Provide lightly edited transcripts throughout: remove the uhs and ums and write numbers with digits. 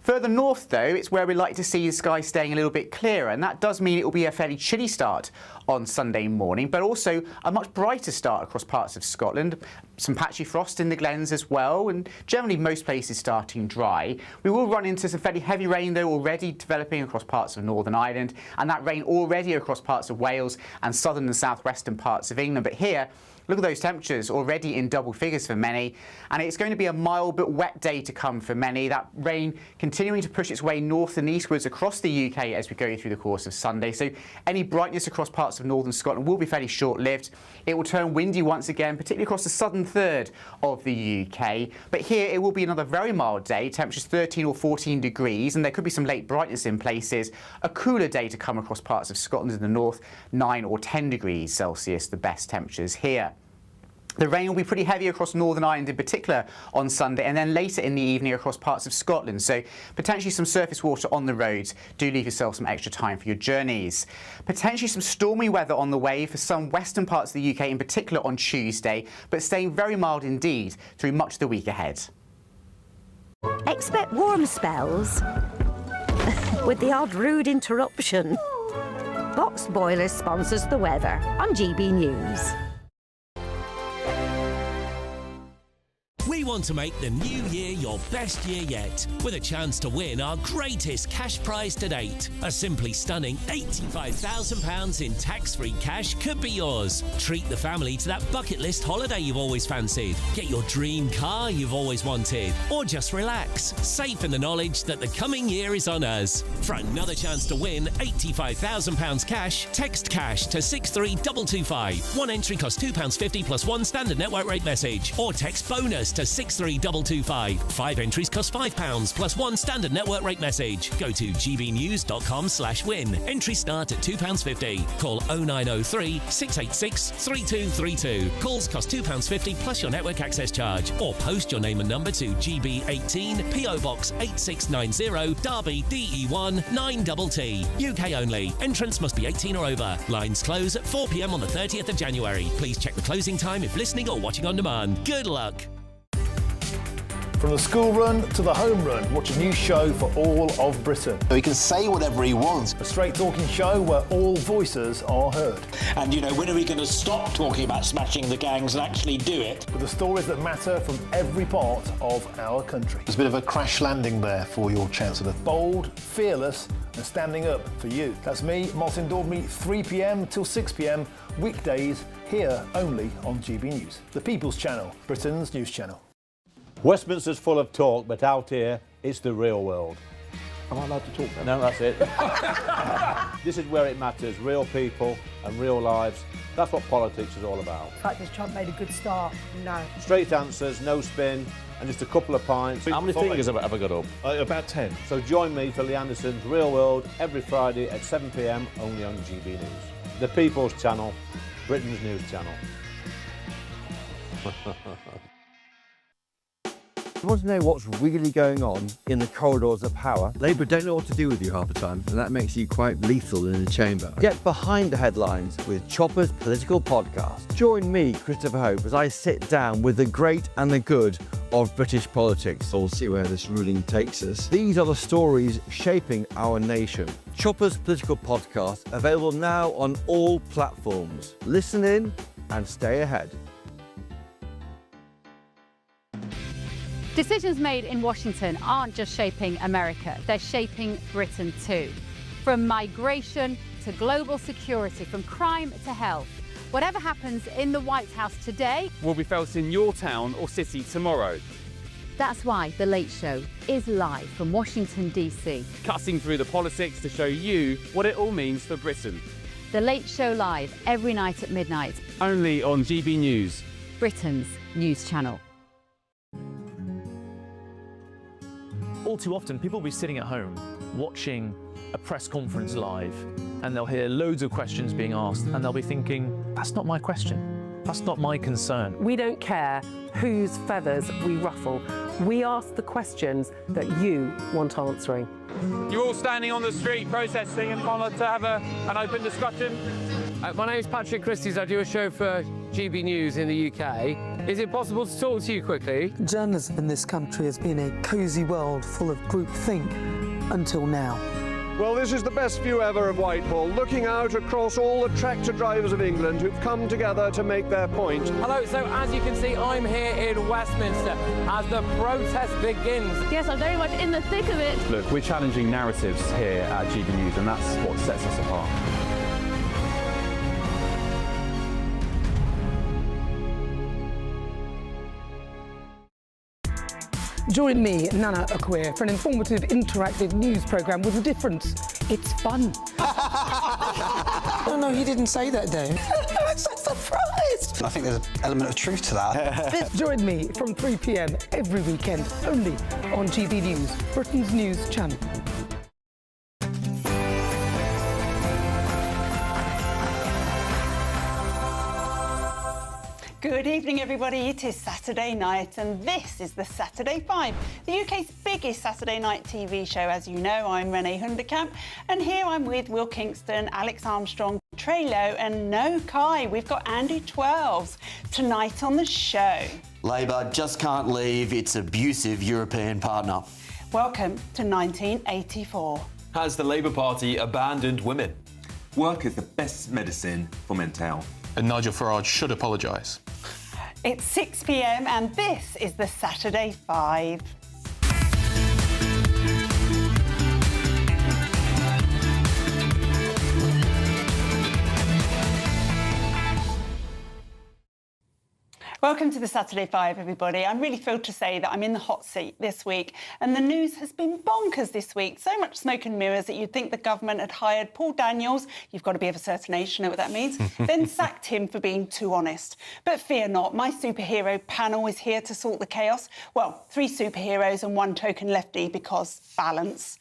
Further north, though, it's where we like to see the sky staying a little bit clearer, and that does mean it will be a fairly chilly start on Sunday morning, but also a much brighter start across parts of Scotland. Some patchy frost in the glens as well, and generally most places starting dry. We will run into some fairly heavy rain, though, already developing across parts of Northern Ireland, and that rain already across parts of Wales and southern and southwestern parts of England. But here, look at those temperatures already in double figures for many, and it's going to be a mild but wet day to come for many. That rain continuing to push its way north and eastwards across the UK as we go through the course of Sunday. So any brightness across parts of northern Scotland will be fairly short-lived. It will turn windy once again, particularly across the southern third of the UK. But here it will be another very mild day, temperatures 13 or 14 degrees, and there could be some late brightness in places. A cooler day to come across parts of Scotland in the north, 9 or 10 degrees Celsius, the best temperatures here. The rain will be pretty heavy across Northern Ireland in particular on Sunday, and then later in the evening across parts of Scotland. So potentially some surface water on the roads. Do leave yourself some extra time for your journeys. Potentially some stormy weather on the way for some western parts of the UK, in particular on Tuesday, but staying very mild indeed through much of the week ahead. Expect warm spells with the odd rude interruption. Box Boilers sponsors the weather on GB News. We want to make the new year your best year yet, with a chance to win our greatest cash prize to date. A simply stunning £85,000 in tax-free cash could be yours. Treat the family to that bucket list holiday you've always fancied. Get your dream car you've always wanted. Or just relax, safe in the knowledge that the coming year is on us. For another chance to win £85,000 cash, text cash to 63225. One entry costs £2.50 plus one standard network rate message. Or text bonus to 63225. 5 entries cost £5 plus one standard network rate message. Go to gbnews.com/win. Entries start at £2.50. Call 0903 686 3232. Calls cost £2.50 plus your network access charge. Or post your name and number to GB18 PO Box 8690 Derby DE1 9TT. UK only. Entrance must be 18 or over. Lines close at 4 p.m. on the 30th of January. Please check the closing time if listening or watching on demand. Good luck. From the school run to the home run, watch a new show for all of Britain. So he can say whatever he wants. A straight-talking show where all voices are heard. And, you know, when are we going to stop talking about smashing the gangs and actually do it? With the stories that matter from every part of our country. There's a bit of a crash landing there for your Chancellor. Bold, fearless and standing up for you. That's me, Martin Dawdney, 3 p.m. till 6 p.m, weekdays, here only on GB News. The People's Channel, Britain's news channel. Westminster's full of talk, but out here, it's the real world. Am I allowed to talk then? No, that's it. This is where it matters, real people and real lives. That's what politics is all about. In fact, has Trump made a good start? No. Straight answers, no spin, and just a couple of pints. How many fingers have I ever got up? About 10. So join me for Lee Anderson's Real World every Friday at 7 p.m, only on GB News. The People's Channel, Britain's news channel. You want to know what's really going on in the corridors of power? Labour don't know what to do with you half the time, and that makes you quite lethal in the chamber. Get behind the headlines with Chopper's political podcast. Join me, Christopher Hope, as I sit down with the great and the good of British politics. We'll see where this ruling takes us. These are the stories shaping our nation. Chopper's political podcast, available now on all platforms. Listen in and stay ahead. Decisions made in Washington aren't just shaping America, they're shaping Britain too. From migration to global security, from crime to health. Whatever happens in the White House today will be felt in your town or city tomorrow. That's why The Late Show is live from Washington, D.C. Cutting through the politics to show you what it all means for Britain. The Late Show live every night at midnight. Only on GB News, Britain's news channel. All too often, people will be sitting at home watching a press conference live, and they'll hear loads of questions being asked, and they'll be thinking, that's not my question, that's not my concern. We don't care whose feathers we ruffle. We ask the questions that you want answering. You're all standing on the street protesting and want to have an open discussion. My name is Patrick Christie's. I do a show for GB News in the UK. Is it possible to talk to you quickly? Journalism in this country has been a cosy world full of groupthink until now. Well, this is the best view ever of Whitehall, looking out across all the tractor drivers of England who've come together to make their point. Hello, so as you can see, I'm here in Westminster as the protest begins. Yes, I'm very much in the thick of it. Look, we're challenging narratives here at GBNews, and that's what sets us apart. Join me, Nana Akwe, for an informative, interactive news programme with a difference. It's fun. No, he didn't say that, Dave. I'm so surprised. I think there's an element of truth to that. Join me from 3 p.m. every weekend, only on GB News, Britain's news channel. Good evening, everybody. It is Saturday night, and this is the Saturday 5, the UK's biggest Saturday night TV show. As you know, I'm Renee Hunderkamp, and here I'm with Will Kingston, Alex Armstrong, Trey Lowe, and No Kai. We've got Andy Twelves tonight on the show. Labour just can't leave its abusive European partner. Welcome to 1984. Has the Labour Party abandoned women? Work is the best medicine for mental health. And Nigel Farage should apologise. It's 6 p.m. and this is the Saturday 5. Welcome to the Saturday 5, everybody. I'm really thrilled to say that I'm in the hot seat this week, and the news has been bonkers this week. So much smoke and mirrors that you'd think the government had hired Paul Daniels, you've got to be of a certain age to know what that means, then sacked him for being too honest. But fear not, my superhero panel is here to sort the chaos. Well, 3 superheroes and 1 token lefty, because balance.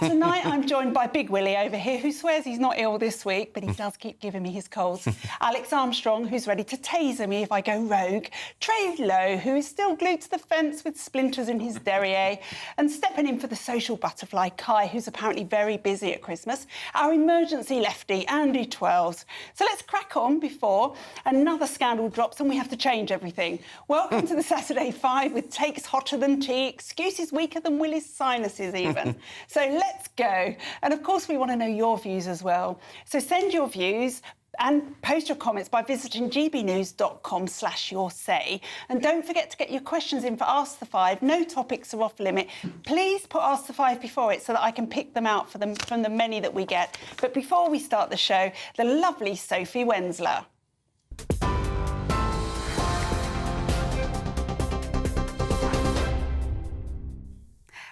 Tonight I'm joined by Big Willie over here, who swears he's not ill this week, but he does keep giving me his colds. Alex Armstrong, who's ready to taser me if I go rogue. Trey Lowe, who is still glued to the fence with splinters in his derriere, and stepping in for the social butterfly, Kai, who's apparently very busy at Christmas, our emergency lefty, Andy Twelves. So let's crack on before another scandal drops and we have to change everything. Welcome to the Saturday 5 with takes hotter than tea, excuses weaker than Willie's sinuses even. So let's go. And of course we want to know your views as well. So send your views and post your comments by visiting gbnews.com/yoursay. And don't forget to get your questions in for Ask the 5. No topics are off limit. Please put Ask the 5 before it so that I can pick them out for them from the many that we get. But before we start the show, the lovely Sophie Wensler.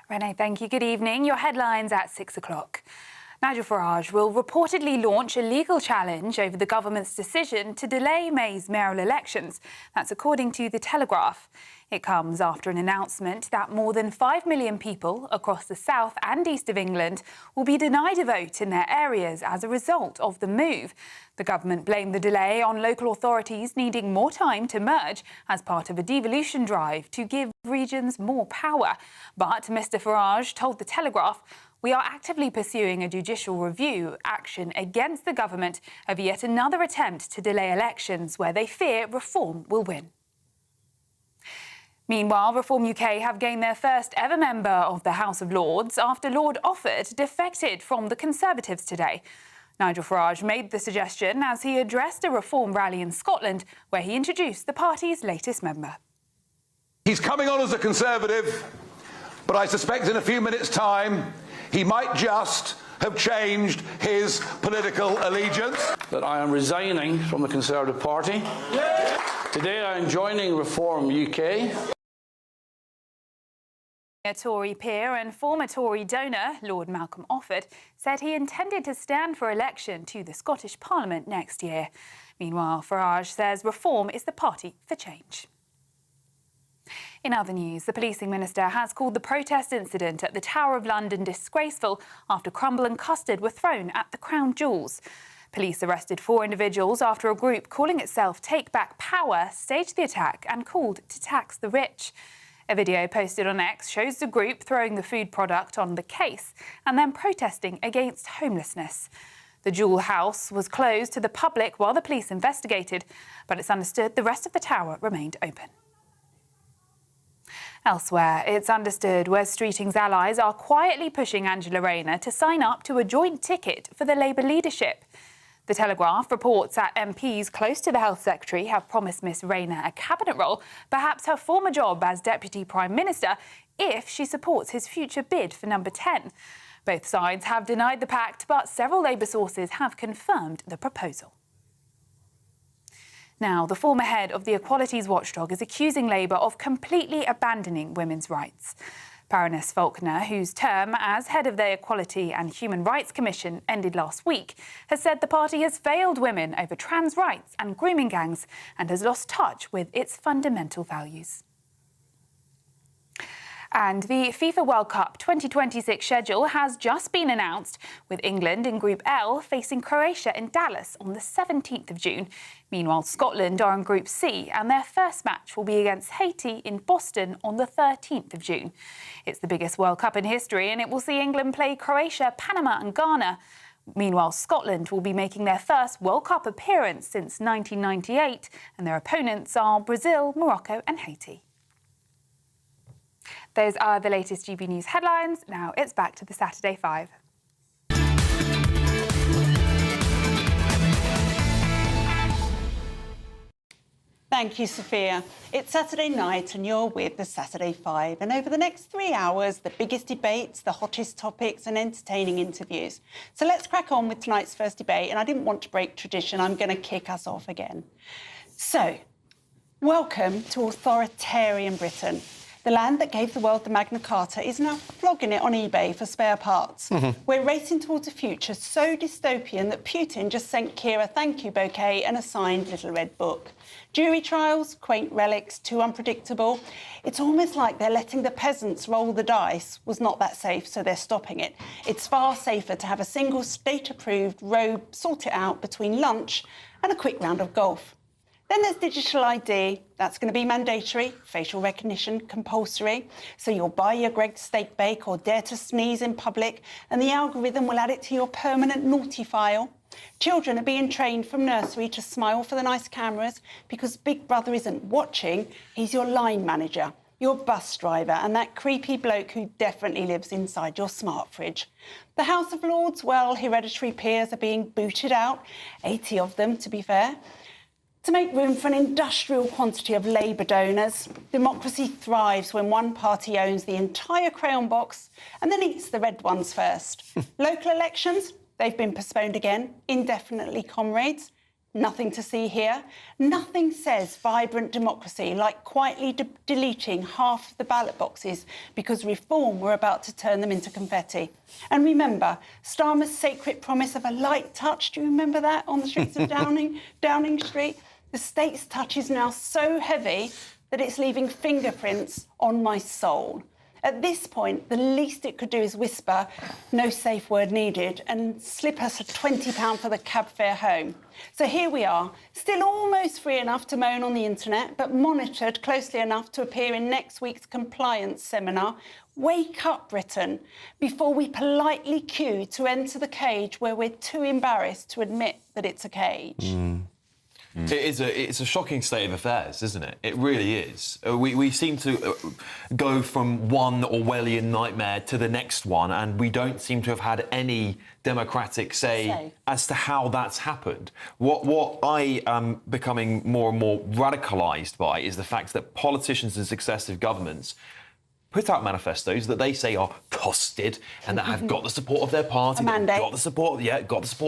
Renee, thank you. Good evening. Your headlines at 6 o'clock. Nigel Farage will reportedly launch a legal challenge over the government's decision to delay May's mayoral elections. That's according to The Telegraph. It comes after an announcement that more than 5 million people across the south and east of England will be denied a vote in their areas as a result of the move. The government blamed the delay on local authorities needing more time to merge as part of a devolution drive to give regions more power. But Mr Farage told The Telegraph, "We are actively pursuing a judicial review action against the government of yet another attempt to delay elections where they fear Reform will win." Meanwhile, Reform UK have gained their first ever member of the House of Lords after Lord Offord defected from the Conservatives today. Nigel Farage made the suggestion as he addressed a Reform rally in Scotland where he introduced the party's latest member. He's coming on as a Conservative, but I suspect in a few minutes' time he might just have changed his political allegiance. That I am resigning from the Conservative Party. Today I am joining Reform UK. A Tory peer and former Tory donor, Lord Malcolm Offord, said he intended to stand for election to the Scottish Parliament next year. Meanwhile, Farage says Reform is the party for change. In other news, the policing minister has called the protest incident at the Tower of London disgraceful after crumble and custard were thrown at the Crown Jewels. Police arrested 4 individuals after a group calling itself Take Back Power staged the attack and called to tax the rich. A video posted on X shows the group throwing the food product on the case and then protesting against homelessness. The Jewel House was closed to the public while the police investigated, but it's understood the rest of the tower remained open. Elsewhere, it's understood Wes Streeting's allies are quietly pushing Angela Rayner to sign up to a joint ticket for the Labour leadership. The Telegraph reports that MPs close to the Health Secretary have promised Miss Rayner a cabinet role, perhaps her former job as Deputy Prime Minister, if she supports his future bid for number 10. Both sides have denied the pact, but several Labour sources have confirmed the proposal. Now, the former head of the Equalities Watchdog is accusing Labour of completely abandoning women's rights. Baroness Faulkner, whose term as head of the Equality and Human Rights Commission ended last week, has said the party has failed women over trans rights and grooming gangs and has lost touch with its fundamental values. And the FIFA World Cup 2026 schedule has just been announced, with England in Group L facing Croatia in Dallas on the 17th of June. Meanwhile, Scotland are in Group C, and their first match will be against Haiti in Boston on the 13th of June. It's the biggest World Cup in history, and it will see England play Croatia, Panama and Ghana. Meanwhile, Scotland will be making their first World Cup appearance since 1998, and their opponents are Brazil, Morocco and Haiti. Those are the latest GB News headlines. Now it's back to the Saturday 5. Thank you, Sophia. It's Saturday night and you're with the Saturday 5. And over the next 3 hours, the biggest debates, the hottest topics and entertaining interviews. So let's crack on with tonight's first debate. And I didn't want to break tradition. I'm going to kick us off again. So, welcome to authoritarian Britain. The land that gave the world the Magna Carta is now flogging it on eBay for spare parts. We're racing towards a future so dystopian that Putin just sent Kira a thank you bouquet and a signed little red book. Jury trials, quaint relics, too unpredictable. It's almost like they're letting the peasants roll the dice. Was not that safe, so they're stopping it. It's far safer to have a single state-approved robe sort it out between lunch and a quick round of golf. Then there's digital ID. That's going to be mandatory, facial recognition compulsory. So you'll buy your Greggs steak bake or dare to sneeze in public, and the algorithm will add it to your permanent naughty file. Children are being trained from nursery to smile for the nice cameras because Big Brother isn't watching, he's your line manager, your bus driver, and that creepy bloke who definitely lives inside your smart fridge. The House of Lords, well, hereditary peers are being booted out, 80 of them, to be fair, to make room for an industrial quantity of Labour donors. Democracy thrives when one party owns the entire crayon box and then eats the red ones first. Local elections, they've been postponed again, indefinitely, comrades. Nothing to see here. Nothing says vibrant democracy like quietly deleting half of the ballot boxes because Reform were about to turn them into confetti. And remember, Starmer's sacred promise of a light touch, do you remember that on the streets of Downing Street? The state's touch is now so heavy that it's leaving fingerprints on my soul. At this point, the least it could do is whisper, no safe word needed, and slip us a £20 for the cab fare home. So here we are, still almost free enough to moan on the internet, but monitored closely enough to appear in next week's compliance seminar. Wake up, Britain, before we politely queue to enter the cage where we're too embarrassed to admit that it's a cage. It's a shocking state of affairs, isn't it? It really is. We seem to go from one Orwellian nightmare to the next one, and we don't seem to have had any democratic say as to how that's happened. What I am becoming more and more radicalised by is the fact that politicians and successive governments put out manifestos that they say are costed and that have got the support of their party, got the support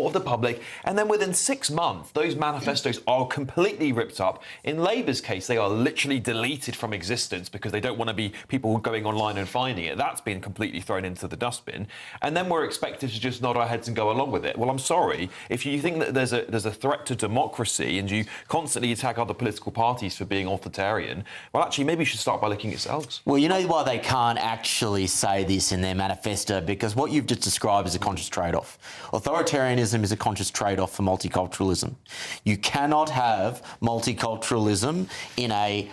of the public, and then within 6 months, those manifestos are completely ripped up. In Labour's case, they are literally deleted from existence because they don't want to be people going online and finding it. That's been completely thrown into the dustbin, and then we're expected to just nod our heads and go along with it. Well, I'm sorry, if you think that there's a threat to democracy and you constantly attack other political parties for being authoritarian, well, actually, maybe you should start by looking at yourselves. Well, you know why they they can't actually say this in their manifesto because what you've just described is a conscious trade-off. Authoritarianism is a conscious trade-off for multiculturalism. You cannot have multiculturalism in a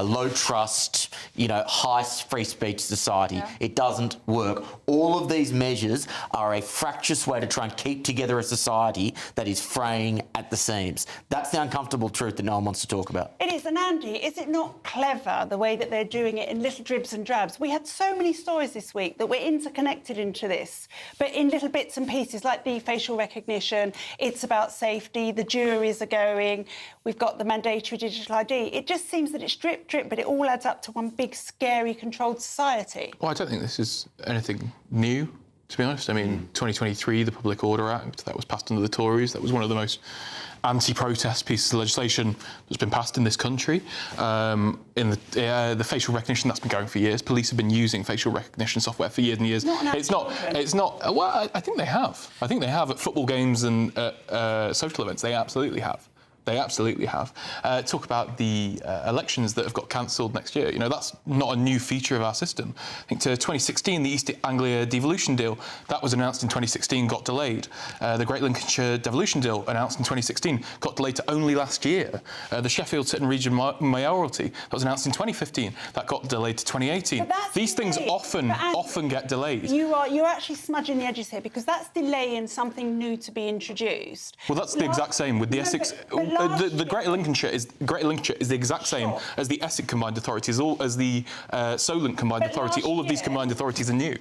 low-trust, high free speech society. Yeah. It doesn't work. All of these measures are a fractious way to try and keep together a society that is fraying at the seams. That's the uncomfortable truth that no one wants to talk about. It is, and Andy, is it not clever the way that they're doing it in little dribs and drabs? We had so many stories this week that were interconnected into this, but in little bits and pieces, like the facial recognition, it's about safety, the juries are going, we've got the mandatory digital ID. It just seems that it's drip, drip, but it all adds up to one big, scary, controlled society. Well, I don't think this is anything new, to be honest. I mean, 2023, the Public Order Act, that was passed under the Tories. That was one of the most anti-protest pieces of legislation that's been passed in this country. In the facial recognition, that's been going for years. Police have been using facial recognition software for years and years. It's not. Well, I think they have. I think they have at football games and social events. They absolutely have. They absolutely have. Talk about the elections that have got cancelled next year. That's not a new feature of our system. I think to 2016, the East Anglia devolution deal, that was announced in 2016, got delayed. The Great Lincolnshire devolution deal, announced in 2016, got delayed to only last year. The Sheffield Sutton Region mayoralty, that was announced in 2015, that got delayed to 2018. These things often get delayed. You're actually smudging the edges here because that's delaying something new to be introduced. Well, that's the exact same with the Essex. The Greater Lincolnshire is the exact same as the Essex Combined Authorities, as the Solent Combined Authority. All of these combined authorities are new.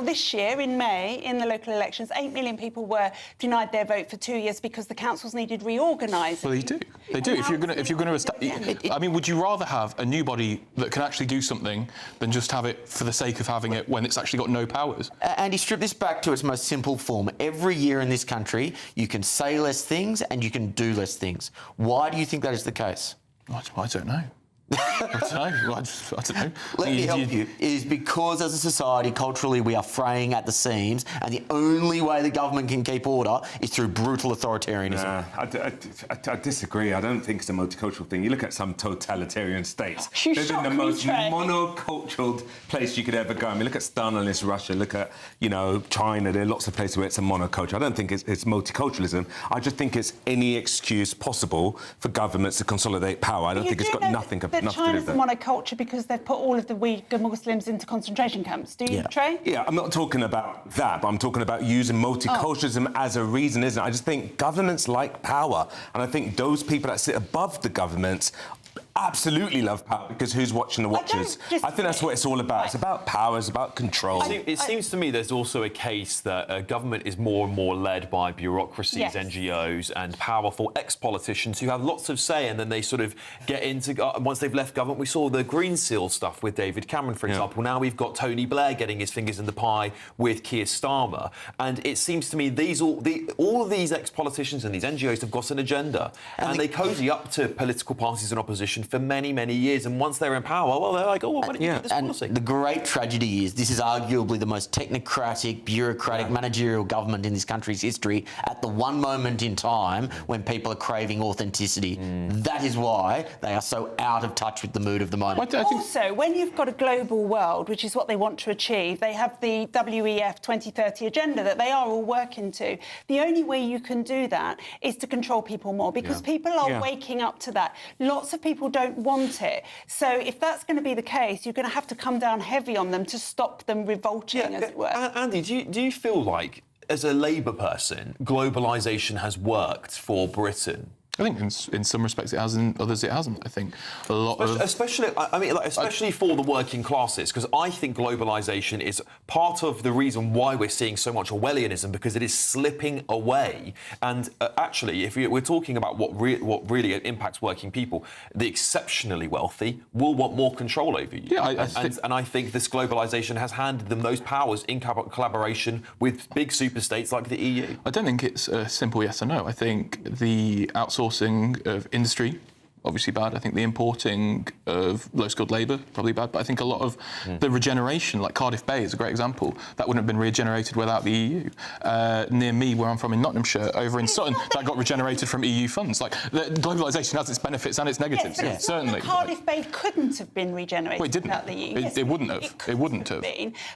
This year, in May, in the local elections, 8 million people were denied their vote for 2 years because the councils needed reorganising. Well, they do. They do. If you're going to, I mean, would you rather have a new body that can actually do something than just have it for the sake of having it when it's actually got no powers? Andy, strip this back to its most simple form. Every year in this country, you can say less things and you can do less things. Why do you think that is the case? I don't know. I don't know. Let me help you. It is because as a society, culturally, we are fraying at the seams, and the only way the government can keep order is through brutal authoritarianism. I disagree. I don't think it's a multicultural thing. You look at some totalitarian states. They've been the most monocultural place you could ever go. I mean, look at Stalinist Russia. Look at, China. There are lots of places where it's a monoculture. I don't think it's multiculturalism. I just think it's any excuse possible for governments to consolidate power. I don't think it's got nothing to do with that. China's a monoculture because they've put all of the Uyghur Muslims into concentration camps. Do you, Trey? Yeah, I'm not talking about that, but I'm talking about using multiculturalism as a reason, isn't it? I just think governments like power, and I think those people that sit above the governments absolutely love power because who's watching the watchers? I think that's what it's all about. It's about power, it's about control. It seems to me there's also a case that government is more and more led by bureaucracies, NGOs and powerful ex-politicians who have lots of say, and then they sort of get into... once they've left government, we saw the Green Seal stuff with David Cameron, for example. Now we've got Tony Blair getting his fingers in the pie with Keir Starmer. And it seems to me all of these ex-politicians and these NGOs have got an agenda. And they cosy up to political parties and opposition for many, many years, and once they're in power, well, they're like, oh, why don't you do this policy? The great tragedy is this is arguably the most technocratic, bureaucratic, managerial government in this country's history at the one moment in time when people are craving authenticity. That is why they are so out of touch with the mood of the moment. Also, when you've got a global world, which is what they want to achieve, they have the WEF 2030 agenda that they are all working to. The only way you can do that is to control people more because people are waking up to that. Lots of people don't want it. So if that's going to be the case, you're going to have to come down heavy on them to stop them revolting, as it were. Andy, do you feel like, as a Labour person, globalisation has worked for Britain? I think in some respects it has, in others it hasn't. I think a lot especially for the working classes, because I think globalisation is part of the reason why we're seeing so much Orwellianism, because it is slipping away. And actually, if we're talking about what really impacts working people, the exceptionally wealthy will want more control over you. And I think this globalisation has handed them those powers in collaboration with big superstates like the EU. I don't think it's a simple yes or no. I think the outsourcing of industry obviously bad. I think the importing of low-skilled labour, probably bad. But I think a lot of the regeneration, like Cardiff Bay is a great example, that wouldn't have been regenerated without the EU. Near me, where I'm from in Nottinghamshire, over in Sutton, that got regenerated from EU funds. Like, globalisation has its benefits and its negatives, yes, certainly. Cardiff Bay couldn't have been regenerated without the EU. It wouldn't have. It wouldn't have.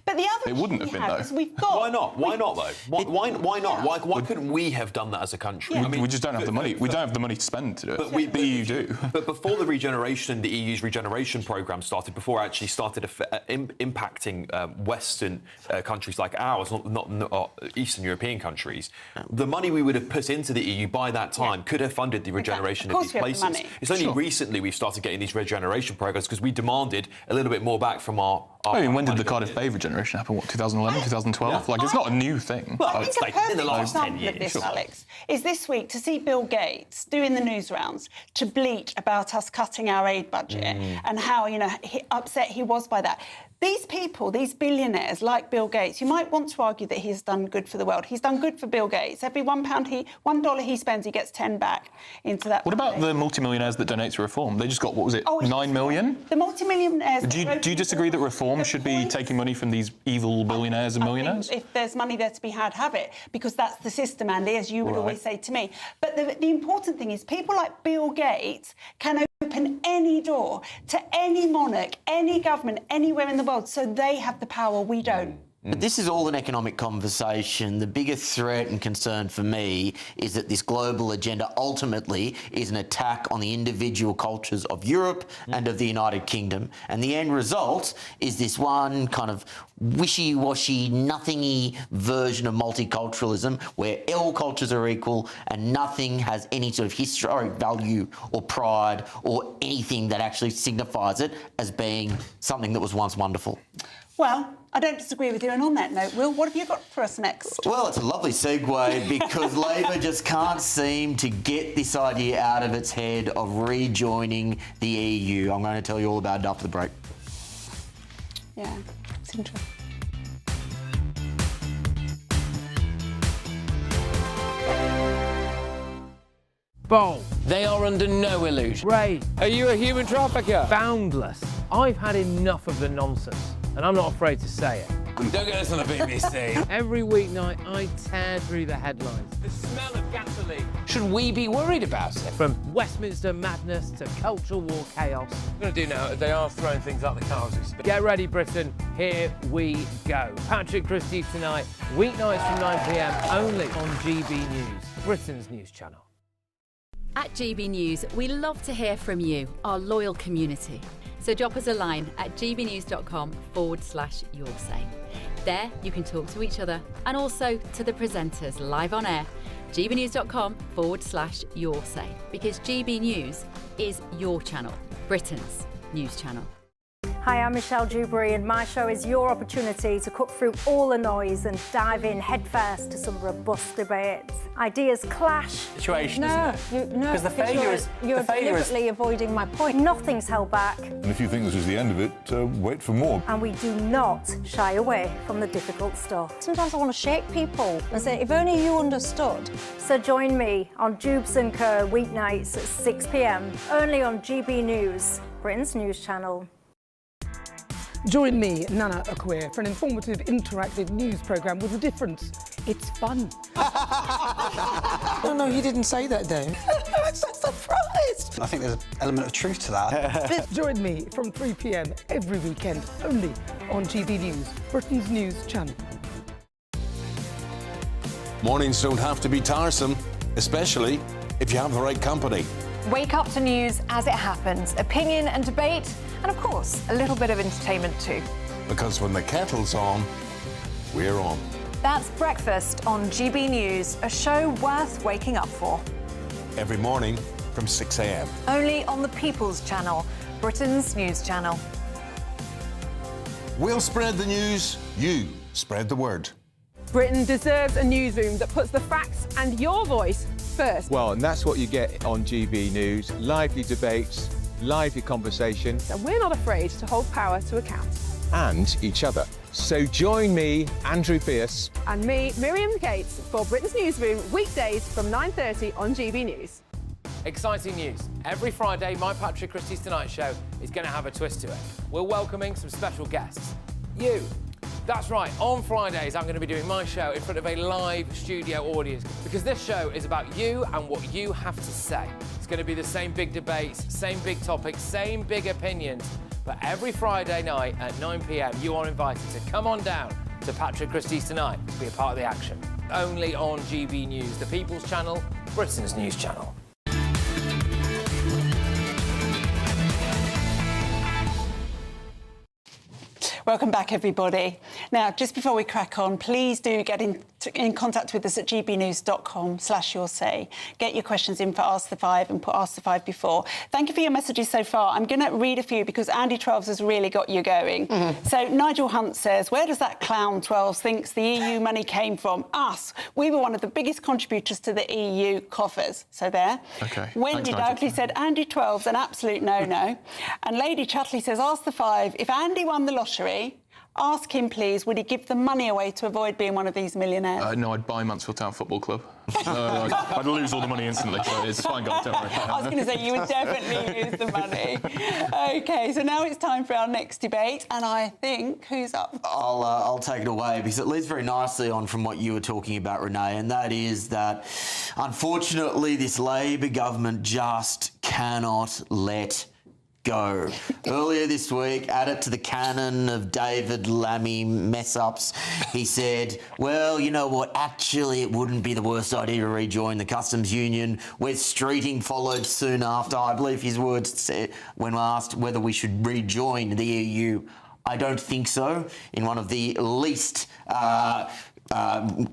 But the other it wouldn't have been, though. We've got... Why not? Why not, though? Why not? Why couldn't we have done that as a country? I mean, we just don't have the money. We don't have the money to spend to do it. The EU do. But before the regeneration, the EU's regeneration programme started, before it actually started impacting Western countries like ours, not Eastern European countries, the money we would have put into the EU by that time could have funded the regeneration of these places. It's only recently we've started getting these regeneration programmes because we demanded a little bit more back from our I mean, when did the Cardiff Bay regeneration happen? What, 2011, 2012? Yeah. Like, it's not a new thing. Well, I it's think like in the last 10 years. Of this, Alex, is this week to see Bill Gates doing the news rounds to bleat about us cutting our aid budget and how, upset he was by that. These people, these billionaires like Bill Gates, you might want to argue that he's done good for the world. He's done good for Bill Gates. Every $1 he spends, he gets 10 back into that. What about the multimillionaires that donate to Reform? They just got, what was it, 9 million? The multimillionaires... Do you disagree that Reform should be taking money from these evil billionaires and millionaires? If there's money there to be had, have it, because that's the system, Andy, as you would always say to me. But the important thing is people like Bill Gates can open any door to any monarch, any government, anywhere in the world, so they have the power, we don't. But this is all an economic conversation. The biggest threat and concern for me is that this global agenda ultimately is an attack on the individual cultures of Europe and of the United Kingdom. And the end result is this one kind of wishy-washy, nothingy version of multiculturalism where all cultures are equal and nothing has any sort of historic value or pride or anything that actually signifies it as being something that was once wonderful. Well, I don't disagree with you. And on that note, Will, what have you got for us next? Well, it's a lovely segue because Labor just can't seem to get this idea out of its head of rejoining the EU. I'm going to tell you all about it after the break. Yeah, it's interesting. Bold. They are under no illusion. Ray. Are you a human trafficker? Boundless. I've had enough of the nonsense, and I'm not afraid to say it. Don't get us on the BBC. Every weeknight, I tear through the headlines. The smell of gasoline. Should we be worried about it? From Westminster madness to cultural war chaos. What we're going to do now, they are throwing things up the cars. Get ready, Britain. Here we go. Patrick Christie's tonight, weeknights from 9 p.m, only on GB News, Britain's news channel. At GB News, we love to hear from you, our loyal community. So drop us a line at gbnews.com/yoursay. There you can talk to each other and also to the presenters live on air. gbnews.com/yoursay, because GB News is your channel, Britain's news channel. Hi, I'm Michelle Dewberry, and my show is your opportunity to cut through all the noise and dive in headfirst to some robust debates. Ideas clash. Situation, isn't it? Because the failure is... You're deliberately avoiding my point. Nothing's held back. And if you think this is the end of it, wait for more. And we do not shy away from the difficult stuff. Sometimes I want to shake people and say, if only you understood. So join me on Jubes & Co. weeknights at 6 p.m, only on GB News, Britain's news channel. Join me, Nana Akweer, for an informative, interactive news programme with a difference. It's fun. No, you didn't say that, Dave. I'm so surprised. I think there's an element of truth to that. Join me from 3 p.m. every weekend, only on GB News, Britain's news channel. Mornings don't have to be tiresome, especially if you have the right company. Wake up to news as it happens, opinion and debate, and of course, a little bit of entertainment too. Because when the kettle's on, we're on. That's Breakfast on GB News, a show worth waking up for. Every morning from 6 a.m. Only on the People's Channel, Britain's news channel. We'll spread the news, you spread the word. Britain deserves a newsroom that puts the facts and your voice first. Well, and that's what you get on GB News. Lively debates, lively conversation. And we're not afraid to hold power to account. And each other. So join me, Andrew Pierce. And me, Miriam Gates, for Britain's Newsroom, weekdays from 9:30 on GB News. Exciting news. Every Friday, my Patrick Christie's Tonight Show is going to have a twist to it. We're welcoming some special guests. You. That's right, on Fridays I'm going to be doing my show in front of a live studio audience because this show is about you and what you have to say. It's going to be the same big debates, same big topics, same big opinions, but every Friday night at 9 p.m. you are invited to come on down to Patrick Christie's Tonight to be a part of the action. Only on GB News, the People's Channel, Britain's news channel. Welcome back, everybody. Now, just before we crack on, please do get in contact with us at gbnews.com/yoursay. Get your questions in for Ask the Five and put Ask the Five before. Thank you for your messages so far. I'm going to read a few because Andy Twelves has really got you going. So Nigel Hunt says, where does that clown Twelves thinks the EU money came from? Us. We were one of the biggest contributors to the EU coffers. So there. Okay. Wendy Dougley said, Andy Twelves, an absolute no-no. And Lady Chatley says, Ask the Five, if Andy won the lottery, ask him, please, would he give the money away to avoid being one of these millionaires? No, I'd buy Mansfield Town Football Club. I'd lose all the money instantly, so it's fine, guys, don't worry. I was going to say, you would definitely lose the money. OK, so now it's time for our next debate, and I think, who's up? I'll take it away, because it leads very nicely on from what you were talking about, Renee, and that is that, unfortunately, this Labor government just cannot let go. Earlier this week, added to the canon of David Lammy mess-ups, he said, well, you know what, actually it wouldn't be the worst idea to rejoin the customs union. Wes Streeting followed soon after. I believe his words said, when asked whether we should rejoin the EU, I don't think so, in one of the least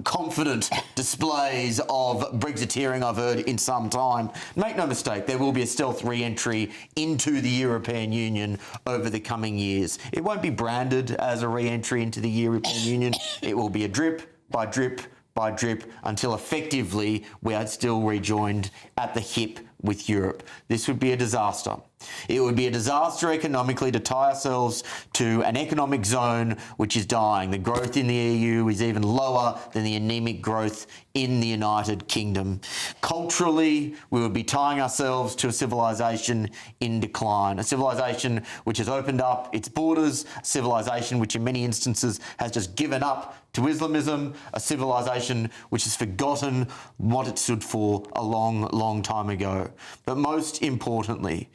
confident displays of Brexiteering I've heard in some time. Make no mistake, there will be a stealth re-entry into the European Union over the coming years. It won't be branded as a re-entry into the European Union. It will be a drip by drip by drip until effectively we are still rejoined at the hip with Europe. This would be a disaster. It would be a disaster economically to tie ourselves to an economic zone which is dying. The growth in the EU is even lower than the anemic growth in the United Kingdom. Culturally, we would be tying ourselves to a civilization in decline, a civilization which has opened up its borders, a civilization which in many instances has just given up to Islamism, a civilization which has forgotten what it stood for a long, long time ago. But most importantly,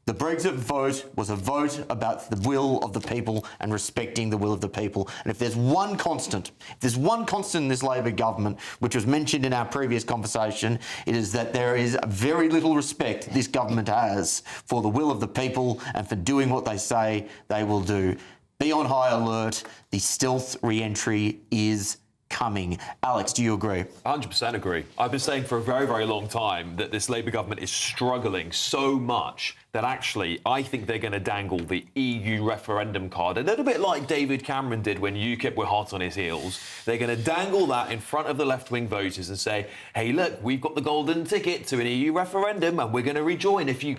the Brexit vote was a vote about the will of the people and respecting the will of the people. And if there's one constant in this Labor government, which was mentioned in our previous conversation, it is that there is very little respect this government has for the will of the people and for doing what they say they will do. Be on high alert. The stealth re-entry is coming. Alex, do you agree? 100% agree. I've been saying for a very, very long time that this Labour government is struggling so much that actually I think they're going to dangle the EU referendum card, a little bit like David Cameron did when UKIP were hot on his heels. They're going to dangle that in front of the left-wing voters and say, hey, look, we've got the golden ticket to an EU referendum and we're going to rejoin if you...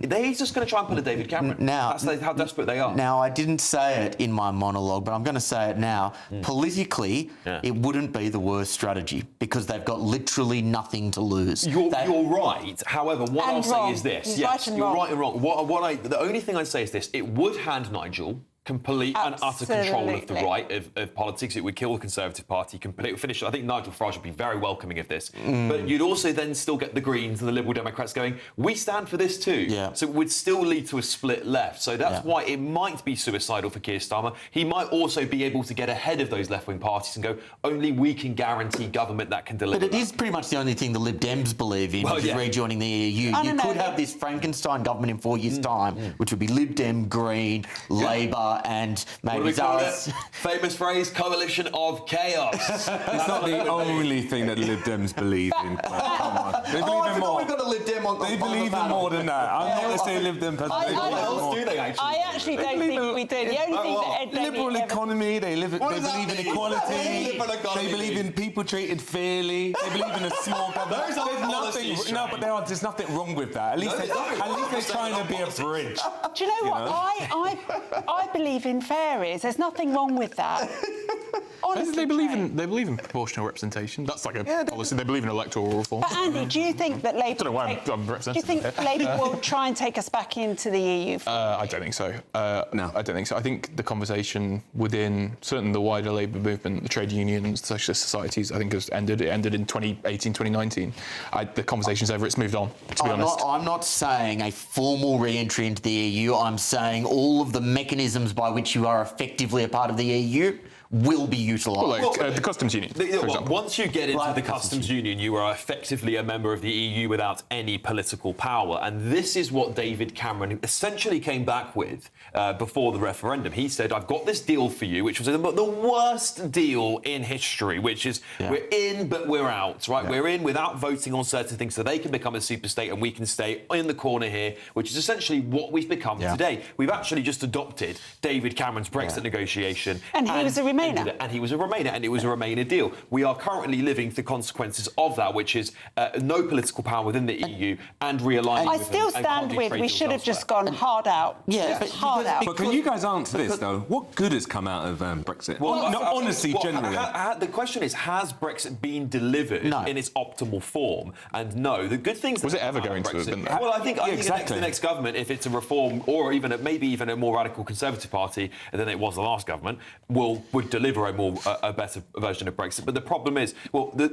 They're just going to try and pull a David Cameron. Now, that's how desperate they are. Now, I didn't say it in my monologue, but I'm going to say it now. Politically, it wouldn't be the worst strategy because they've got literally nothing to lose. You're right. However, what I'll say is this. Yes, you're right and wrong. The only thing I'd say is this. It would hand Nigel complete and utter control of the right of politics. It would kill the Conservative Party completely. Finish. I think Nigel Farage would be very welcoming of this. But you'd also then still get the Greens and the Liberal Democrats going, we stand for this too. So it would still lead to a split left. So that's why it might be suicidal for Keir Starmer. He might also be able to get ahead of those left-wing parties and go, only we can guarantee government that can deliver. But it is pretty much the only thing the Lib Dems believe in, which is rejoining the EU. You could have this Frankenstein government in 4 years' time, which would be Lib Dem, Green, Labour, and maybe Zaris. Famous phrase, coalition of chaos. It's not the only thing that Lib Dems believe in. Come on. They believe in more. We've got a Lib Dem on They believe in more than that. I'm not going to say Lib Dem person. What else do they actually? I actually don't think we do. The only thing that Ed Davey liberal economy, they believe in equality, they believe in people treated fairly, they believe in a small government. There's nothing wrong with that. At least they're trying to be a bridge. Do you know what? I believe believe in fairies. There's nothing wrong with that. Honestly, they believe in proportional representation. That's like a policy. They believe in electoral reform. But Andy, do you think that Labour? I don't know why I'm do representing you think here. Labour will try and take us back into the EU? I don't think so. No, I don't think so. I think the conversation within certainly the wider Labour movement, the trade unions, the socialist societies, I think has ended. It ended in 2018, 2019. The conversation's over. It's moved on. To be honest, I'm not saying a formal re-entry into the EU. I'm saying all of the mechanisms by which you are effectively a part of the EU will be utilised. Well, the customs union, for example. Once you get into the customs union, you are effectively a member of the EU without any political power. And this is what David Cameron essentially came back with before the referendum. He said, I've got this deal for you, which was the worst deal in history, which is we're in, but we're out, right? Yeah. We're in without voting on certain things so they can become a superstate and we can stay in the corner here, which is essentially what we've become today. We've actually just adopted David Cameron's Brexit negotiation. And he was a Remainer. And he was a Remainer, and it was a Remainer deal. We are currently living the consequences of that, which is no political power within the EU and realigning. I still stand with we should have just gone hard out. Yeah, hard out. But can you guys answer this though? What good has come out of Brexit? Honestly, generally. The question is, has Brexit been delivered in its optimal form? And no, the good things. Was it ever going to have been there? Well, I think the next government, if it's a reform or even maybe even a more radical Conservative Party than it was the last government, would deliver a better version of Brexit. But the problem is,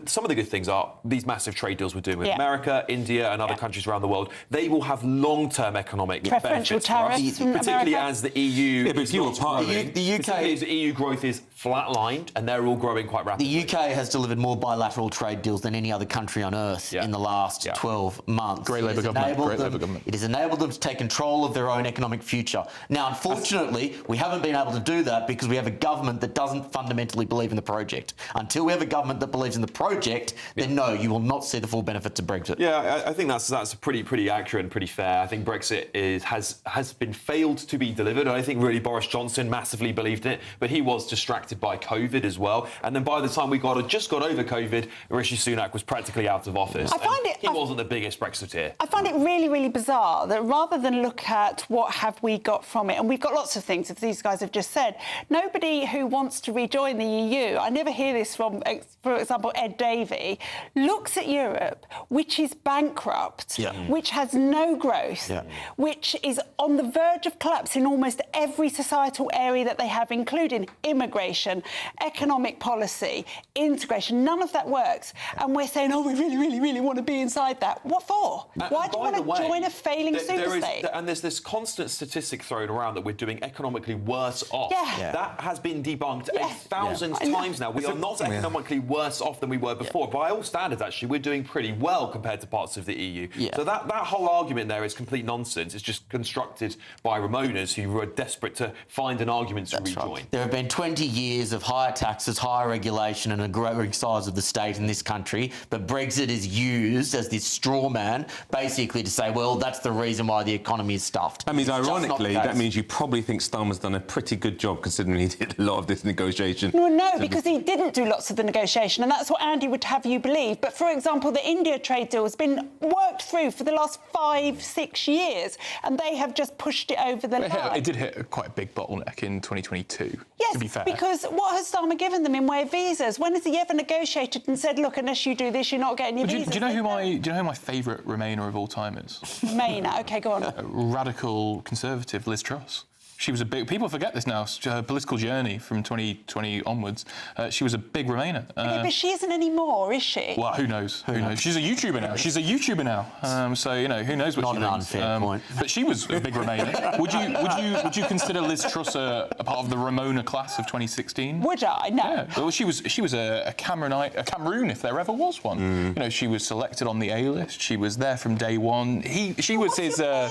some of the good things are these massive trade deals we're doing with America, India, and other countries around the world. They will have long-term economic preferential benefits tariffs for us, particularly as the EU. Yeah, but if you were part of it, the UK, as the EU growth is flatlined, and they're all growing quite rapidly. The UK has delivered more bilateral trade deals than any other country on earth in the last 12 months. Great Labour government. It has enabled them to take control of their own economic future. Now, unfortunately, we haven't been able to do that because we have a government that doesn't fundamentally believe in the project. Until we have a government that believes in the project, then no, you will not see the full benefits of Brexit. Yeah, I think that's pretty accurate and pretty fair. I think Brexit has been failed to be delivered. And I think really Boris Johnson massively believed in it, but he was distracted by COVID as well. And then by the time we just got over COVID, Rishi Sunak was practically out of office. He wasn't the biggest Brexiteer. I find it really, really bizarre that rather than look at what have we got from it, and we've got lots of things, as these guys have just said, nobody who wants to rejoin the EU, I never hear this from, for example, Ed Davey, looks at Europe, which is bankrupt, which has no growth, which is on the verge of collapse in almost every societal area that they have, including immigration, economic policy, integration. None of that works. And we're saying, oh, we really, really, really want to be inside that. What for? Why do you want to join a failing superstate? And there's this constant statistic thrown around that we're doing economically worse off. That has been debunked 1,000 times now. We are not economically worse off than we were before. By all standards, actually, we're doing pretty well compared to parts of the EU. So that whole argument there is complete nonsense. It's just constructed by Ramonas who were desperate to find an argument to rejoin. Right. There have been 20 years of higher taxes, higher regulation and a growing size of the state in this country, but Brexit is used as this straw man basically to say, well, that's the reason why the economy is stuffed. That means, ironically, that means you probably think Starmer's done a pretty good job considering he did a lot of this negotiation. Well, no, because he didn't do lots of the negotiation, and that's what Andy would have you believe. But, for example, the India trade deal has been worked through for the last 5-6 years, and they have just pushed it over the line. It did hit quite a big bottleneck in 2022, yes, to be fair. Because what has Starmer given them in way of visas? When has he ever negotiated and said, look, unless you do this, you're not getting your visas? Do you know who my favourite Remainer of all time is? Remainer, OK, go on. Radical Conservative Liz Truss. She was a big... People forget this now. Her political journey from 2020 onwards, she was a big Remainer. But she isn't anymore, is she? Well, who knows? Who knows? She's a YouTuber now. So, you know, who knows what Not she an thinks. unfair point. But she was a big Remainer. Would you consider Liz Truss a part of the Ramona class of 2016? Would I? No. Yeah. Well, she was a Cameroonite, a Cameroon, if there ever was one. You know, she was selected on the A-list. She was there from day one. She was his... I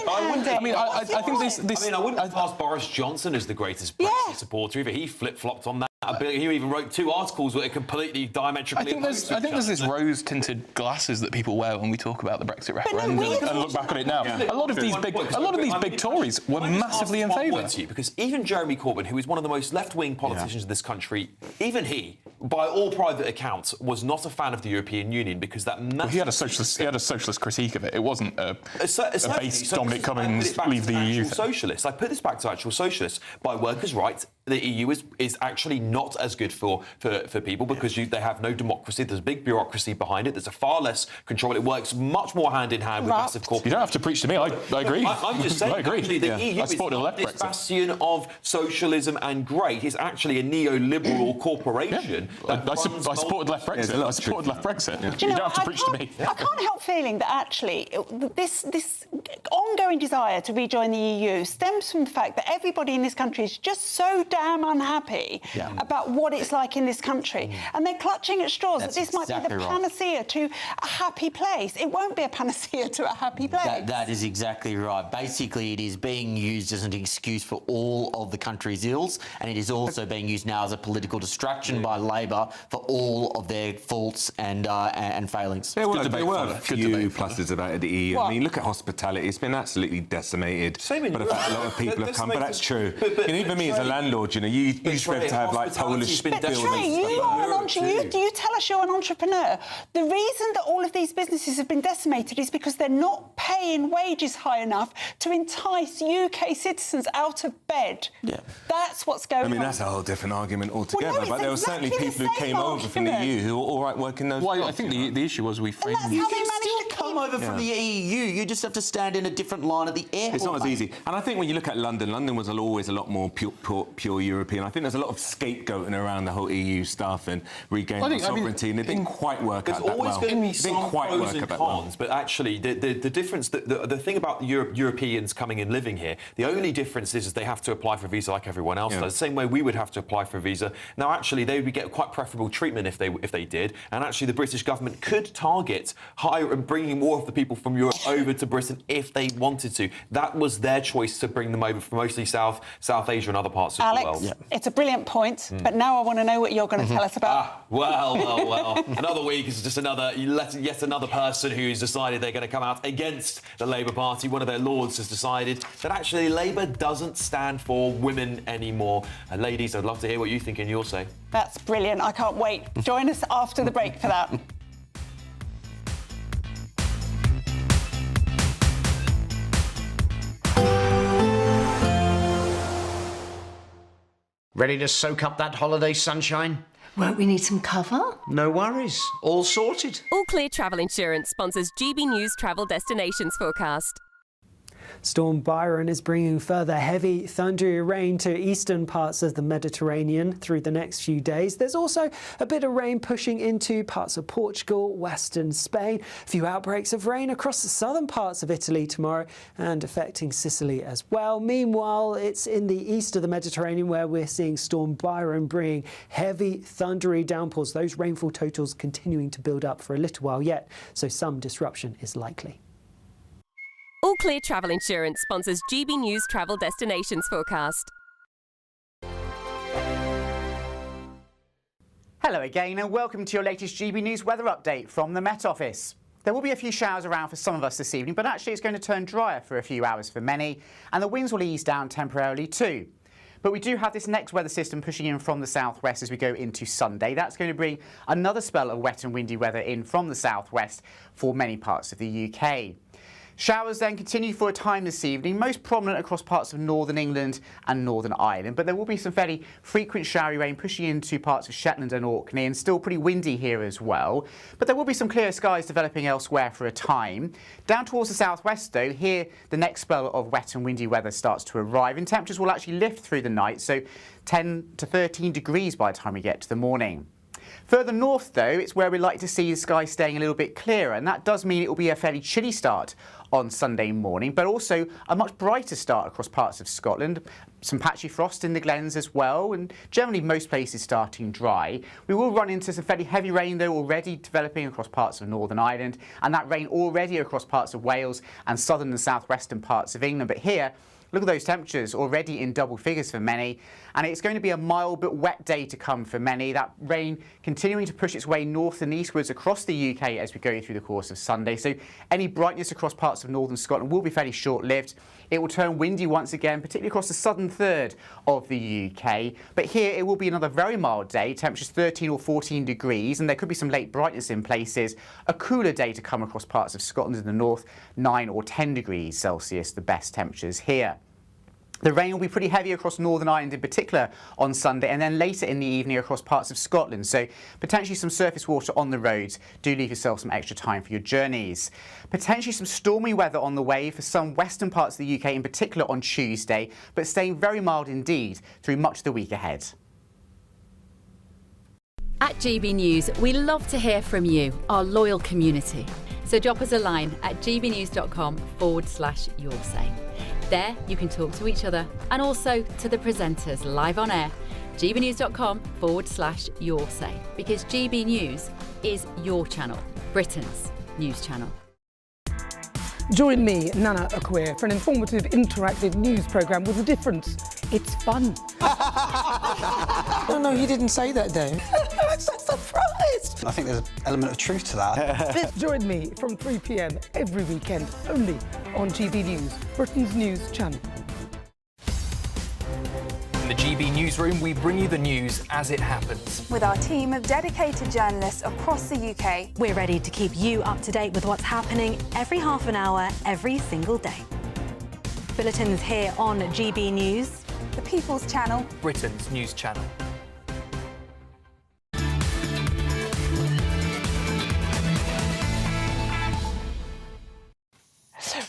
think this... I wouldn't pass Boris Johnson as the greatest Brexit supporter either. He flip-flopped on that. He even wrote 2 articles that are completely diametrically opposed. I think there's this rose-tinted glasses that people wear when we talk about the Brexit referendum and look back on it now. A lot of these big Tories were massively in favour. Because even Jeremy Corbyn, who is one of the most left-wing politicians in this country, even he, by all private accounts, was not a fan of the European Union because that. He had a socialist critique of it. It wasn't a base Dominic Cummings leave the EU. Socialists. I put this back to actual socialists. By workers' rights, the EU is actually not as good for people because they have no democracy. There's a big bureaucracy behind it. There's a far less control. It works much more hand in hand with massive corporations. You don't have to preach to me. I agree. I'm just saying. I agree. Actually, the EU is not this bastion of socialism and great. It's actually a neoliberal corporation. I supported left Brexit. I supported left Brexit. Do you know, don't have to preach to me. I can't help feeling that actually this ongoing desire to rejoin the EU stems from the fact that everybody in this country is just so damn unhappy about what it's like in this country. And they're clutching at straws that this might be the panacea to a happy place. It won't be a panacea to a happy place. That is exactly right. Basically, it is being used as an excuse for all of the country's ills, and it is also being used now as a political distraction by Labor for all of their faults and failings. There were a few pluses about the EU. I mean, look at hospitality. It's been absolutely decimated. But a lot of people have come. But that's true. And even me as a landlord, you know, you used to have like Polish buildings. You tell us you're an entrepreneur. The reason that all of these businesses have been decimated is because they're not paying wages high enough to entice UK citizens out of bed. That's what's going on. I mean, that's a whole different argument altogether. But there were certainly people who came over from the EU who were all right working those jobs. I think the issue was we framed... You can still come over from the EU. You just have to stand in a different line at the airport. It's not as easy. And I think when you look at London, London was always a lot more pure European. I think there's a lot of scapegoating around the whole EU stuff and regaining sovereignty, and it didn't quite work out that well. There's always going to be some pros and cons, but actually the difference, the thing about Europeans coming and living here, the only difference is they have to apply for a visa like everyone else does, the same way we would have to apply for a visa. Now, actually, they would get quite preferable treatment if they did, and actually the British government could target bringing more of the people from Europe over to Britain if they wanted to. That was their choice to bring them over from mostly South Asia and other parts of the world. Alex, it's a brilliant point, but now I want to know what you're going to tell us about. Well. Another week is just yet another person who's decided they're going to come out against the Labour Party. One of their lords has decided that actually Labour doesn't stand for women anymore. And ladies, I'd love to hear what you think and you'll say. That's brilliant. I can't wait. Join us after the break for that. Ready to soak up that holiday sunshine? Won't we need some cover? No worries. All sorted. All Clear Travel Insurance sponsors GBNews Travel Destinations Forecast. Storm Byron is bringing further heavy, thundery rain to eastern parts of the Mediterranean through the next few days. There's also a bit of rain pushing into parts of Portugal, western Spain. A few outbreaks of rain across the southern parts of Italy tomorrow and affecting Sicily as well. Meanwhile, it's in the east of the Mediterranean where we're seeing Storm Byron bringing heavy, thundery downpours. Those rainfall totals continuing to build up for a little while yet, so some disruption is likely. All Clear Travel Insurance sponsors GBNews Travel Destinations Forecast. Hello again and welcome to your latest GB News weather update from the Met Office. There will be a few showers around for some of us this evening, but actually it's going to turn drier for a few hours for many, and the winds will ease down temporarily too. But we do have this next weather system pushing in from the southwest as we go into Sunday. That's going to bring another spell of wet and windy weather in from the southwest for many parts of the UK. Showers then continue for a time this evening, most prominent across parts of northern England and Northern Ireland, but there will be some fairly frequent showery rain pushing into parts of Shetland and Orkney, and still pretty windy here as well. But there will be some clear skies developing elsewhere for a time. Down towards the southwest though, here the next spell of wet and windy weather starts to arrive, and temperatures will actually lift through the night, so 10 to 13 degrees by the time we get to the morning. Further north though, it's where we're likely to see the sky staying a little bit clearer, and that does mean it will be a fairly chilly start on Sunday morning, but also a much brighter start across parts of Scotland. Some patchy frost in the glens as well, and generally most places starting dry. We will run into some fairly heavy rain though already developing across parts of Northern Ireland, and that rain already across parts of Wales and southern and southwestern parts of England. But here, Look at those temperatures, already in double figures for many. And it's going to be a mild but wet day to come for many. That rain continuing to push its way north and eastwards across the UK as we go through the course of Sunday. So any brightness across parts of northern Scotland will be fairly short-lived. It will turn windy once again, particularly across the southern third of the UK. But here it will be another very mild day, temperatures 13 or 14 degrees, and there could be some late brightness in places. A cooler day to come across parts of Scotland in the north, 9 or 10 degrees Celsius, the best temperatures here. The rain will be pretty heavy across Northern Ireland in particular on Sunday, and then later in the evening across parts of Scotland. So potentially some surface water on the roads. Do leave yourself some extra time for your journeys. Potentially some stormy weather on the way for some western parts of the UK, in particular on Tuesday, but staying very mild indeed through much of the week ahead. At GB News, we love to hear from you, our loyal community. So drop us a line at gbnews.com/yoursay. There you can talk to each other and also to the presenters live on air. gbnews.com/yoursay, because GB News is your channel, Britain's news channel. Join me, Nana Akweer, for an informative, interactive news programme with a difference. It's fun. No, you didn't say that, Dave. I'm so surprised. I think there's an element of truth to that. Join me from 3 p.m. every weekend, only on GB News, Britain's news channel. In the GB newsroom, we bring you the news as it happens. With our team of dedicated journalists across the UK. We're ready to keep you up to date with what's happening every half an hour, every single day. Bulletins here on GB News, the People's Channel, Britain's news channel.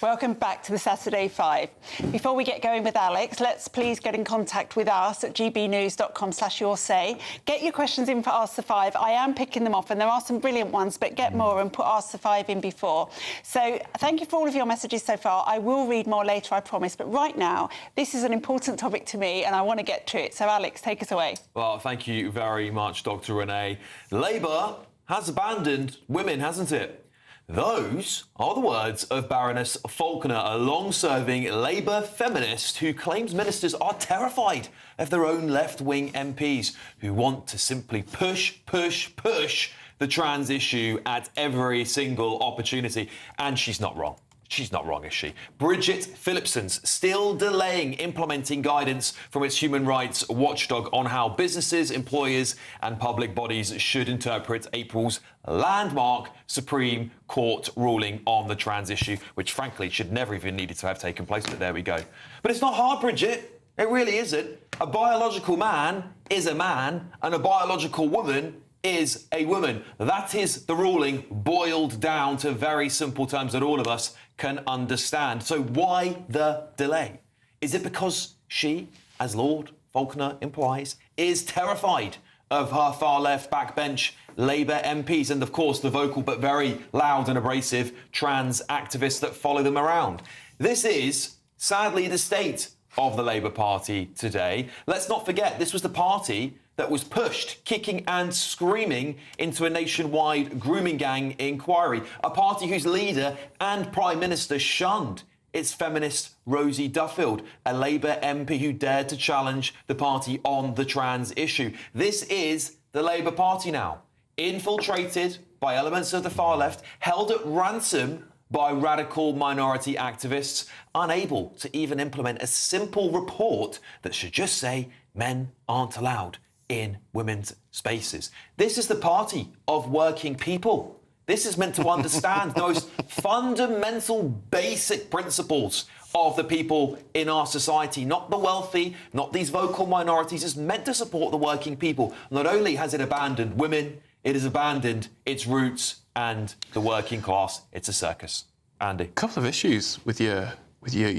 Welcome back to the Saturday 5. Before we get going with Alex, let's please get in contact with us at gbnews.com/yoursay. Get your questions in for Ask the 5. I am picking them off, and there are some brilliant ones, but get more and put Ask the 5 in before. So thank you for all of your messages so far. I will read more later, I promise. But right now, this is an important topic to me, and I want to get to it. So Alex, take us away. Well, thank you very much, Dr. Renee. Labour has abandoned women, hasn't it? Those are the words of Baroness Faulkner, a long-serving Labour feminist who claims ministers are terrified of their own left-wing MPs who want to simply push the trans issue at every single opportunity. And she's not wrong. She's not wrong, is she? Bridget Phillipson's still delaying implementing guidance from its human rights watchdog on how businesses, employers and public bodies should interpret April's landmark Supreme Court ruling on the trans issue, which frankly should never even needed to have taken place, but there we go. But it's not hard, Bridget. It really isn't. A biological man is a man and a biological woman is a woman. That is the ruling boiled down to very simple terms that all of us can understand. So why the delay? Is it because she, as Lord Faulkner implies, is terrified of her far-left backbench Labour MPs and, of course, the vocal but very loud and abrasive trans activists that follow them around? This is, sadly, the state of the Labour Party today. Let's not forget, this was the party that was pushed, kicking and screaming, into a nationwide grooming gang inquiry. A party whose leader and Prime Minister shunned its feminist Rosie Duffield, a Labour MP who dared to challenge the party on the trans issue. This is the Labour Party now, infiltrated by elements of the far left, held at ransom by radical minority activists, unable to even implement a simple report that should just say men aren't allowed in women's spaces. This is the party of working people. This is meant to understand those fundamental basic principles of the people in our society, not the wealthy, not these vocal minorities. It's meant to support the working people. Not only has it abandoned women, it has abandoned its roots and the working class. It's a circus. Andy. A couple of issues with your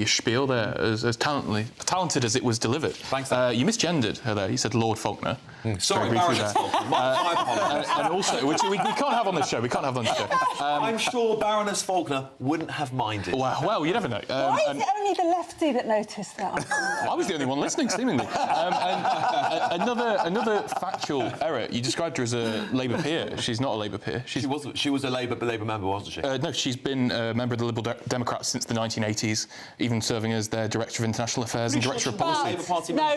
spiel there, as talented as it was delivered. Thanks. You misgendered her there. You said Lord Faulkner. Sorry, very briefly Baroness there. Faulkner. My apologies. And also, which we can't have on this show. We can't have on this show. I'm sure Baroness Faulkner wouldn't have minded. Well, you never know. Why is it only the lefty that noticed that? I was the only one listening, seemingly. And another factual error. You described her as a Labour peer. She's not a Labour peer. She was a Labour member, wasn't she? No, she's been a member of the Liberal Democrats since the 1980s, even serving as their Director of International Affairs and Director of Policy.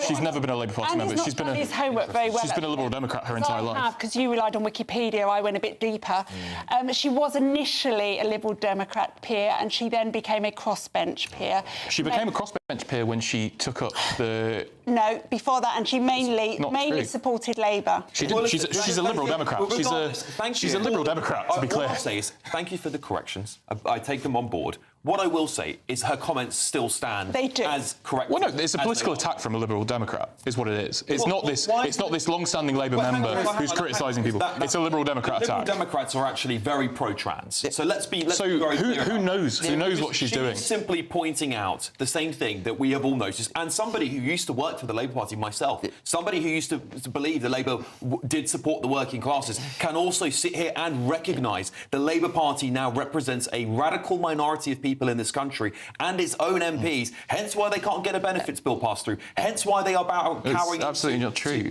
She's never been a Labour Party member. She's been his homework very well. She's been a Liberal Democrat her entire life. Because you relied on Wikipedia, I went a bit deeper. She was initially a Liberal Democrat peer, and she then became a crossbench peer. She became a crossbench peer when she took up the... No, before that, and she mainly supported Labour. She's a Liberal Democrat. She's a Liberal Democrat, to be clear. What I'll say is, thank you for the corrections. I take them on board. What I will say is her comments still stand as correct. Well, no, it's a political attack from a Liberal Democrat, is what it is. It's not this long-standing Labour member who's criticising people. It's a Liberal Democrat attack. Liberal Democrats are actually very pro-trans. So let's be very who clear. knows? Who knows what she's doing? She's simply pointing out the same thing that we have all noticed. And somebody who used to work for the Labour Party, myself, somebody who used to believe that Labour did support the working classes, can also sit here and recognise the Labour Party now represents a radical minority of people in this country and its own MPs, hence why they can't get a benefits bill passed through, hence why they are cowering. It's absolutely not true.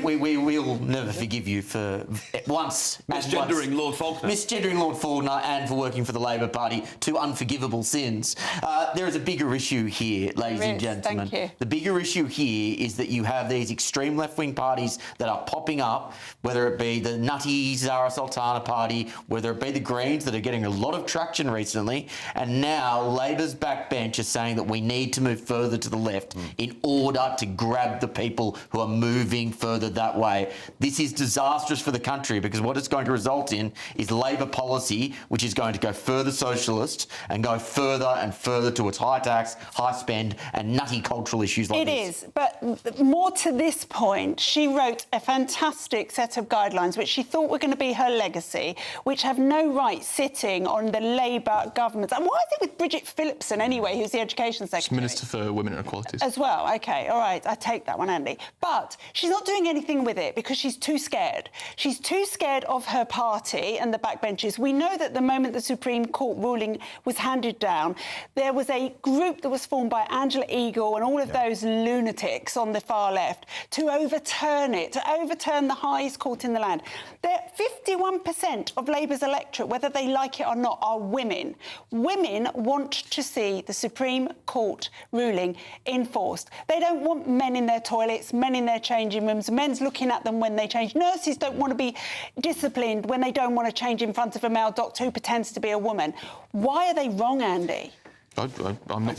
We will never forgive you for misgendering Lord Faulkner. Misgendering Lord Faulkner and for working for the Labour Party, two unforgivable sins. There is a bigger issue here, ladies and gentlemen. Thank you. The bigger issue here is that you have these extreme left-wing parties that are popping up, whether it be the nutty Zara Sultana party, whether it be the Greens that are getting a lot of traction recently, and now Labor's backbench is saying that we need to move further to the left in order to grab the people who are moving further that way. This is disastrous for the country because what it's going to result in is Labor policy which is going to go further socialist and go further and further towards high tax, high spend and nutty cultural issues like this. It is, but more to this point, she wrote a fantastic set of guidelines which she thought were going to be her legacy, which have no right sitting on the Labour government. And why is it with Bridget Phillipson anyway, who's the Education Secretary? Minister for Women and Equalities. As well, OK, all right, I take that one, Andy. But she's not doing anything with it because she's too scared. She's too scared of her party and the backbenchers. We know that the moment the Supreme Court ruling was handed down, there was a group that was formed by Angela Eagle and all of those lunatics on the far left to overturn it, to overturn the highest court in the land. 51% of Labour's electorate, whether they like it or not, are women. Women want to see the Supreme Court ruling enforced. They don't want men in their toilets, men in their changing rooms, men's looking at them when they change. Nurses don't want to be disciplined when they don't want to change in front of a male doctor who pretends to be a woman. Why are they wrong, Andy? I'm not...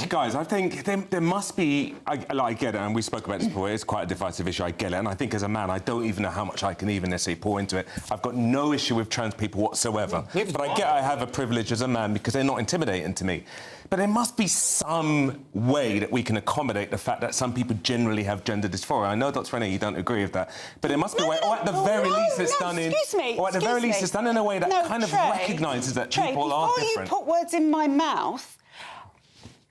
Guys, I think there must be... I get it, and we spoke about this before, it's quite a divisive issue, I get it, and I think as a man, I don't even know how much I can even necessarily pour into it. I've got no issue with trans people whatsoever. But I get I have a privilege as a man because they're not intimidating to me. But there must be some way that we can accommodate the fact that some people generally have gender dysphoria. I know, Dr. Renee, you don't agree with that, but there must be a way, or at the very least it's done in... Or at the very least it's done in a way that kind of recognises that people are different. Before you put words in my mouth,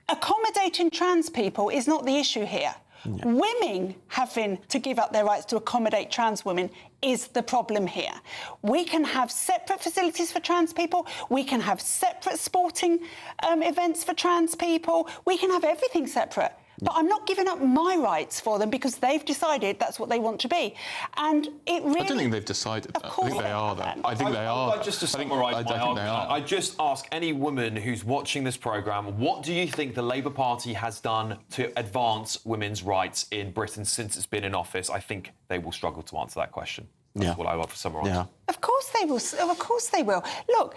accommodating trans people is not the issue here. Yeah. Women having to give up their rights to accommodate trans women is the problem here. We can have separate facilities for trans people. We can have separate sporting events for trans people. We can have everything separate. But I'm not giving up my rights for them because they've decided that's what they want to be. And it really... I don't think they've decided that. I think they are that. I think they are. Just to summarise my argument, I just ask any woman who's watching this programme, what do you think the Labour Party has done to advance women's rights in Britain since it's been in office? I think they will struggle to answer that question. That's what I want to summarise. Yeah. Of course they will. Of course they will. Look,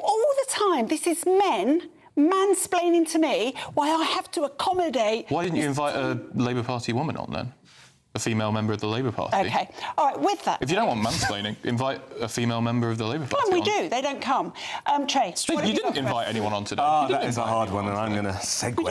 all the time, this is men mansplaining to me why I have to accommodate... Why didn't you invite a Labour Party woman on, then? a female member of the Labour Party. OK. All right, with that... If you don't want mansplaining, invite a female member of the Labour Party. Well, we do. They don't come. Trey, you didn't invite anyone on today. That is a hard one, and I'm going to segue,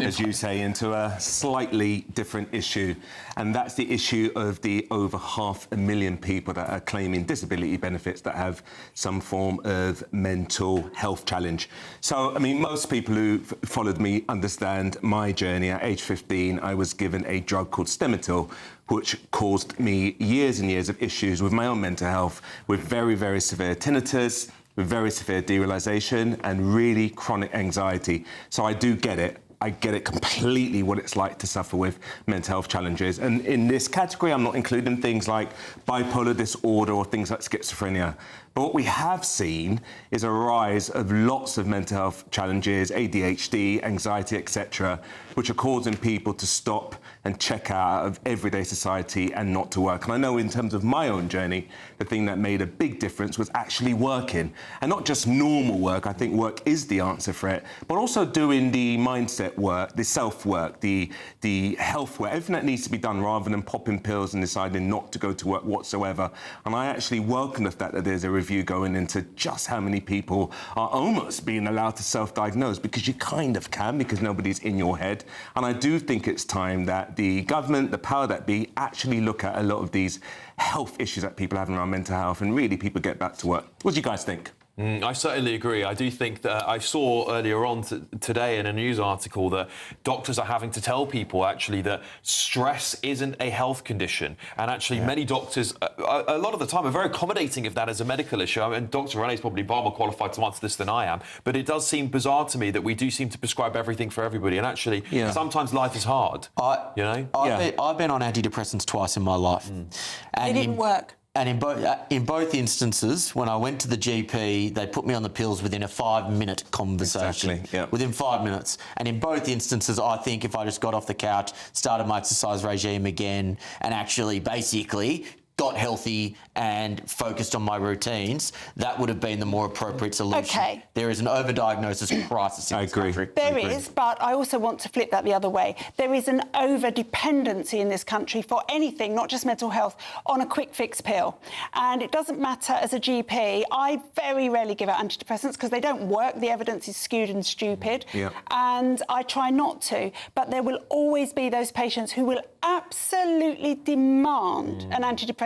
as you say, into a slightly different issue, and that's the issue of the over 500,000 people that are claiming disability benefits that have some form of mental health challenge. So, I mean, most people who followed me understand my journey. At age 15, I was given a drug called Stemetil, which caused me years and years of issues with my own mental health, with very, very severe tinnitus, with very severe derealisation and really chronic anxiety. So I do get it. I get it completely what it's like to suffer with mental health challenges. And in this category, I'm not including things like bipolar disorder or things like schizophrenia. But what we have seen is a rise of lots of mental health challenges, ADHD, anxiety, etc., which are causing people to stop and check out of everyday society and not to work. And I know in terms of my own journey, the thing that made a big difference was actually working. And not just normal work, I think work is the answer for it, but also doing the mindset work, the self-work, the health work, everything that needs to be done rather than popping pills and deciding not to go to work whatsoever. And I actually welcome the fact that there's a review going into just how many people are almost being allowed to self-diagnose, because you kind of can, because nobody's in your head. And I do think it's time that the government, the power that be, actually look at a lot of these health issues that people have around mental health, and really people get back to work. What do you guys think? I certainly agree. I do think that I saw earlier on today in a news article that doctors are having to tell people actually that stress isn't a health condition. And actually many doctors, a lot of the time, are very accommodating of that as a medical issue. I mean, Dr. Renee's probably far more qualified to answer this than I am. But it does seem bizarre to me that we do seem to prescribe everything for everybody. And actually, sometimes life is hard, you know? I've been on antidepressants twice in my life. And it didn't work. And in both instances, when I went to the GP, they put me on the pills within a 5-minute conversation. Exactly, yeah. Within 5 minutes. And in both instances, I think if I just got off the couch, started my exercise regime again, and actually basically got healthy and focused on my routines, that would have been the more appropriate solution. OK. There is an overdiagnosis crisis in this country. There is, but I also want to flip that the other way. There is an over-dependency in this country for anything, not just mental health, on a quick fix pill. And it doesn't matter as a GP. I very rarely give out antidepressants because they don't work. The evidence is skewed and stupid. Yeah. And I try not to. But there will always be those patients who will absolutely demand an antidepressant.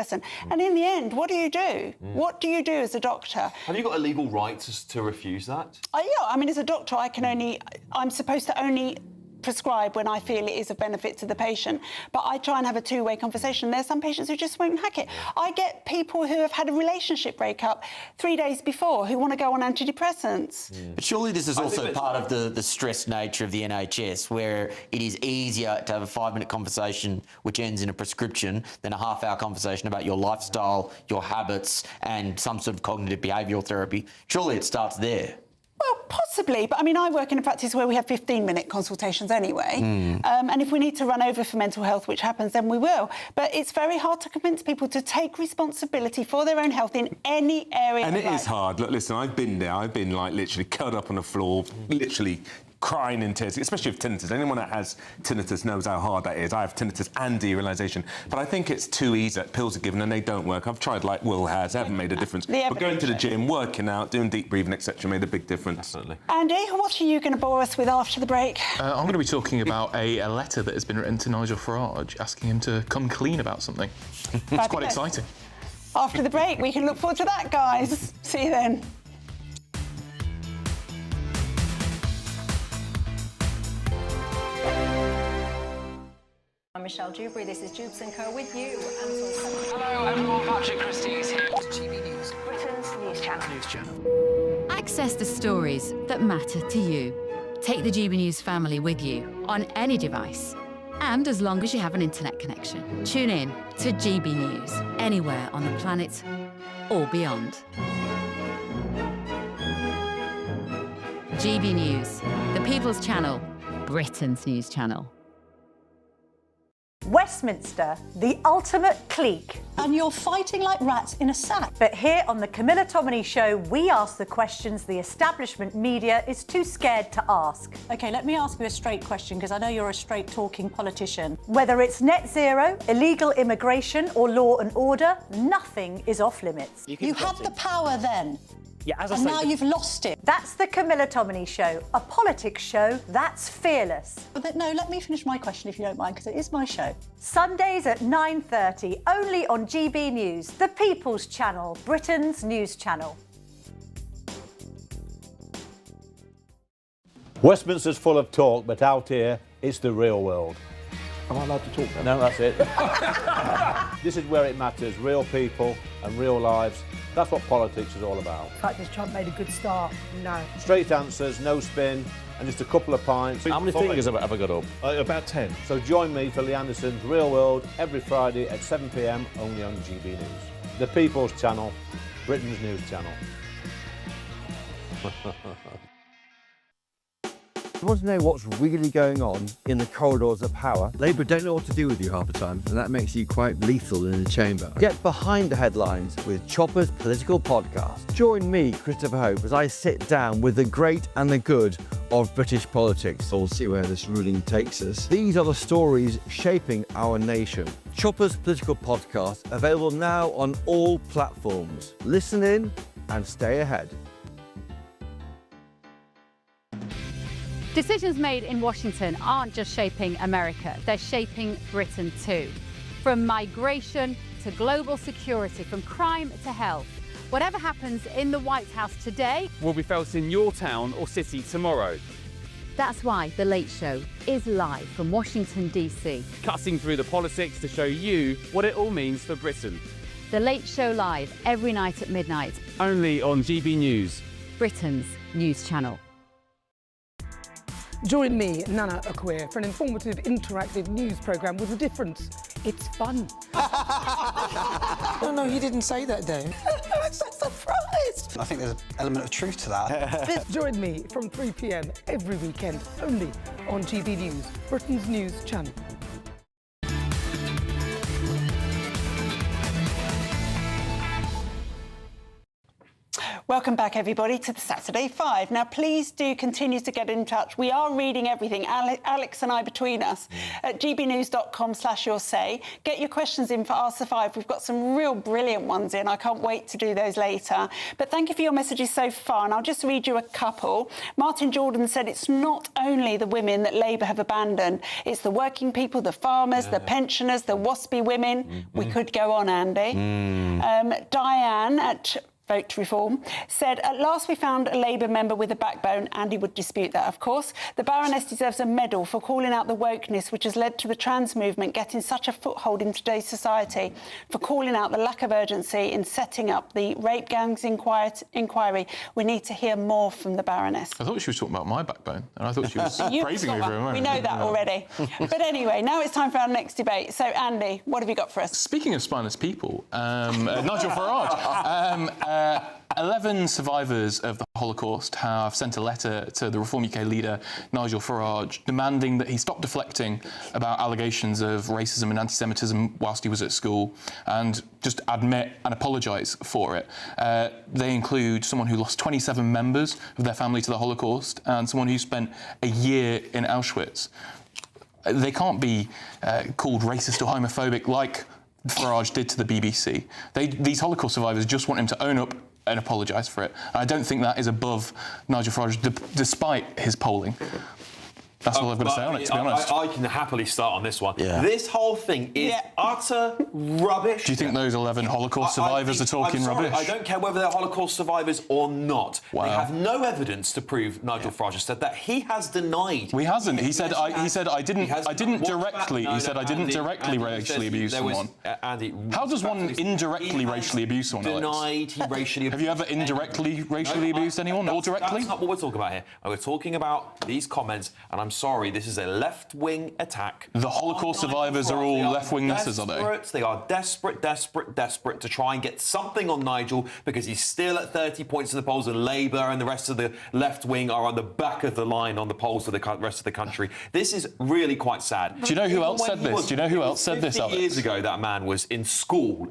And in the end, what do you do? What do you do as a doctor? Have you got a legal right to refuse that? Yeah, I mean, as a doctor, I'm supposed to only prescribe when I feel it is of benefit to the patient. But I try and have a two-way conversation. There's some patients who just won't hack it. I get people who have had a relationship breakup 3 days before who want to go on antidepressants. But surely this is also part of the stress nature of the NHS, where it is easier to have a 5-minute conversation which ends in a prescription than a half-hour conversation about your lifestyle, your habits, and some sort of cognitive behavioural therapy. Surely it starts there. Well, possibly, but I mean, I work in a practice where we have 15-minute consultations anyway. And if we need to run over for mental health, which happens, then we will. But it's very hard to convince people to take responsibility for their own health in any area of life. And it is hard. Look, listen, I've been there. I've been, like, literally curled up on the floor, literally crying in tears, especially with tinnitus. Anyone that has tinnitus knows how hard that is. I have tinnitus and derealisation. But I think it's too easy that pills are given and they don't work. I've tried, like Will has, they haven't made a difference. But going to the gym, working out, doing deep breathing, etc., made a big difference. Definitely. Andy, what are you going to bore us with after the break? I'm going to be talking about a letter that has been written to Nigel Farage asking him to come clean about something. It's quite exciting. After the break, we can look forward to that, guys. See you then. I'm Michelle Dewberry, this is Jubes & Co with you. Hello everyone, Patrick Christie is here. GBNews, Britain's news channel. Access the stories that matter to you. Take the GBNews family with you on any device. And as long as you have an internet connection. Tune in to GB News, anywhere on the planet or beyond. GB News, the People's Channel, Britain's news channel. Westminster, the ultimate clique. And you're fighting like rats in a sack. But here on the Camilla Tominey Show, we ask the questions the establishment media is too scared to ask. OK, let me ask you a straight question, because I know you're a straight-talking politician. Whether it's net zero, illegal immigration or law and order, nothing is off-limits. You had the power then. Yeah, as I and say, now you've lost it. That's the Camilla Tominey Show, a politics show that's fearless. But no, let me finish my question if you don't mind, because it is my show. Sundays at 9:30, only on GB News, the People's Channel, Britain's news channel. Westminster's full of talk, but out here, it's the real world. Am I allowed to talk then? No, that's it. This is where it matters, real people and real lives. That's what politics is all about. The fact has Trump made a good start? No. Straight answers, no spin, and just a couple of pints. How many fingers have I got up? About 10. So join me for Lee Anderson's Real World every Friday at 7 p.m. only on GB News. The People's Channel, Britain's news channel. You want to know what's really going on in the corridors of power? Labour don't know what to do with you half the time, and that makes you quite lethal in the chamber. Get behind the headlines with Chopper's Political Podcast. Join me, Christopher Hope, as I sit down with the great and the good of British politics. We'll see where this ruling takes us. These are the stories shaping our nation. Chopper's Political Podcast, available now on all platforms. Listen in and stay ahead. Decisions made in Washington aren't just shaping America, they're shaping Britain too. From migration to global security, from crime to health. Whatever happens in the White House today will be felt in your town or city tomorrow. That's why The Late Show is live from Washington, DC. Cutting through the politics to show you what it all means for Britain. The Late Show live every night at midnight. Only on GB News, Britain's news channel. Join me, Nana Akweer, for an informative, interactive news programme with a difference. It's fun. No, you didn't say that, Dave. I'm so surprised. I think there's an element of truth to that. Join me from 3 p.m. every weekend, only on GB News, Britain's news channel. Welcome back, everybody, to the Saturday 5. Now, please do continue to get in touch. We are reading everything, Alex and I between us, at gbnews.com/yoursay. Get your questions in for Ask the Five. We've got some real brilliant ones in. I can't wait to do those later. But thank you for your messages so far, and I'll just read you a couple. Martin Jordan said it's not only the women that Labour have abandoned, it's the working people, the farmers, the pensioners, the waspy women. We could go on, Andy. Diane at Vote Reform said, at last we found a Labour member with a backbone. Andy would dispute that, of course. The Baroness deserves a medal for calling out the wokeness which has led to the trans movement getting such a foothold in today's society, for calling out the lack of urgency in setting up the rape gangs inquiry. We need to hear more from the Baroness. I thought she was talking about my backbone, and I thought she was praising me for a moment. We know that already. But anyway, now it's time for our next debate. So, Andy, what have you got for us? Speaking of spineless people, Nigel Farage. 11 survivors of the Holocaust have sent a letter to the Reform UK leader, Nigel Farage, demanding that he stop deflecting about allegations of racism and anti-Semitism whilst he was at school and just admit and apologise for it. They include someone who lost 27 members of their family to the Holocaust and someone who spent a year in Auschwitz. They can't be called racist or homophobic like Farage did to the BBC. These Holocaust survivors just want him to own up and apologise for it. And I don't think that is above Nigel Farage, despite his polling. That's all I've got to say on it, to be honest. I can happily start on this one. Yeah. This whole thing is utter rubbish. Do you think those 11 Holocaust survivors are talking rubbish? I don't care whether they're Holocaust survivors or not. Wow. They have no evidence to prove Nigel Farage has said that. He has denied. He hasn't. He said I didn't directly racially abuse someone. Andy, how does one indirectly racially abuse someone? Denied he racially abused. Have you ever indirectly racially abused anyone, or directly? That's not what we're talking about here. We're talking about these comments, and I'm I'm sorry, this is a left-wing attack. The Holocaust survivors are all left-wing messes, are they? They are desperate to try and get something on Nigel because he's still at 30 points in the polls, and Labour and the rest of the left wing are on the back of the line on the polls for the rest of the country. This is really quite sad. Do you know who else said this? Do you know who else said this, Alex? 50 years ago, that man was in school,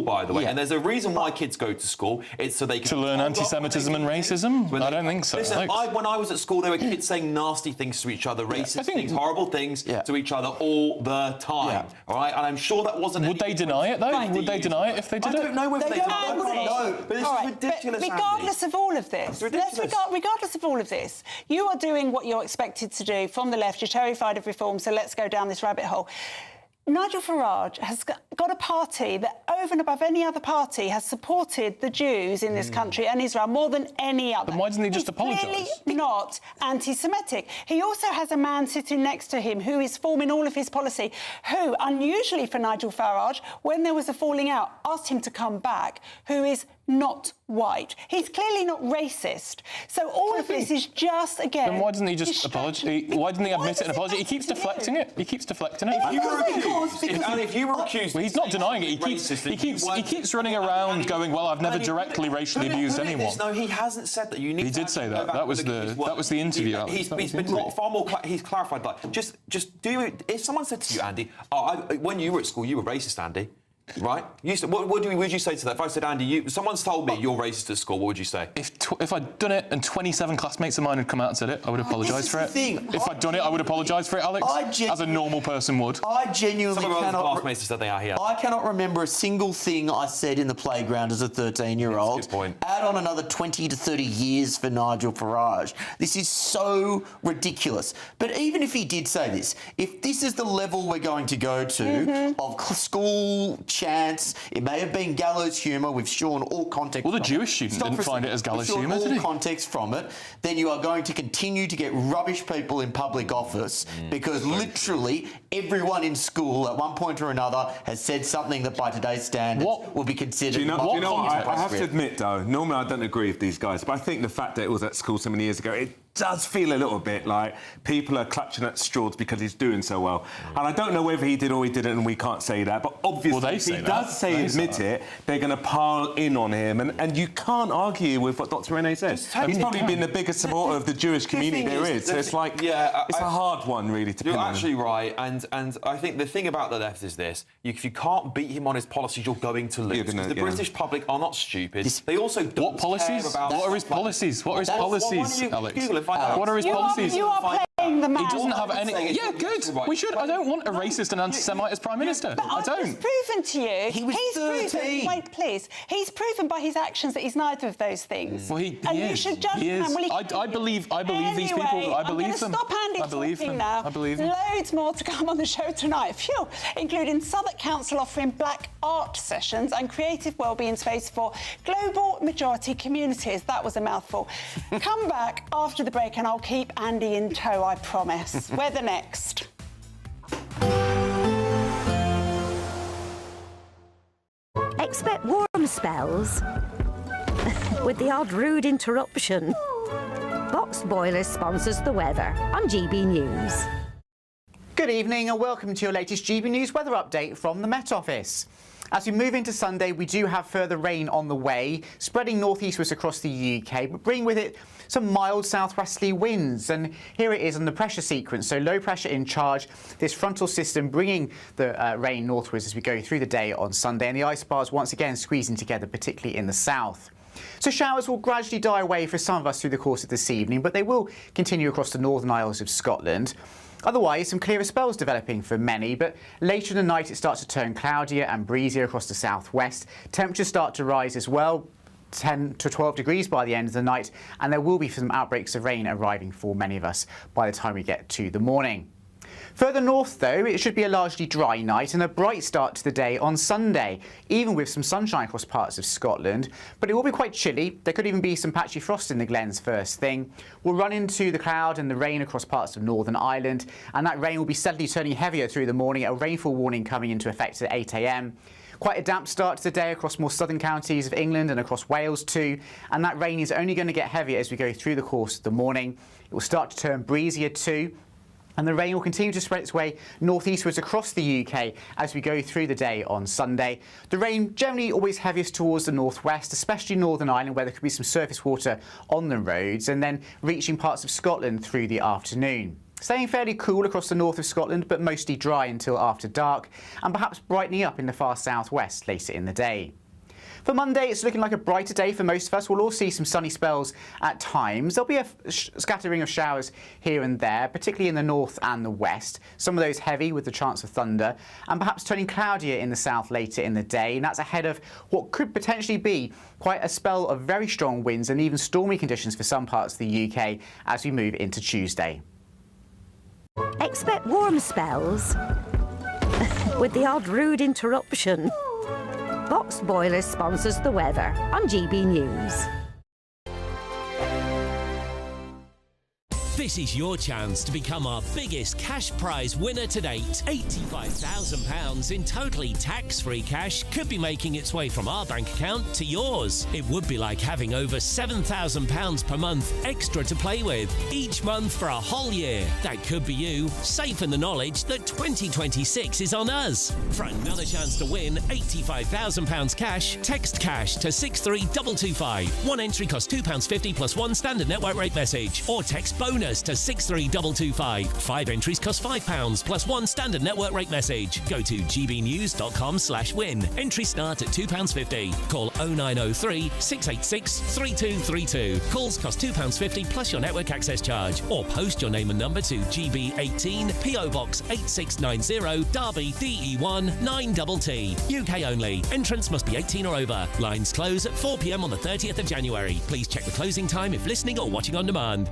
by the way. Yeah. And there's a reason why kids go to school. It's so they can... To learn anti-Semitism and racism? I don't think so. Listen, when I was at school, there were kids saying nasty things to each other, racist things, horrible things to each other all the time. All right? And I'm sure that wasn't... Would they deny it, though? Would they deny it if they did it? I don't know whether they deny it. No, but this is ridiculous, but regardless of all of this, regardless of all of this, you are doing what you're expected to do from the left. You're terrified of reform, so let's go down this rabbit hole. Nigel Farage has got a party that, over and above any other party, has supported the Jews in this country and Israel more than any other. Then why doesn't he just apologise? He's clearly not anti-Semitic. He also has a man sitting next to him who is forming all of his policy, who, unusually for Nigel Farage, when there was a falling out, asked him to come back, who is not white. He's clearly not racist. So all of this is just, again... Then why doesn't he just apologise? Why didn't he admit it and apologise? He keeps deflecting it. He keeps deflecting it. If you were accused... Well, he's not denying it. He keeps running around going, well, I've never directly racially abused anyone. No, he hasn't said that. You need. He did say that. That was the interview. He's been far more... He's clarified that. Just do... If someone said to you, Andy, when you were at school, you were racist, Andy. Right? What would you say to that? If I said, Andy, someone's told me you're racist at school, what would you say? If I'd done it and 27 classmates of mine had come out and said it, I would apologise for it. If I'd done it, I would apologise for it, Alex, as a normal person would. I genuinely Some of cannot... our classmates have said they are here. I cannot remember a single thing I said in the playground as a 13-year-old. Good point. Add on another 20 to 30 years for Nigel Farage. This is so ridiculous. But even if he did say this, if this is the level we're going to go to of school chants, it may have been gallows humour, we've shorn all context. Well, the Jewish student didn't find it as gallows humour, did he? All context from it, then you are going to continue to get rubbish people in public office because literally everyone in school at one point or another has said something that by today's standards will be considered... Do you know what? I have to admit, though, normally I don't agree with these guys, but I think the fact that it was at school so many years ago, it does feel a little bit like people are clutching at straws because he's doing so well. And I don't know whether he did or he didn't, and we can't say that, but obviously if he does admit it, they're going to pile in on him, and you can't argue with what Dr. Renee says. He's probably been the biggest supporter of the Jewish community there is, so it's like, it's a hard one, really, to pin on him. You're actually right, and I think the thing about the left is this: if you can't beat him on his policies, you're going to lose. The British public are not stupid. They also don't What policies? care about... What are his policies? What are his policies, Alex? What are his policies? You are playing the man. He doesn't have any... Yeah, good. We should. I don't want a racist and anti-Semite as Prime Minister. I don't. He's proven to you... He was 13. Wait, please. He's proven by his actions that he's neither of those things. Well, he and is. you should judge him. I believe these people. I believe them. Stop Andy talking now. I believe them. Loads more to come on the show tonight. Phew. Including Southwark Council offering black art sessions and creative wellbeing space for global majority communities. That was a mouthful. Come back after the break and I'll keep Andy in tow, I promise. Weather next. Expect warm spells with the odd rude interruption. Box Boilers sponsors the weather on GB News. Good evening and welcome to your latest GB News weather update from the Met Office. As we move into Sunday, we do have further rain on the way, spreading northeastwards across the UK, but bringing with it some mild southwesterly winds. And here it is on the pressure sequence. So low pressure in charge, this frontal system bringing the rain northwards as we go through the day on Sunday. And the ice bars once again squeezing together, particularly in the south. So showers will gradually die away for some of us through the course of this evening, but they will continue across the northern Isles of Scotland. Otherwise, some clearer spells developing for many, but later in the night it starts to turn cloudier and breezier across the southwest. Temperatures start to rise as well, 10 to 12 degrees by the end of the night, and there will be some outbreaks of rain arriving for many of us by the time we get to the morning. Further north, though, it should be a largely dry night and a bright start to the day on Sunday, even with some sunshine across parts of Scotland. But it will be quite chilly. There could even be some patchy frost in the glens first thing. We'll run into the cloud and the rain across parts of Northern Ireland, and that rain will be steadily turning heavier through the morning, a rainfall warning coming into effect at 8 a.m. Quite a damp start to the day across more southern counties of England and across Wales too, and that rain is only going to get heavier as we go through the course of the morning. It will start to turn breezier too, and the rain will continue to spread its way northeastwards across the UK as we go through the day on Sunday. The rain generally always heaviest towards the northwest, especially Northern Ireland, where there could be some surface water on the roads, and then reaching parts of Scotland through the afternoon. Staying fairly cool across the north of Scotland, but mostly dry until after dark, and perhaps brightening up in the far southwest later in the day. For Monday, it's looking like a brighter day for most of us. We'll all see some sunny spells at times. There'll be a scattering of showers here and there, particularly in the north and the west. Some of those heavy with the chance of thunder, and perhaps turning cloudier in the south later in the day. And that's ahead of what could potentially be quite a spell of very strong winds and even stormy conditions for some parts of the UK as we move into Tuesday. Expect warm spells with the odd rude interruption. Boxed Boilers sponsors the weather on GB News. This is your chance to become our biggest cash prize winner to date. £85,000 in totally tax-free cash could be making its way from our bank account to yours. It would be like having over £7,000 per month extra to play with each month for a whole year. That could be you, safe in the knowledge that 2026 is on us. For another chance to win £85,000 cash, text cash to 63225. One entry costs £2.50 plus one standard network rate message, or text bonus to 63225. 5 entries cost £5 plus one standard network rate message. Go to gbnews.com/win. Entries start at £2.50. Call 0903 686 3232. Calls cost £2.50 plus your network access charge. Or post your name and number to GB18 PO Box 8690 Derby DE1 9TT. UK only. Entrance must be 18 or over. Lines close at 4 p.m. on the 30th of January. Please check the closing time if listening or watching on demand.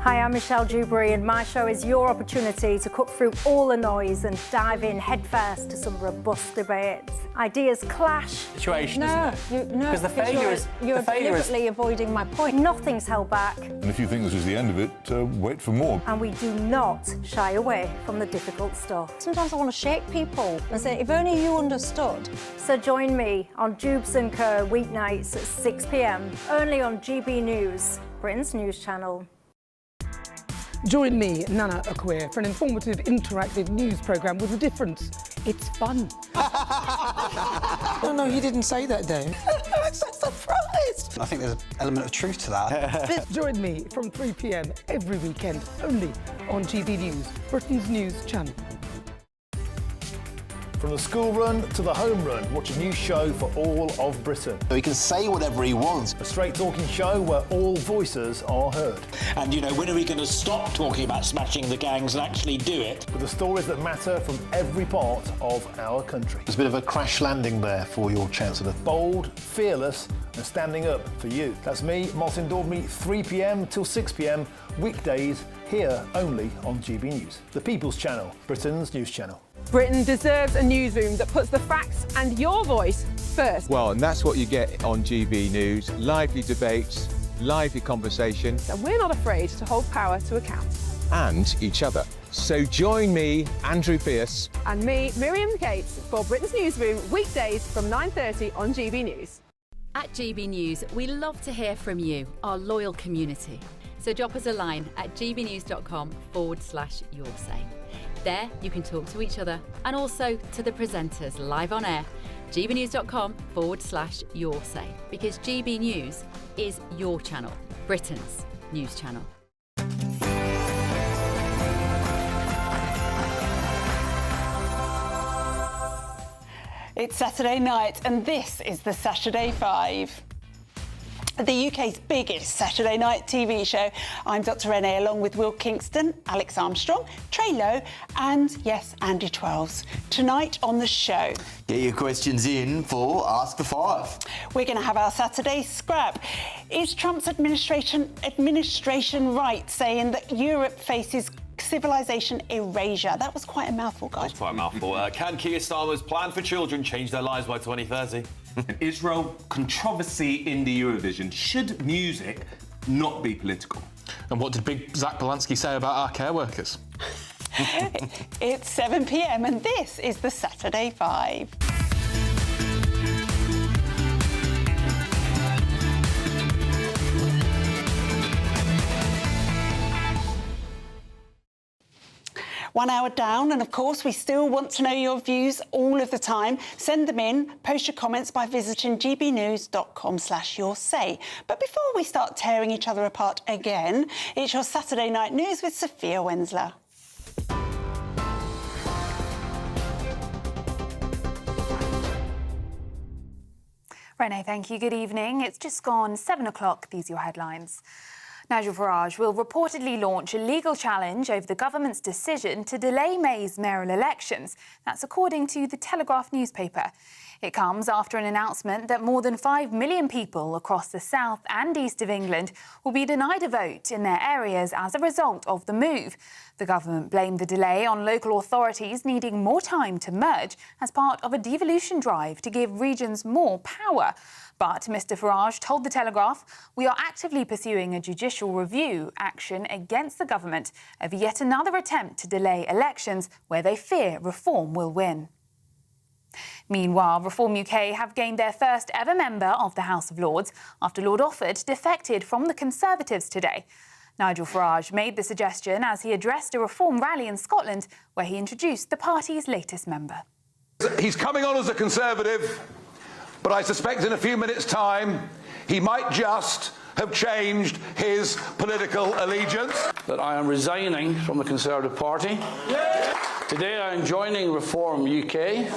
Hi, I'm Michelle Dewberry, and my show is your opportunity to cut through all the noise and dive in headfirst to some robust debates. Ideas clash. Situation, isn't it? Because the failure is you're deliberately avoiding my point. Nothing's held back. And if you think this is the end of it, wait for more. And we do not shy away from the difficult stuff. Sometimes I want to shake people and say, if only you understood. So join me on Jubes & Co. weeknights at 6 p.m. only on GB News, Britain's news channel. Join me, Nana Akwe, for an informative, interactive news programme with a difference. It's fun. No, you didn't say that, though. I'm so surprised. I think there's an element of truth to that. Join me from 3 p.m. every weekend, only on GB News, Britain's news channel. From the school run to the home run, watch a new show for all of Britain. So he can say whatever he wants. A straight talking show where all voices are heard. And, when are we going to stop talking about smashing the gangs and actually do it? With the stories that matter from every part of our country. There's a bit of a crash landing there for your Chancellor. Bold, fearless and standing up for you. That's me, Martin Daubney, 3 p.m. till 6 p.m, weekdays, here only on GB News. The People's Channel, Britain's news channel. Britain deserves a newsroom that puts the facts and your voice first. Well, and that's what you get on GB News. Lively debates, lively conversation. And we're not afraid to hold power to account. And each other. So join me, Andrew Pearce. And me, Miriam Gates, for Britain's Newsroom, weekdays from 9:30 on GB News. At GB News, we love to hear from you, our loyal community. So drop us a line at gbnews.com/yoursay. There, you can talk to each other and also to the presenters live on air. gbnews.com/yoursay, because GB News is your channel, Britain's news channel. It's Saturday night, and this is the Saturday 5. The UK's biggest Saturday night TV show. I'm Dr. Renee, along with Will Kingston, Alex Armstrong, Trey Lowe, and yes, Andy Twelves. Tonight on the show, get your questions in for Ask the Five. We're going to have our Saturday scrap. Is Trump's administration right saying that Europe faces civilization erasure? That was quite a mouthful, guys. That's quite a mouthful. Can Keir Starmer's plan for children change their lives by 2030? Israel controversy in the Eurovision. Should music not be political? And what did big Zach Balansky say about our care workers? It's 7 p.m. and this is the Saturday 5. 1 hour down, and of course, we still want to know your views all of the time. Send them in, post your comments by visiting gbnews.com/yoursay. But before we start tearing each other apart again, it's your Saturday Night News with Sophia Wensler. Renee, thank you. Good evening. It's just gone 7 o'clock. These are your headlines. Nigel Farage will reportedly launch a legal challenge over the government's decision to delay May's mayoral elections. That's according to the Telegraph newspaper. It comes after an announcement that more than 5 million people across the south and east of England will be denied a vote in their areas as a result of the move. The government blamed the delay on local authorities needing more time to merge as part of a devolution drive to give regions more power. But Mr Farage told The Telegraph, "We are actively pursuing a judicial review action against the government over yet another attempt to delay elections where they fear Reform will win." Meanwhile, Reform UK have gained their first ever member of the House of Lords after Lord Offord defected from the Conservatives today. Nigel Farage made the suggestion as he addressed a Reform rally in Scotland where he introduced the party's latest member. He's coming on as a Conservative, but I suspect in a few minutes' time he might just have changed his political allegiance. That I am resigning from the Conservative Party. Today I am joining Reform UK.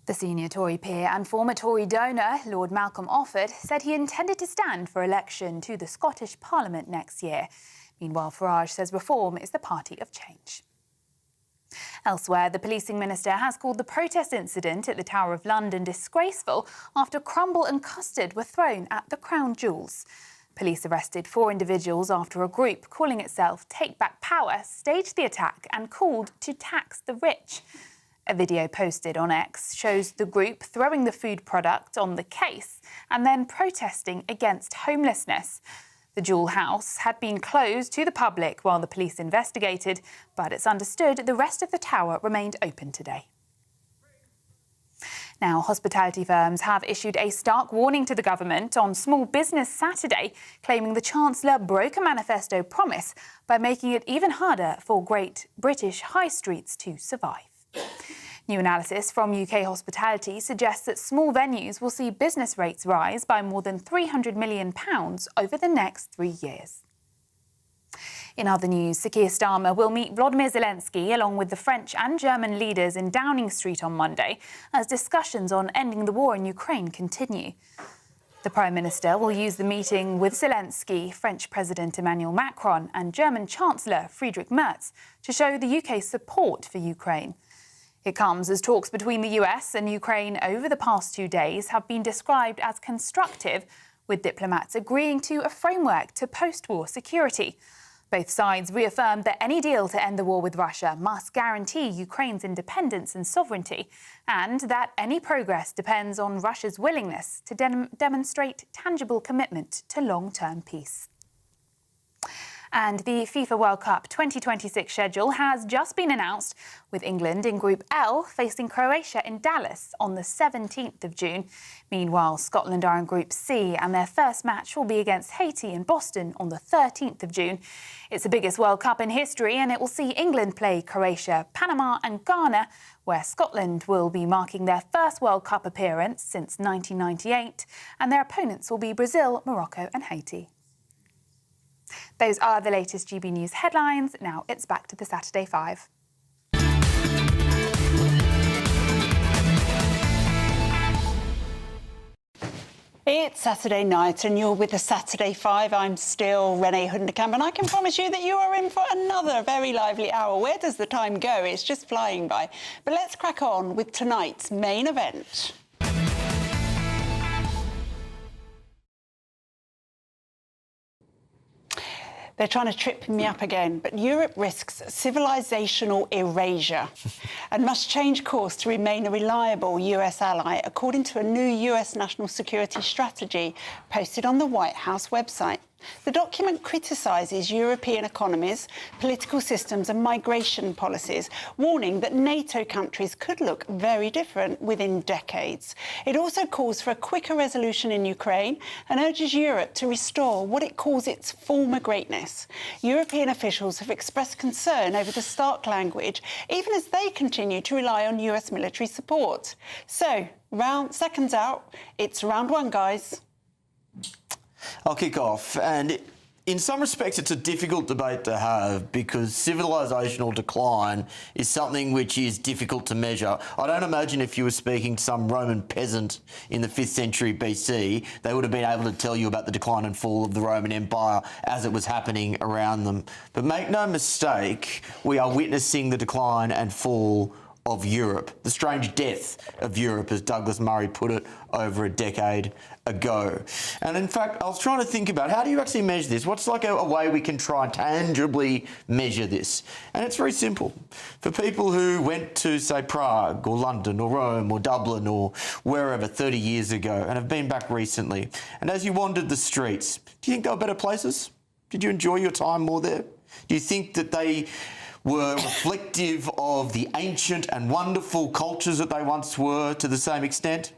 The senior Tory peer and former Tory donor, Lord Malcolm Offord, said he intended to stand for election to the Scottish Parliament next year. Meanwhile, Farage says Reform is the party of change. Elsewhere, the policing minister has called the protest incident at the Tower of London disgraceful after crumble and custard were thrown at the Crown Jewels. Police arrested 4 individuals after a group calling itself Take Back Power staged the attack and called to tax the rich. A video posted on X shows the group throwing the food product on the case and then protesting against homelessness. The Jewel House had been closed to the public while the police investigated, but it's understood the rest of the tower remained open today. Now, hospitality firms have issued a stark warning to the government on Small Business Saturday, claiming the Chancellor broke a manifesto promise by making it even harder for great British high streets to survive. New analysis from UK Hospitality suggests that small venues will see business rates rise by more than £300 million over the next 3 years. In other news, Sir Keir Starmer will meet Volodymyr Zelensky along with the French and German leaders in Downing Street on Monday as discussions on ending the war in Ukraine continue. The Prime Minister will use the meeting with Zelensky, French President Emmanuel Macron and German Chancellor Friedrich Merz to show the UK's support for Ukraine. It comes as talks between the US and Ukraine over the past 2 days have been described as constructive, with diplomats agreeing to a framework to post-war security. Both sides reaffirmed that any deal to end the war with Russia must guarantee Ukraine's independence and sovereignty, and that any progress depends on Russia's willingness to demonstrate tangible commitment to long-term peace. And the FIFA World Cup 2026 schedule has just been announced, with England in Group L facing Croatia in Dallas on the 17th of June. Meanwhile, Scotland are in Group C and their first match will be against Haiti in Boston on the 13th of June. It's the biggest World Cup in history and it will see England play Croatia, Panama and Ghana, where Scotland will be marking their first World Cup appearance since 1998 and their opponents will be Brazil, Morocco and Haiti. Those are the latest GB News headlines. Now it's back to the Saturday 5. It's Saturday night and you're with the Saturday 5. I'm still Renee Hundekamp and I can promise you that you are in for another very lively hour. Where does the time go? It's just flying by. But let's crack on with tonight's main event. They're trying to trip me up again, but Europe risks civilizational erasure and must change course to remain a reliable US ally, according to a new US national security strategy posted on the White House website. The document criticises European economies, political systems and migration policies, warning that NATO countries could look very different within decades. It also calls for a quicker resolution in Ukraine and urges Europe to restore what it calls its former greatness. European officials have expressed concern over the stark language, even as they continue to rely on US military support. So, seconds out, it's round one, guys. I'll kick off, and in some respects it's a difficult debate to have because civilisational decline is something which is difficult to measure. I don't imagine if you were speaking to some Roman peasant in the 5th century BC, they would have been able to tell you about the decline and fall of the Roman Empire as it was happening around them. But make no mistake, we are witnessing the decline and fall of Europe, the strange death of Europe, as Douglas Murray put it over a decade ago. And in fact, I was trying to think about how do you actually measure this? What's like a way we can try and tangibly measure this? And it's very simple. For people who went to, say, Prague or London or Rome or Dublin or wherever 30 years ago and have been back recently, and as you wandered the streets, do you think they were better places? Did you enjoy your time more there? Do you think that they were reflective of the ancient and wonderful cultures that they once were to the same extent?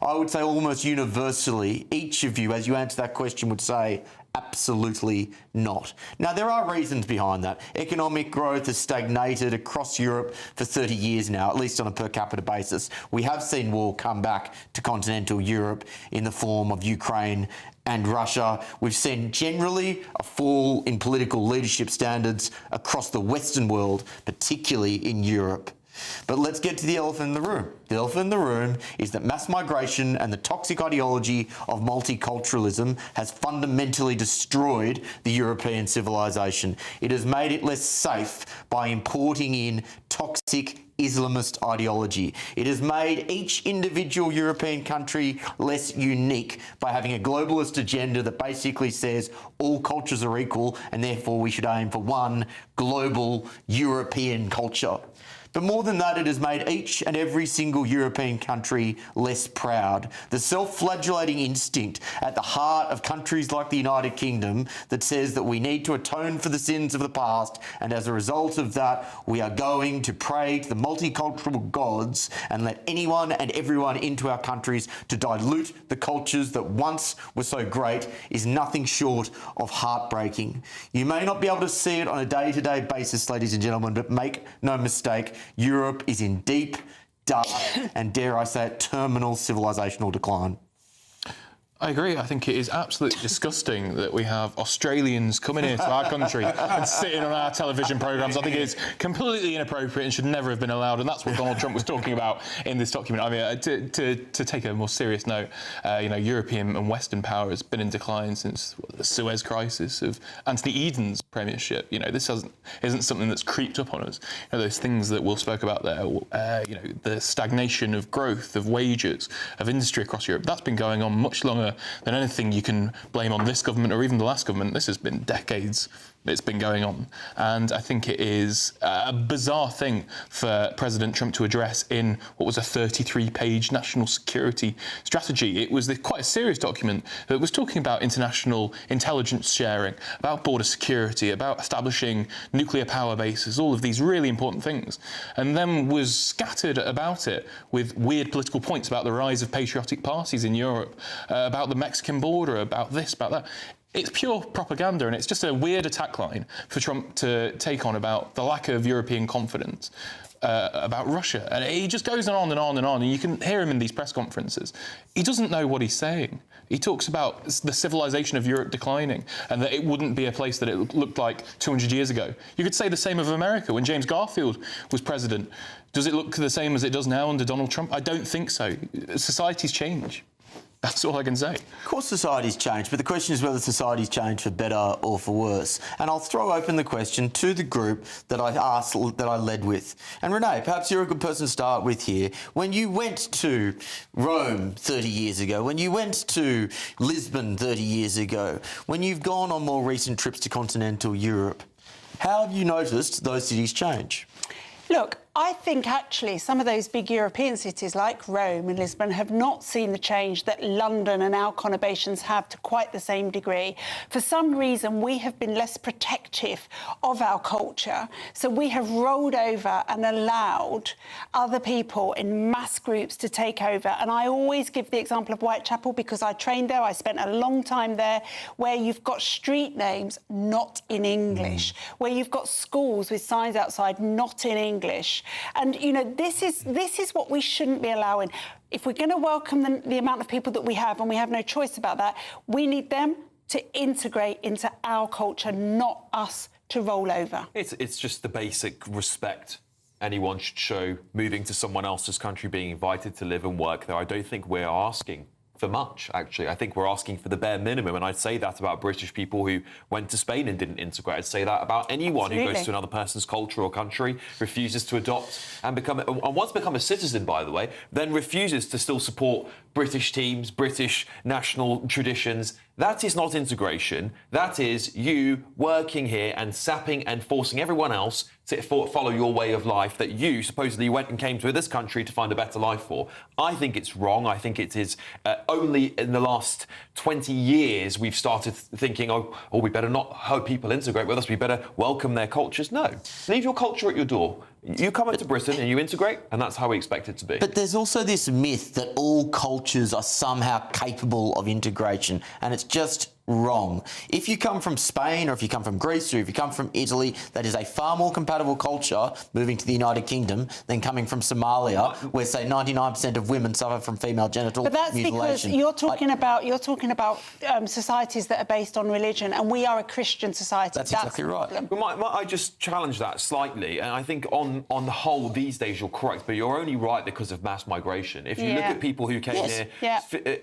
I would say almost universally, each of you, as you answer that question, would say absolutely not. Now, there are reasons behind that. Economic growth has stagnated across Europe for 30 years now, at least on a per capita basis. We have seen war come back to continental Europe in the form of Ukraine and Russia. We've seen generally a fall in political leadership standards across the Western world, particularly in Europe. But let's get to the elephant in the room. The elephant in the room is that mass migration and the toxic ideology of multiculturalism has fundamentally destroyed the European civilization. It has made it less safe by importing in toxic Islamist ideology. It has made each individual European country less unique by having a globalist agenda that basically says all cultures are equal and therefore we should aim for one global European culture. But more than that, it has made each and every single European country less proud. The self-flagellating instinct at the heart of countries like the United Kingdom that says that we need to atone for the sins of the past, and as a result of that, we are going to pray to the multicultural gods and let anyone and everyone into our countries to dilute the cultures that once were so great is nothing short of heartbreaking. You may not be able to see it on a day-to-day basis, ladies and gentlemen, but make no mistake, Europe is in deep, dark, and dare I say it, terminal civilisational decline. I agree. I think it is absolutely disgusting that we have Australians coming into our country and sitting on our television programmes. I think it's completely inappropriate and should never have been allowed, and that's what Donald Trump was talking about in this document. I mean, to take a more serious note, European and Western power has been in decline since the Suez Crisis of Anthony Eden's premiership. This isn't something that's creeped up on us. Those things that Will spoke about there, the stagnation of growth, of wages, of industry across Europe, that's been going on much longer than anything you can blame on this government or even the last government. This has been decades it's been going on. And I think it is a bizarre thing for President Trump to address in what was a 33-page national security strategy. It was quite a serious document that was talking about international intelligence sharing, about border security, about establishing nuclear power bases, all of these really important things, and then was scattered about it with weird political points about the rise of patriotic parties in Europe, about the Mexican border, about this, about that. It's pure propaganda, and it's just a weird attack line for Trump to take on about the lack of European confidence, about Russia. And he just goes on and on and on, and you can hear him in these press conferences. He doesn't know what he's saying. He talks about the civilization of Europe declining and that it wouldn't be a place that it looked like 200 years ago. You could say the same of America when James Garfield was president. Does it look the same as it does now under Donald Trump? I don't think so. Societies change. That's all I can say. Of course society's changed, but the question is whether society's changed for better or for worse. And I'll throw open the question to the group that I led with. And Renee, perhaps you're a good person to start with here. When you went to Rome 30 years ago, when you went to Lisbon 30 years ago, when you've gone on more recent trips to continental Europe, how have you noticed those cities change? Look, I think actually some of those big European cities like Rome and Lisbon have not seen the change that London and our conurbations have to quite the same degree. For some reason, we have been less protective of our culture. So we have rolled over and allowed other people in mass groups to take over. And I always give the example of Whitechapel because I trained there. I spent a long time there, where you've got street names not in English, where you've got schools with signs outside not in English. And, you know, this is what we shouldn't be allowing. If we're going to welcome the amount of people that we have, and we have no choice about that, we need them to integrate into our culture, not us to roll over. It's just the basic respect anyone should show moving to someone else's country, being invited to live and work there. I don't think we're asking for much, actually. I think we're asking for the bare minimum, and I'd say that about British people who went to Spain and didn't integrate. I'd say that about anyone who goes to another person's culture or country, refuses to adopt and once become a citizen, by the way, then refuses to still support British teams, British national traditions. That is not integration. That is you working here and sapping and forcing everyone else to follow your way of life that you supposedly went and came to this country to find a better life for. I think it's wrong. I think it is only in the last 20 years we've started thinking, oh, we better not hope people integrate with us. We better welcome their cultures. No. Leave your culture at your door. You come into Britain and you integrate, and that's how we expect it to be. But there's also this myth that all cultures are somehow capable of integration, and it's just wrong. If you come from Spain, or if you come from Greece, or if you come from Italy, that is a far more compatible culture moving to the United Kingdom than coming from Somalia, where, say, 99% of women suffer from female genital mutilation. But that's because you're talking about societies that are based on religion, and we are a Christian society. That's exactly right. I just challenge that slightly, and I think on the whole, these days you're correct, but you're only right because of mass migration. If you look at people who came here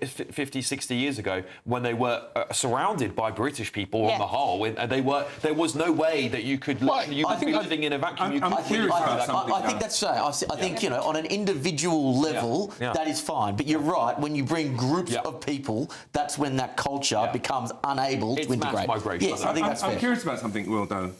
50, 60 years ago, when they were surrounded by British people on the whole, there was no way that you could literally, be living in a vacuum. I think that's right. I think, you know, on an individual level, that is fine. But you're right, when you bring groups of people, that's when that culture becomes unable to integrate. Mass migration. Yes, I think that's fair. I'm curious about something, Will, though.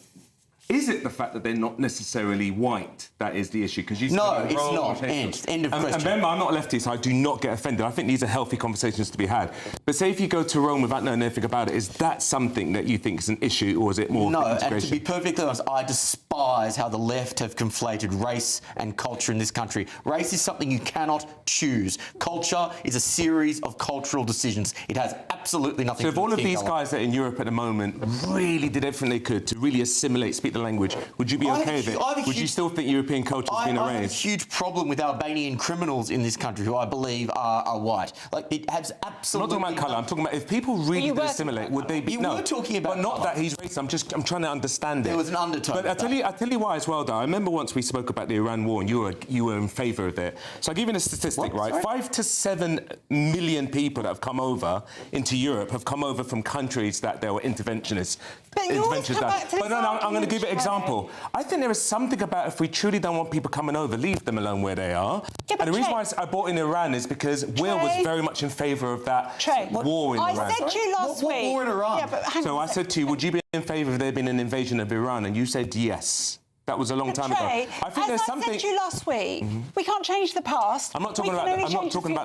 Is it the fact that they're not necessarily white that is the issue? Because no, it's not. End of question. And remember, I'm not a leftist, so I do not get offended. I think these are healthy conversations to be had. But say if you go to Rome without knowing anything about it, is that something that you think is an issue, or is it more integration? And to be perfectly honest, I despise how the left have conflated race and culture in this country. Race is something you cannot choose. Culture is a series of cultural decisions. It has absolutely nothing to do with So if all of these guys that are in Europe at the moment really did everything they could to really assimilate, speak the language, would you be okay with it? Would you still think European culture has been erased? I have a huge problem with Albanian criminals in this country who I believe are white. Like, it has absolutely... I'm not talking about colour, I'm talking about if people really did assimilate, would they be... You were talking about... But not that he's racist, I'm trying to understand it. There was an undertone. But I tell you why as well, though. I remember once we spoke about the Iran war and you were in favour of it. So I'll give you a statistic, right? Sorry? 5 to 7 million people that have come over into Europe have come over from countries that there were interventionists. But you always come back to this I'm going to give you an example. I think there is something about if we truly don't want people coming over, leave them alone where they are. And the reason why I brought in Iran is because Will was very much in favour of that war in Iran. I said to you last week... What war in Iran? Yeah, but hang so on I said to you, would you be in favour of there being an invasion of Iran? And you said yes. That was a long time ago. I think there's something... I said to you last week, we can't change the past. I'm not talking about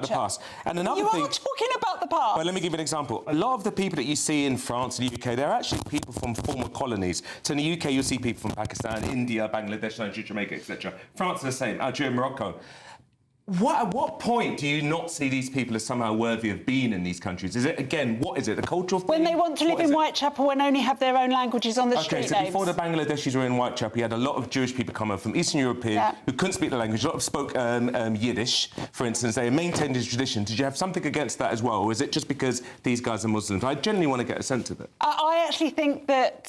the past. And another thing... You are talking about the past. Well, let me give you an example. A lot of the people that you see in France and the UK, they're actually people from former colonies. So in the UK, you'll see people from Pakistan, India, Bangladesh, Nigeria, Jamaica, etc. France is the same. Algeria, Morocco. At what point do you not see these people as somehow worthy of being in these countries? Is it, again, what is it, the cultural thing? When they want to live in Whitechapel and only have their own languages on the street names. Okay, so before the Bangladeshis were in Whitechapel, you had a lot of Jewish people come over from Eastern European who couldn't speak the language. A lot of spoke Yiddish, for instance. They maintained this tradition. Did you have something against that as well, or is it just because these guys are Muslims? I genuinely want to get a sense of it. I actually think that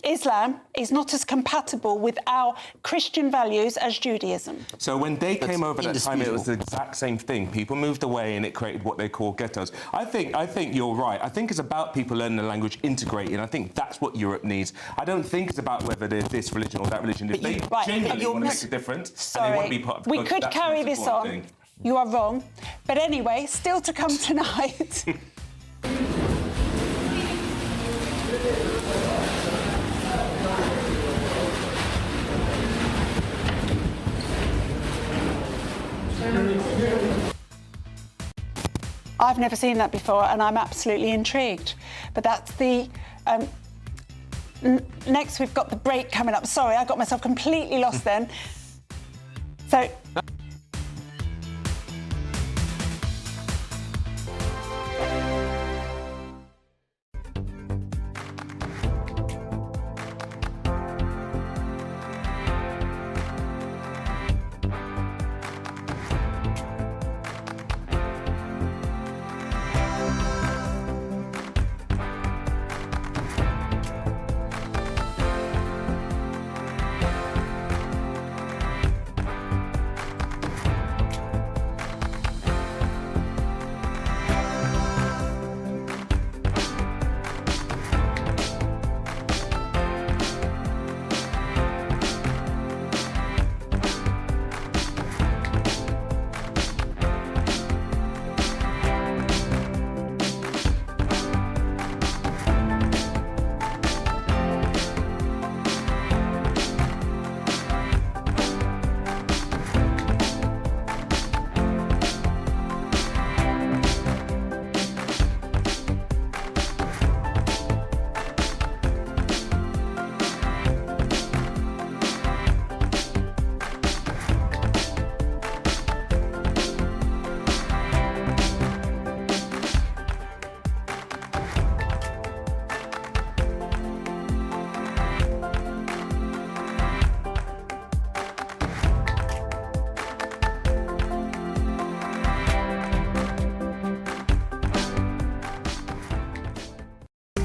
Islam is not as compatible with our Christian values as Judaism. So when they came over that time, it was the exact same thing. People moved away and it created what they call ghettos. I think you're right. I think it's about people learning the language, integrating. I think that's what Europe needs. I don't think it's about whether they're this religion or that religion. If they genuinely want to make a difference and they want to be part of the we could carry this on. Thing. You are wrong. But anyway, still to come tonight. I've never seen that before, and I'm absolutely intrigued. But that's the... next, we've got the break coming up. Sorry, I got myself completely lost then. So...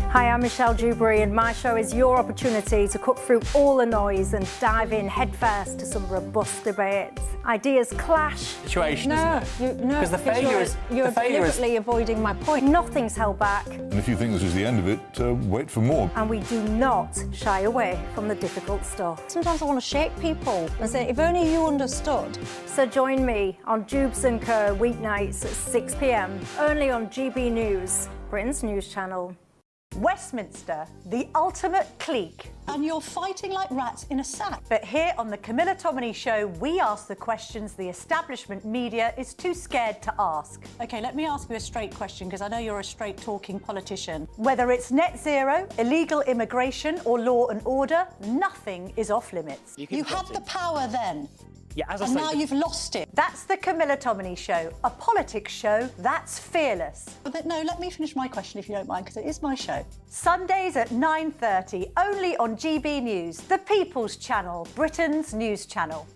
Hi, I'm Michelle Dewberry, and my show is your opportunity to cut through all the noise and dive in headfirst to some robust debates. Ideas clash. Situation, no, because the failure is you're deliberately avoiding my point. Nothing's held back. And if you think this is the end of it, wait for more. And we do not shy away from the difficult stuff. Sometimes I want to shake people and say, if only you understood. So join me on Dubes and Co weeknights at 6 p.m, only on GB News, Britain's news channel. Westminster, the ultimate clique. And you're fighting like rats in a sack. But here on the Camilla Tominey Show, we ask the questions the establishment media is too scared to ask. OK, let me ask you a straight question, because I know you're a straight-talking politician. Whether it's net zero, illegal immigration or law and order, nothing is off limits. You had the power then. Yeah, as I and say, now you've lost it. That's the Camilla Tominey Show, a politics show that's fearless. But no, let me finish my question if you don't mind, because it is my show. Sundays at 9:30, only on GB News, the People's Channel, Britain's news channel.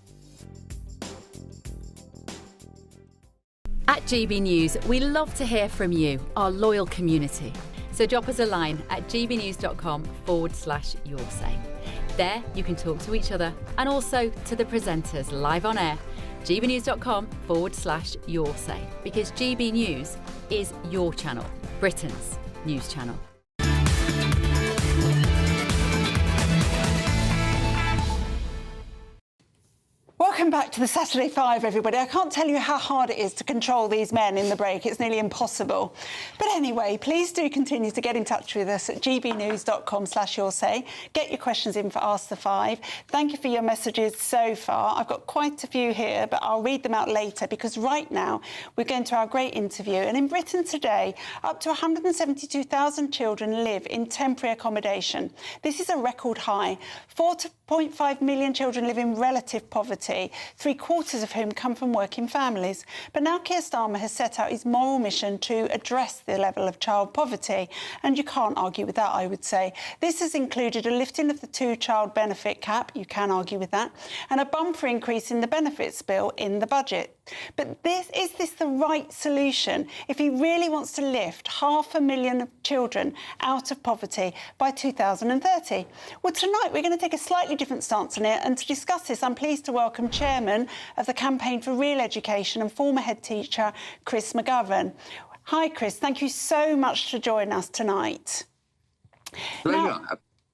At GB News, we love to hear from you, our loyal community. So drop us a line at gbnews.com/yoursay. There, you can talk to each other and also to the presenters live on air. gbnews.com/yoursay, because GB News is your channel, Britain's news channel. Welcome back to the Saturday Five, everybody. I can't tell you how hard it is to control these men in the break. It's nearly impossible. But anyway, please do continue to get in touch with us at gbnews.com/yoursay. Get your questions in for Ask the Five. Thank you for your messages so far. I've got quite a few here, but I'll read them out later, because right now we're going to our great interview. And in Britain today, up to 172,000 children live in temporary accommodation. This is a record high. 4.5 million children live in relative poverty, 3/4 of whom come from working families. But now Keir Starmer has set out his moral mission to address the level of child poverty, and you can't argue with that, I would say. This has included a lifting of the two-child benefit cap, you can argue with that, and a bumper increase in the benefits bill in the budget. But is this the right solution if he really wants to lift 500,000 children out of poverty by 2030? Well, tonight we're going to take a slightly different stance on it, and to discuss this, I'm pleased to welcome Chairman of the Campaign for Real Education and former head teacher, Chris McGovern. Hi, Chris. Thank you so much for joining us tonight. Pleasure. Now,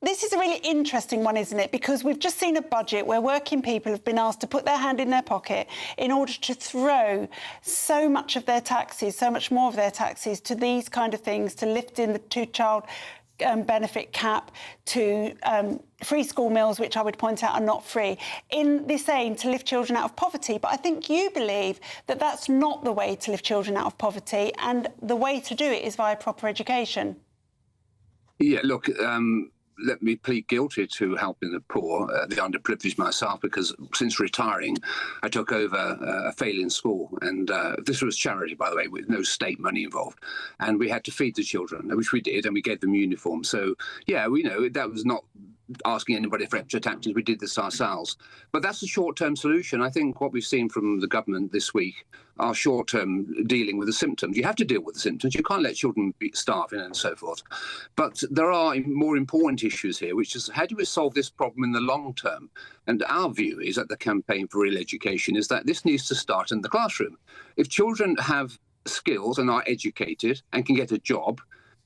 this is a really interesting one, isn't it? Because we've just seen a budget where working people have been asked to put their hand in their pocket in order to throw so much of their taxes, so much more of their taxes, to these kind of things, to lift in the two-child benefit cap, to free school meals, which I would point out are not free, in this aim to lift children out of poverty. But I think you believe that that's not the way to lift children out of poverty, and the way to do it is via proper education. Yeah, look, let me plead guilty to helping the poor, the underprivileged myself, because since retiring, I took over a failing school. And this was charity, by the way, with no state money involved. And we had to feed the children, which we did, and we gave them uniforms. So, yeah, we know that was not asking anybody for extra taxes. We did this ourselves. But that's a short-term solution. I think what we've seen from the government this week are short-term dealing with the symptoms. You have to deal with the symptoms. You can't let children be starving and so forth. But there are more important issues here, which is how do we solve this problem in the long term? And our view is that the Campaign for Real Education is that this needs to start in the classroom. If children have skills and are educated and can get a job,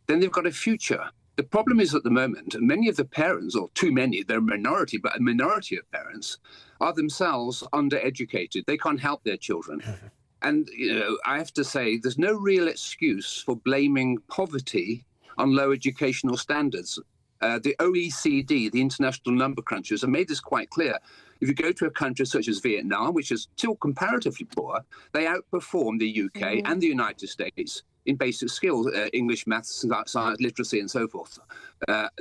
then they've got a future. The problem is at the moment, many of the parents, or too many, they're a minority, but a minority of parents are themselves undereducated. They can't help their children. And, you know, I have to say, there's no real excuse for blaming poverty on low educational standards. The OECD, the international number crunchers, have made this quite clear. If you go to a country such as Vietnam, which is still comparatively poor, they outperform the UK and the United States in basic skills, English, maths, science, literacy, and so forth.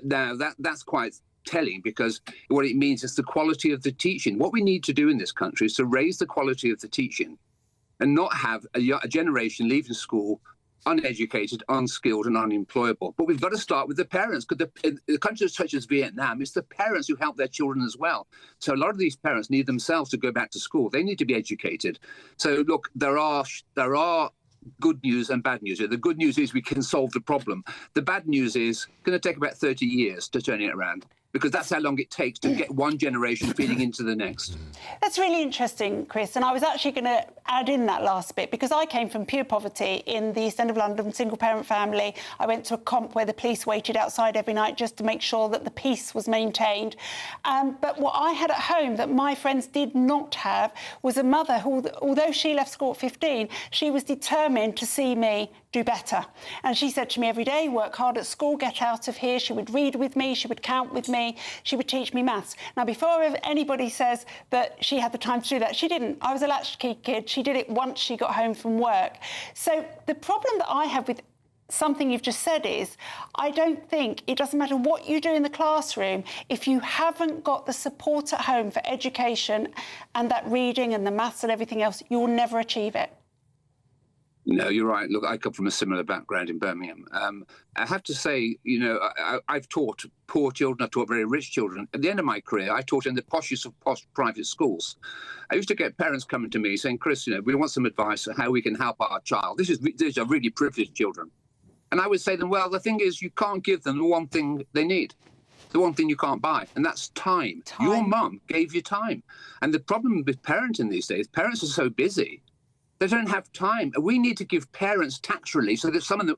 Now, that's quite telling, because what it means is the quality of the teaching. What we need to do in this country is to raise the quality of the teaching and not have a generation leaving school uneducated, unskilled, and unemployable. But we've got to start with the parents, because the countries such as Vietnam, it's the parents who help their children as well. So a lot of these parents need themselves to go back to school. They need to be educated. So look, there are good news and bad news. The good news is we can solve the problem. The bad news is it's going to take about 30 years to turn it around, because that's how long it takes to get one generation feeding into the next. That's really interesting, Chris, and I was actually going to add in that last bit, because I came from pure poverty in the East End of London, single-parent family. I went to a comp where the police waited outside every night just to make sure that the peace was maintained. But what I had at home that my friends did not have was a mother who, although she left school at 15, she was determined to see me do better. And she said to me every day, work hard at school, get out of here. She would read with me, she would count with me, she would teach me maths. Now, before anybody says that she had the time to do that, she didn't. I was a latchkey kid. She did it once she got home from work. So the problem that I have with something you've just said is, I don't think it doesn't matter what you do in the classroom, if you haven't got the support at home for education and that reading and the maths and everything else, you will never achieve it. No, you're right. Look, I come from a similar background in Birmingham. I have to say, you know, I've taught poor children, I've taught very rich children. At the end of my career, I taught in the poshest of posh private schools. I used to get parents coming to me saying, Chris, you know, we want some advice on how we can help our child. These are really privileged children. And I would say to them, well, the thing is, you can't give them the one thing they need, the one thing you can't buy, and that's time. Your mum gave you time. And the problem with parenting these days, parents are so busy, they don't have time. We need to give parents tax relief so that some of them,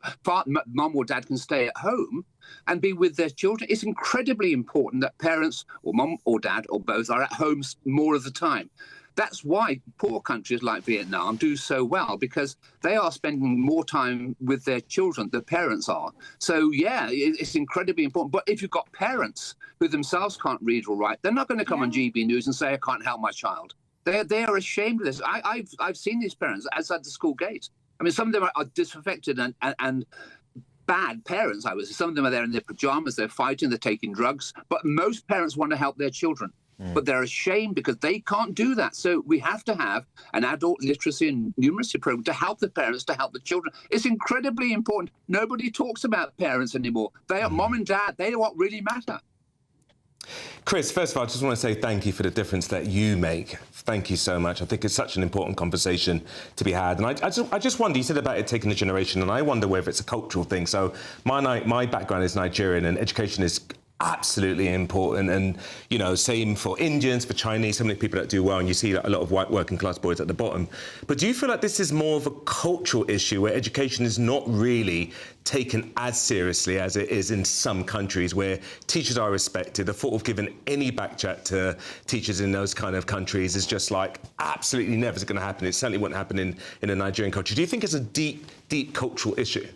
mum or dad, can stay at home and be with their children. It's incredibly important that parents, or mum or dad, or both, are at home more of the time. That's why poor countries like Vietnam do so well, because they are spending more time with their children, the parents are. So, yeah, it's incredibly important. But if you've got parents who themselves can't read or write, they're not going to come on GB News and say, I can't help my child. They are ashamed of this. I've seen these parents outside the school gate. I mean, some of them are disaffected and bad parents, I would say. Some of them are there in their pajamas, they're fighting, they're taking drugs. But most parents want to help their children. But they're ashamed because they can't do that. So we have to have an adult literacy and numeracy program to help the parents, to help the children. It's incredibly important. Nobody talks about parents anymore. They are mom and dad. They are what really matter. Chris, first of all, I just want to say thank you for the difference that you make. Thank you so much. I think it's such an important conversation to be had. And I just wonder, you said about it taking a generation, and I wonder whether it's a cultural thing. So my background is Nigerian, and education is absolutely important, and you know, same for Indians, for Chinese, so many people that do well, and you see a lot of white working class boys at the bottom. But do you feel like this is more of a cultural issue where education is not really taken as seriously as it is in some countries where teachers are respected? The thought of giving any backchat to teachers in those kind of countries is just like absolutely never going to happen. It certainly wouldn't happen in a Nigerian culture. Do you think it's a deep cultural issue?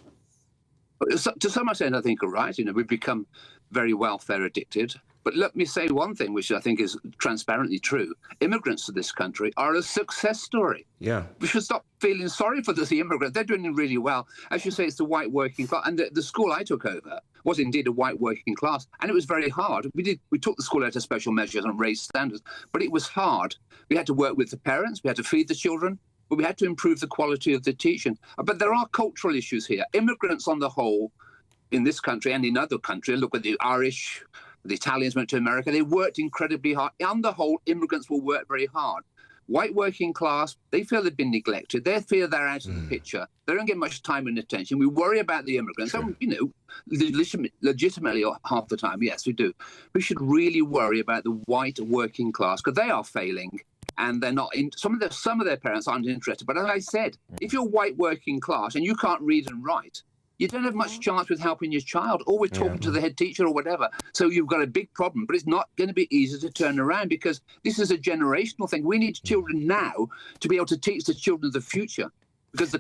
To some extent, I think you're right. You know, we've become very welfare addicted. But let me say one thing, which I think is transparently true. Immigrants to this country are a success story. Yeah. We should stop feeling sorry for the immigrants. They're doing really well. As you say, it's the white working class. And the school I took over was indeed a white working class. And it was very hard. We took the school out of special measures and raised standards, but it was hard. We had to work with the parents. We had to feed the children. But we had to improve the quality of the teaching. But there are cultural issues here. Immigrants on the whole, in this country and in other countries, look at the Irish, the Italians went to America, they worked incredibly hard. On the whole, immigrants will work very hard. White working class, they feel they've been neglected. They feel they're out of the picture. They don't get much time and attention. We worry about the immigrants. And, you know, legitimately half the time, yes, we do. We should really worry about the white working class because they are failing. And they're not in. Some of their parents aren't interested. But as I said, if you're white working class and you can't read and write, you don't have much chance with helping your child or with talking to the head teacher or whatever. So you've got a big problem, but it's not going to be easy to turn around because this is a generational thing. We need children now to be able to teach the children of the future because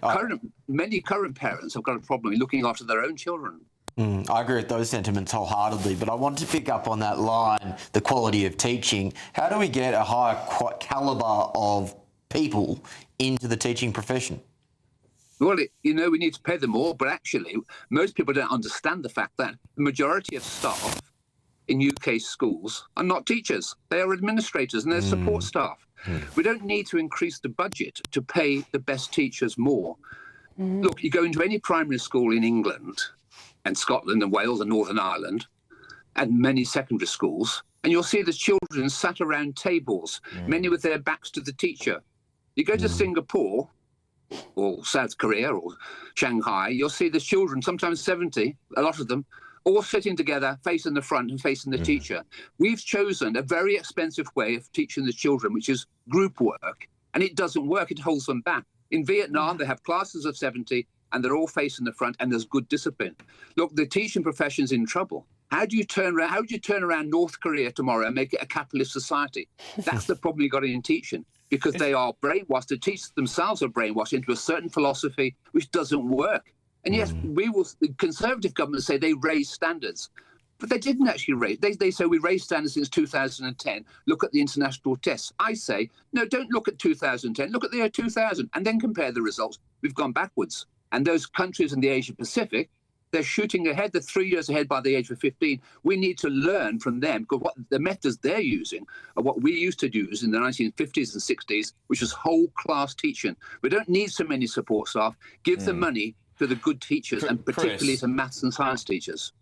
many current parents have got a problem in looking after their own children. I agree with those sentiments wholeheartedly, but I want to pick up on that line, the quality of teaching. How do we get a higher calibre of people into the teaching profession? Well, we need to pay them more, but actually, most people don't understand the fact that the majority of staff in UK schools are not teachers. They are administrators and they're support staff. We don't need to increase the budget to pay the best teachers more. Look, you go into any primary school in England and Scotland and Wales and Northern Ireland and many secondary schools, and you'll see the children sat around tables, many with their backs to the teacher. You go to Singapore or South Korea or Shanghai, you'll see the children, sometimes 70, a lot of them, all sitting together, facing the front and facing the teacher. We've chosen a very expensive way of teaching the children, which is group work, and it doesn't work. It holds them back. In Vietnam, they have classes of 70, and they're all facing the front, and there's good discipline. Look, the teaching profession's in trouble. How do you turn around North Korea tomorrow and make it a capitalist society? That's the problem you got in teaching. Because they are brainwashed. The teachers themselves are brainwashed into a certain philosophy which doesn't work. And yes, the Conservative government say they raised standards, but they didn't actually raise. They say we raised standards since 2010. Look at the international tests. I say, no, don't look at 2010. Look at the year 2000 and then compare the results. We've gone backwards. And those countries in the Asia Pacific, they're shooting ahead. They're 3 years ahead by the age of 15. We need to learn from them because what the methods they're using are what we used to use in the 1950s and 60s, which was whole class teaching. We don't need so many support staff. Give the money to the good teachers and particularly to maths and science teachers.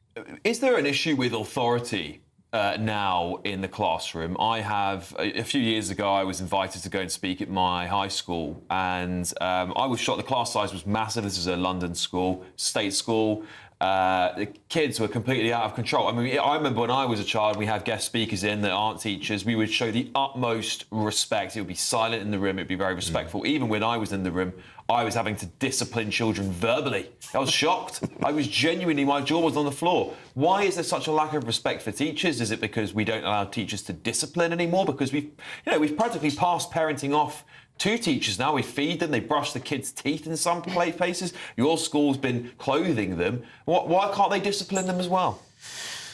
Is there an issue with authority now in the classroom? I have, a few years ago, I was invited to go and speak at my high school, and I was shocked. The class size was massive. This is a London school, state school. The kids were completely out of control. I mean, I remember when I was a child, we had guest speakers in that aren't teachers. We would show the utmost respect. It would be silent in the room. It would be very respectful. Even when I was in the room, I was having to discipline children verbally. I was shocked. I was genuinely, my jaw was on the floor. Why is there such a lack of respect for teachers? Is it because we don't allow teachers to discipline anymore? Because we've practically passed parenting off to teachers now. We feed them, they brush the kids' teeth in some places. Your school's been clothing them. Why can't they discipline them as well?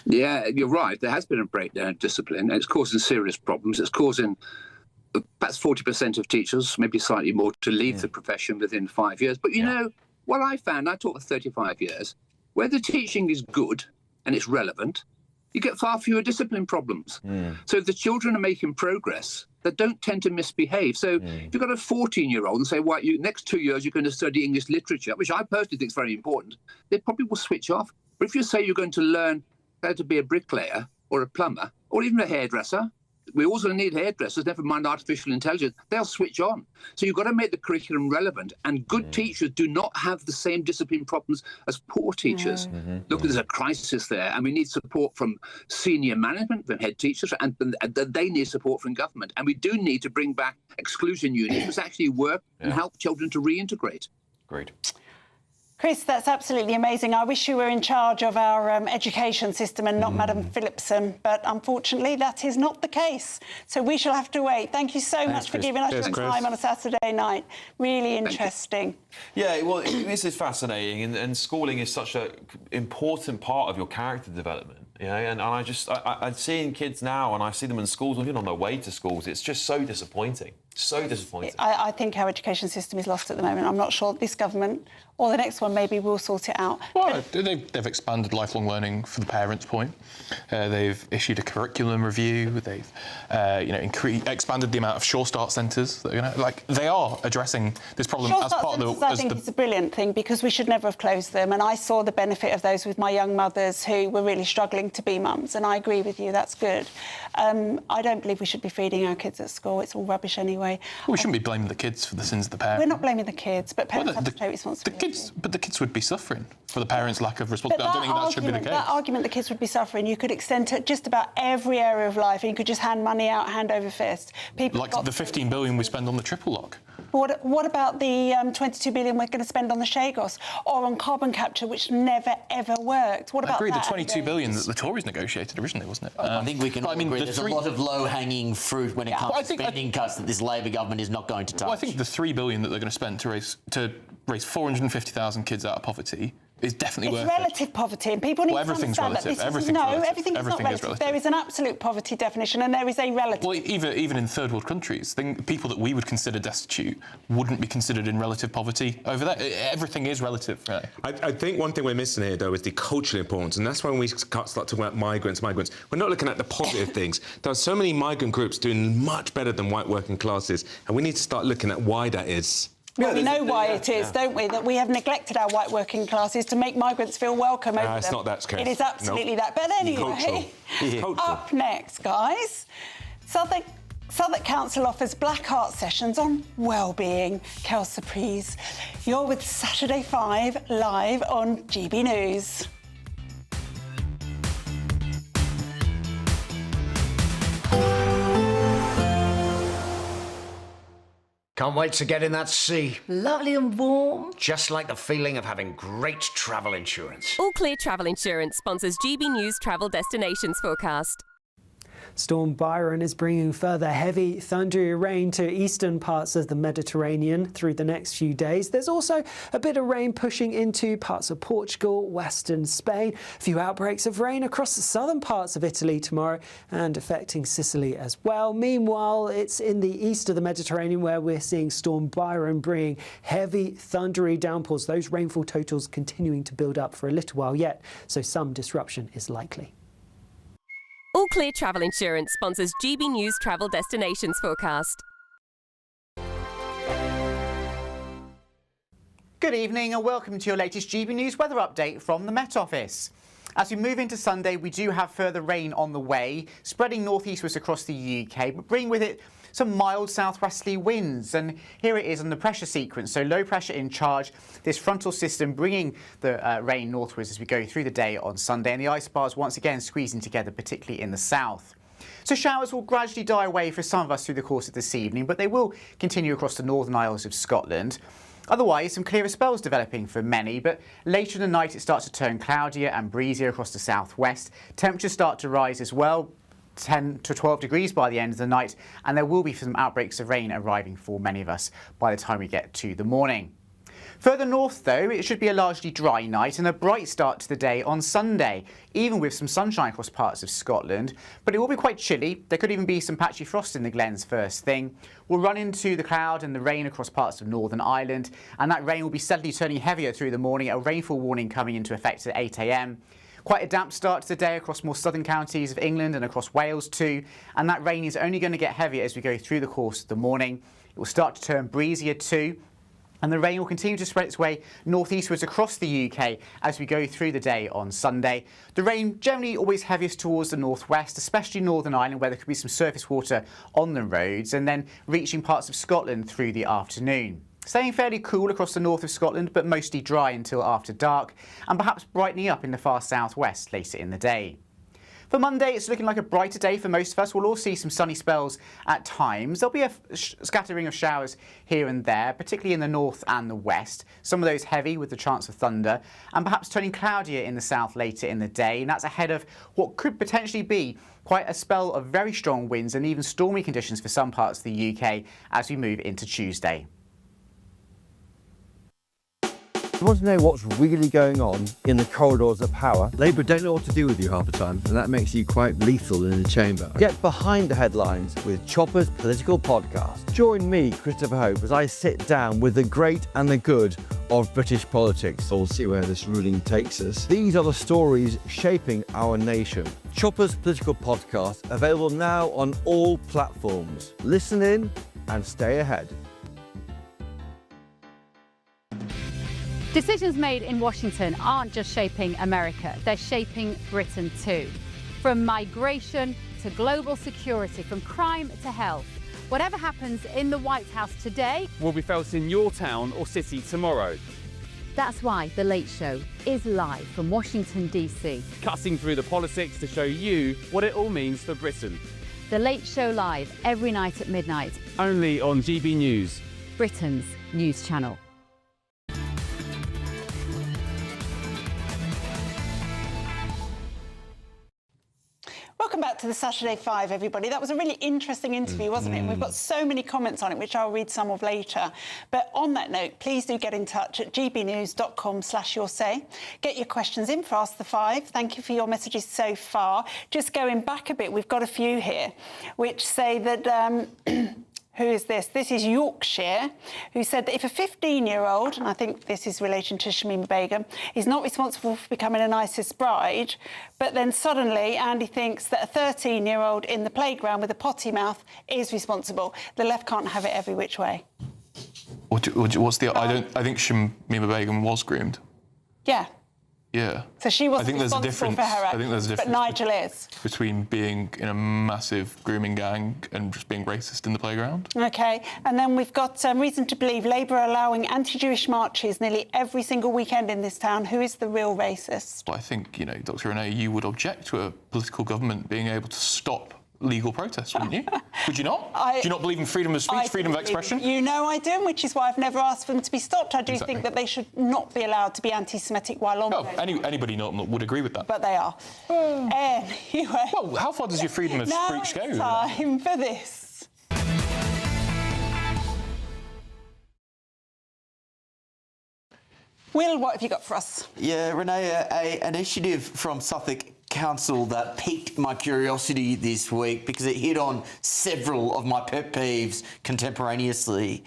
Yeah, you're right. There has been a breakdown of discipline, and it's causing serious problems. It's causing perhaps 40% of teachers, maybe slightly more, to leave the profession within 5 years. But you know, what I found, I taught for 35 years, where the teaching is good and it's relevant, you get far fewer discipline problems. So if the children are making progress, they don't tend to misbehave. So if you've got a 14-year-old and say, well, next 2 years you're going to study English literature, which I personally think is very important, they probably will switch off. But if you say you're going to learn how to be a bricklayer or a plumber or even a hairdresser, we also need hairdressers, never mind artificial intelligence, they'll switch on. So you've got to make the curriculum relevant, and good teachers do not have the same discipline problems as poor teachers. Look, there's a crisis there, and we need support from senior management, from head teachers, and they need support from government. And we do need to bring back exclusion units which actually work and help children to reintegrate. Great. Chris, that's absolutely amazing. I wish you were in charge of our education system and not Madam Phillipson, but unfortunately that is not the case. So we shall have to wait. Thank you so much for giving us your time on a Saturday night. Really interesting. Yeah, well, this is fascinating, and schooling is such an important part of your character development. You know, and I'm seeing kids now, and I see them in schools, even on their way to schools. It's just so disappointing. So disappointing. I think our education system is lost at the moment. I'm not sure this government or the next one maybe will sort it out. Well, they've expanded lifelong learning for the parents' point. They've issued a curriculum review. They've, expanded the amount of Sure Start centres. They are addressing this problem Sure as part of the. I think it's a brilliant thing because we should never have closed them. And I saw the benefit of those with my young mothers who were really struggling to be mums. And I agree with you. That's good. I don't believe we should be feeding our kids at school. It's all rubbish anyway. Well, we shouldn't be blaming the kids for the sins of the parents. We're not blaming the kids, but parents have to take responsibility. But the kids would be suffering for the parents' lack of responsibility. I don't think that should be the case. That argument, the kids would be suffering, you could extend to just about every area of life, and you could just hand money out, hand over fist. Like the 15 billion we spend on the triple lock. What about the 22 billion we're going to spend on the Shagos or on carbon capture, which never, ever worked? What about I agree, that? the 22 billion that the Tories negotiated originally, wasn't it? I think we can all agree there's a lot of low-hanging fruit when it comes to spending cuts that this Labor government is not going to touch. Well, I think the 3 billion that they're going to spend to raise 450,000 kids out of poverty is definitely worth it. It's relative poverty, and people need to understand that. Everything's relative. Everything is not relative. There is an absolute poverty definition, and there is a relative. Well, even in third world countries, people that we would consider destitute wouldn't be considered in relative poverty over there. Everything is relative. Really. I think one thing we're missing here, though, is the cultural importance, and that's when we start talking about migrants. We're not looking at the positive things. There are so many migrant groups doing much better than white working classes, and we need to start looking at why that is. Well, we know why it is, don't we? That we have neglected our white working classes to make migrants feel welcome over them. It's not that case. It is absolutely that. But anyway, up next, guys, Southwark Council offers black art sessions on well-being. Quelle surprise. You're with Saturday 5 live on GB News. Can't wait to get in that sea. Lovely and warm. Just like the feeling of having great travel insurance. All Clear Travel Insurance sponsors GB News travel destinations forecast. Storm Byron is bringing further heavy, thundery rain to eastern parts of the Mediterranean through the next few days. There's also a bit of rain pushing into parts of Portugal, western Spain. A few outbreaks of rain across the southern parts of Italy tomorrow and affecting Sicily as well. Meanwhile, it's in the east of the Mediterranean where we're seeing Storm Byron bringing heavy, thundery downpours. Those rainfall totals continuing to build up for a little while yet, so some disruption is likely. All Clear Travel Insurance sponsors GB News travel destinations forecast. Good evening and welcome to your latest GB News weather update from the Met Office. As we move into Sunday, we do have further rain on the way, spreading northeastwards across the UK, but bringing with it some mild southwesterly winds. And here it is on the pressure sequence. So low pressure in charge, this frontal system bringing the rain northwards as we go through the day on Sunday. And the ice bars once again squeezing together, particularly in the south. So showers will gradually die away for some of us through the course of this evening, but they will continue across the Northern Isles of Scotland. Otherwise, some clearer spells developing for many, but later in the night it starts to turn cloudier and breezier across the southwest. Temperatures start to rise as well, 10 to 12 degrees by the end of the night, and there will be some outbreaks of rain arriving for many of us by the time we get to the morning. Further north, though, it should be a largely dry night and a bright start to the day on Sunday, even with some sunshine across parts of Scotland. But it will be quite chilly. There could even be some patchy frost in the glens first thing. We'll run into the cloud and the rain across parts of Northern Ireland, and that rain will be steadily turning heavier through the morning, a rainfall warning coming into effect at 8 a.m. Quite a damp start to the day across more southern counties of England and across Wales too, and that rain is only going to get heavier as we go through the course of the morning. It will start to turn breezier too, and the rain will continue to spread its way northeastwards across the UK as we go through the day on Sunday. The rain generally always heaviest towards the northwest, especially Northern Ireland, where there could be some surface water on the roads, and then reaching parts of Scotland through the afternoon. Staying fairly cool across the north of Scotland, but mostly dry until after dark, and perhaps brightening up in the far southwest later in the day. For Monday, it's looking like a brighter day for most of us. We'll all see some sunny spells at times. There'll be a scattering of showers here and there, particularly in the north and the west. Some of those heavy with the chance of thunder, and perhaps turning cloudier in the south later in the day. And that's ahead of what could potentially be quite a spell of very strong winds and even stormy conditions for some parts of the UK as we move into Tuesday. You want to know what's really going on in the corridors of power? Labour don't know what to do with you half the time, and that makes you quite lethal in the chamber. Get behind the headlines with Chopper's Political Podcast. Join me, Christopher Hope, as I sit down with the great and the good of British politics. We'll see where this ruling takes us. These are the stories shaping our nation. Chopper's Political Podcast, available now on all platforms. Listen in and stay ahead. Decisions made in Washington aren't just shaping America, they're shaping Britain too. From migration to global security, from crime to health. Whatever happens in the White House today will be felt in your town or city tomorrow. That's why The Late Show is live from Washington, D.C. Cutting through the politics to show you what it all means for Britain. The Late Show live every night at midnight. Only on GB News, Britain's news channel. Welcome back to the Saturday 5, everybody. That was a really interesting interview, wasn't it? We've got so many comments on it, which I'll read some of later. But on that note, please do get in touch at gbnews.com/yoursay. Get your questions in for Ask the Five. Thank you for your messages so far. Just going back a bit, we've got a few here, which say that... Who is this? This is Yorkshire, who said that if a 15-year-old, and I think this is relation to Shamima Begum, is not responsible for becoming an ISIS bride, but then suddenly Andy thinks that a 13-year-old in the playground with a potty mouth is responsible. The left can't have it every which way. What's the... I think Shamima Begum was groomed. Yeah. Yeah. So she wasn't I think there's a responsible difference. for her I think there's a difference. But Nigel is. Between being in a massive grooming gang and just being racist in the playground. OK. And then we've got reason to believe Labour are allowing anti-Jewish marches nearly every single weekend in this town. Who is the real racist? Well, I think, you know, Dr. Renee, you would object to a political government being able to stop legal protests, wouldn't you? Would you not? Do you not believe in freedom of speech, freedom of expression? You know I do, which is why I've never asked for them to be stopped. I do think that they should not be allowed to be anti-Semitic while on those. Anybody not would agree with that. But they are. Anyway. Well, how far does your freedom of speech go? Now it's time for this. Will, what have you got for us? Yeah, Renee, an initiative from Suffolk Council that piqued my curiosity this week because it hit on several of my pet peeves contemporaneously.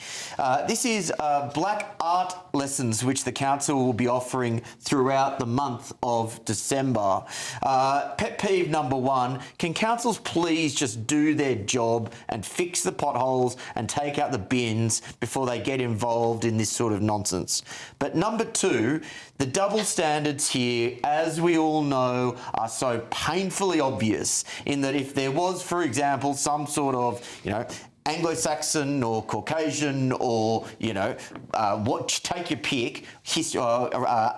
This is black art lessons which the council will be offering throughout the month of December. Pet peeve number one, can councils please just do their job and fix the potholes and take out the bins before they get involved in this sort of nonsense? But number two, the double standards here, as we all know, are so painfully obvious in that if there was, for example, some sort of, you know, Anglo-Saxon or Caucasian or, you know, take your pick,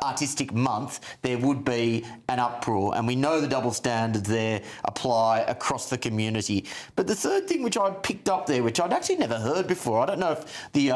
artistic month, there would be an uproar. And we know the double standards there apply across the community. But the third thing which I picked up there, which I'd actually never heard before, I don't know if the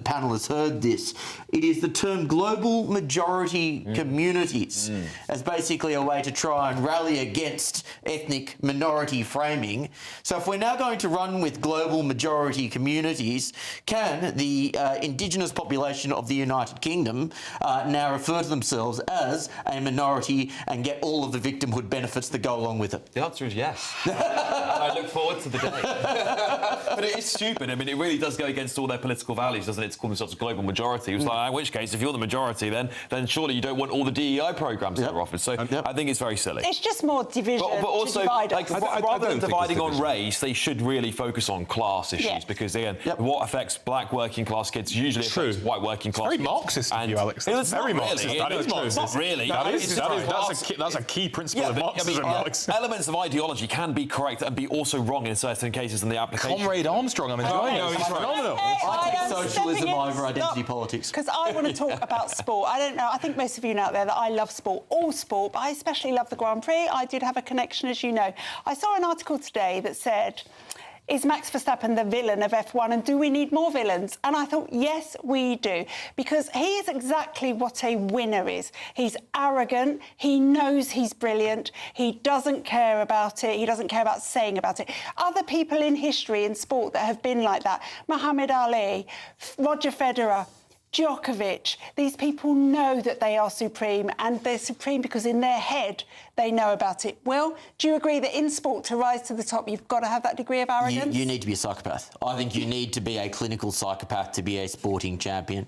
panel has heard this, it is the term global majority communities as basically a way to try and rally against ethnic minority framing. So if we're now going to run with global majority communities, can the Indigenous population of the United Kingdom now refer to themselves as a minority and get all of the victimhood benefits that go along with it? The answer is yes. And I look forward to the day. But it is stupid. I mean, it really does go against all their political values, doesn't it, to call themselves a global majority? It was like, in which case, if you're the majority, then surely you don't want all the DEI programmes that are offered. So I think it's very silly. It's just more division but also, to divide like, us. rather than dividing on race, they should really focus on class issues because, again, what affects black working class kids usually affects white working class kids. Very Marxist of you, Alex. That's very Marxist. That is Marxist. Not really. That's a key principle of Marxism, Alex. Elements of ideology can be correct and be also wrong in certain cases in the application. Comrade Armstrong, I'm enjoying it. It's phenomenal. I think socialism over identity politics. Because I want to talk about sport. I don't know, I think most of you know out there that I love sport, all sport, but I especially love the Grand Prix. I did have a connection, as you know. I saw an article today that said, is Max Verstappen the villain of F1 and do we need more villains? And I thought, yes, we do, because he is exactly what a winner is. He's arrogant, he knows he's brilliant, he doesn't care about it, he doesn't care about saying about it. Other people in history in sport that have been like that, Muhammad Ali, Roger Federer, Djokovic. These people know that they are supreme, and they're supreme because in their head they know about it. Will, do you agree that in sport, to rise to the top, you've got to have that degree of arrogance? You need to be a psychopath. I think you need to be a clinical psychopath to be a sporting champion.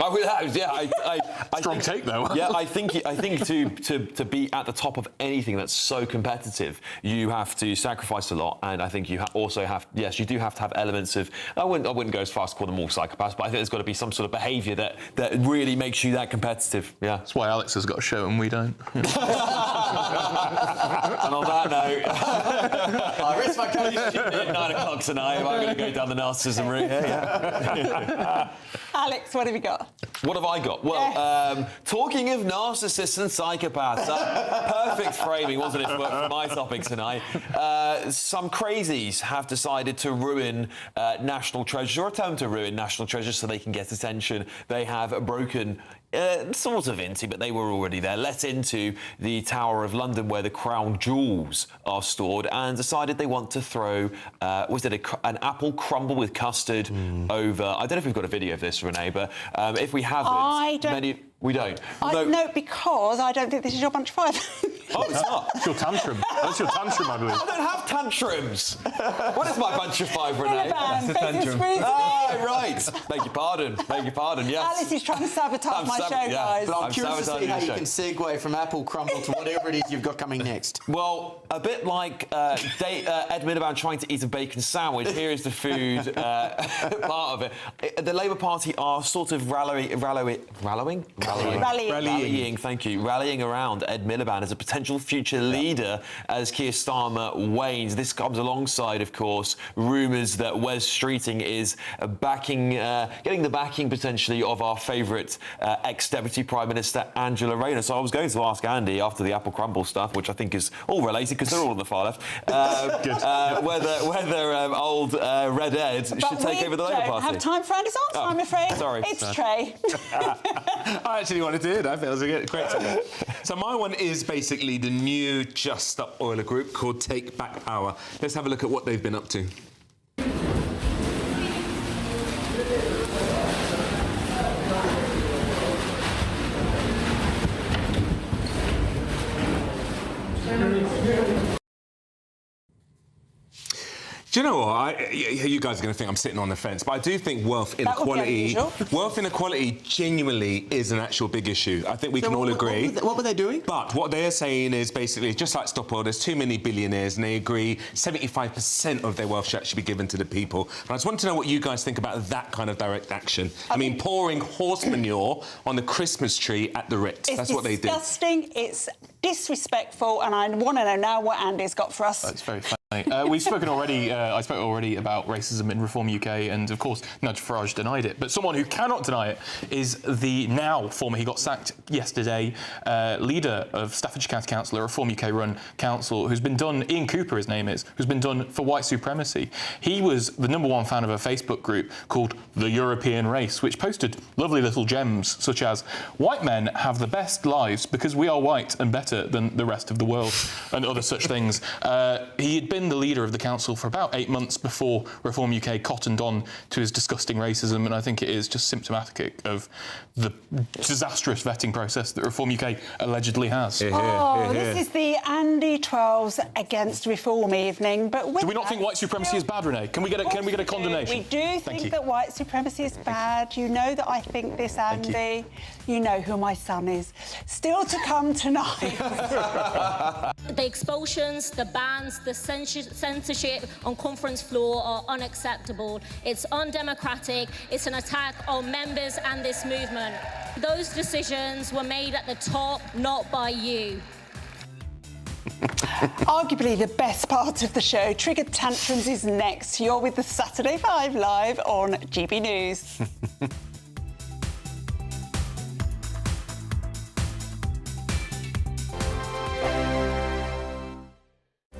I would have, yeah. I Strong take, though. Yeah, I think to be at the top of anything that's so competitive, you have to sacrifice a lot, and I think you also have. Yes, you do have to have elements of. I wouldn't go as far as to call them all psychopaths, but I think there's got to be some sort of behaviour that really makes you that competitive. Yeah, that's why Alex has got a show and we don't. And on that note, I rest my case at 9 o'clock tonight. I'm going to go down the narcissism route here. Yeah. Alex, what have you got? What have I got? Well, talking of narcissists and psychopaths, perfect framing, wasn't it, for my topic tonight? Some crazies have decided to ruin national treasures, or attempt to ruin national treasures so they can get attention. They have broken sort of into, but they were already there, let into the Tower of London where the crown jewels are stored, and decided they want to throw, an apple crumble with custard over. I don't know if we've got a video of this, Renee, but if we haven't, we don't. No, because I don't think this is your bunch of five. Oh, it's not. It's your tantrum. That's your tantrum, I believe. I don't have tantrums. What is my bunch of five, Renee? That's the tantrum. Ah, right. Beg your pardon. Yes. Alice is trying to sabatage my show, guys. But I'm curious to see how you can segue from apple crumble to whatever it is you've got coming next. Well, a bit like Ed Miliband trying to eat a bacon sandwich, here is the food part of it. The Labour Party are sort of rallying, thank you, rallying around Ed Miliband as a potential future leader as Keir Starmer wanes. This comes alongside, of course, rumours that Wes Streeting is getting the backing potentially of our favourite ex-Deputy Prime Minister Angela Rayner. So I was going to ask Andy after the apple crumble stuff, which I think is all related because they're all on the far left, whether old Red Ed should take over the Labour Party. We don't have time for Andy's answer, I'm afraid. Sorry. It's Trey. I actually wanted to hear that. That was a great topic. So my one is basically the new Just Stop Oiler group called Take Back Power. Let's have a look at what they've been up to. Do you know what? You guys are going to think I'm sitting on the fence, but I do think wealth inequality genuinely is an actual big issue. I think we can all agree. What were they doing? But what they are saying is basically, just like Stop Oil, there's too many billionaires, and they agree 75% of their wealth should actually be given to the people. And I just want to know what you guys think about that kind of direct action. I mean, pouring horse manure on the Christmas tree at the Ritz. That's what they did. It's disgusting, it's disrespectful, and I want to know now what Andy's got for us. That's very funny. We've spoken already. I spoke already about racism in Reform UK, and of course, Nigel Farage denied it. But someone who cannot deny it is the now former. He got sacked yesterday. Leader of Staffordshire County Council, a Reform UK run council, who's been done. Ian Cooper, his name is, who's been done for white supremacy. He was the #1 fan of a Facebook group called The European Race, which posted lovely little gems such as "White men have the best lives because we are white and better than the rest of the world," and other such things. He had been the leader of the council for about 8 months before Reform UK cottoned on to his disgusting racism, and I think it is just symptomatic of the disastrous vetting process that Reform UK allegedly has. This is the Andy 12s against Reform evening, but do we not think white supremacy is bad, Renee? Can we get a condemnation? We do think that white supremacy is bad. You know that I think this, Andy. You know who my son is. Still to come tonight. The expulsions, the bans, the censorship on conference floor are unacceptable. It's undemocratic. It's an attack on members and this movement. Those decisions were made at the top, not by you. Arguably the best part of the show, Triggered Tantrums, is next. You're with the Saturday 5 Live on GB News.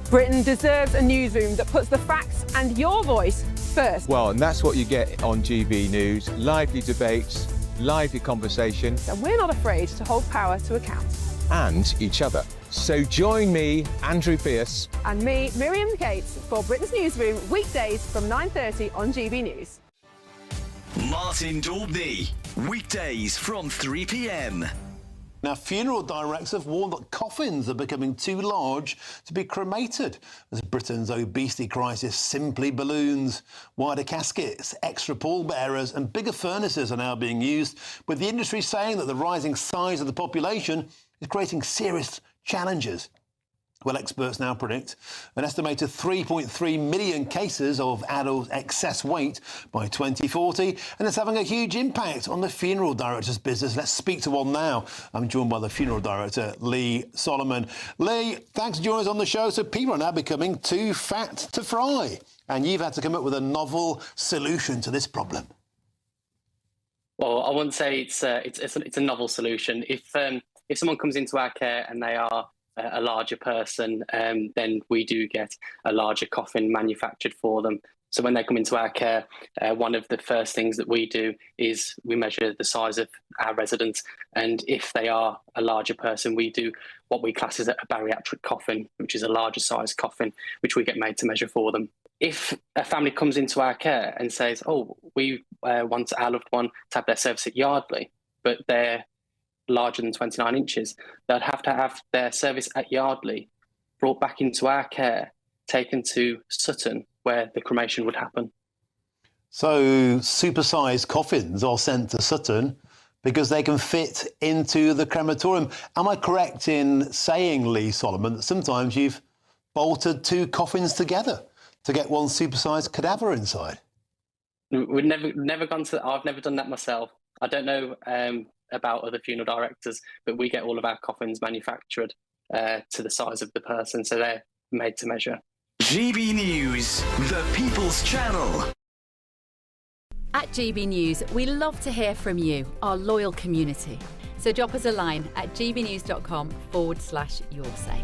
Britain deserves a newsroom that puts the facts and your voice first. Well, and that's what you get on GB News. Lively debates, lively conversation. And we're not afraid to hold power to account. And each other. So join me, Andrew Pearce. And me, Miriam Gates, for Britain's Newsroom, weekdays from 9:30 on GB News. Martin Daubney, weekdays from 3 p.m. Now, funeral directors have warned that coffins are becoming too large to be cremated as Britain's obesity crisis simply balloons. Wider caskets, extra pallbearers and bigger furnaces are now being used, with the industry saying that the rising size of the population is creating serious challenges. Well, experts now predict an estimated 3.3 million cases of adult excess weight by 2040, and it's having a huge impact on the funeral director's business. Let's speak to one now. I'm joined by the funeral director, Lee Solomon. Lee, thanks for joining us on the show. So people are now becoming too fat to fry, and you've had to come up with a novel solution to this problem. Well, I wouldn't say it's a novel solution. If someone comes into our care and they are a larger person, then we do get a larger coffin manufactured for them. So when they come into our care, one of the first things that we do is we measure the size of our residents. And if they are a larger person, we do what we class as a bariatric coffin, which is a larger size coffin, which we get made to measure for them. If a family comes into our care and says, oh, we want our loved one to have their service at Yardley, but they're larger than 29 inches, they'd have to have their service at Yardley brought back into our care, taken to Sutton, where the cremation would happen. So supersized coffins are sent to Sutton because they can fit into the crematorium. Am I correct in saying, Lee Solomon, that sometimes you've bolted two coffins together to get one supersized cadaver inside? We've never gone to. I've never done that myself. I don't know about other funeral directors, but we get all of our coffins manufactured to the size of the person, so they're made to measure. GB News, the People's Channel. At GB News, we love to hear from you, our loyal community. So drop us a line at gbnews.com/yoursay.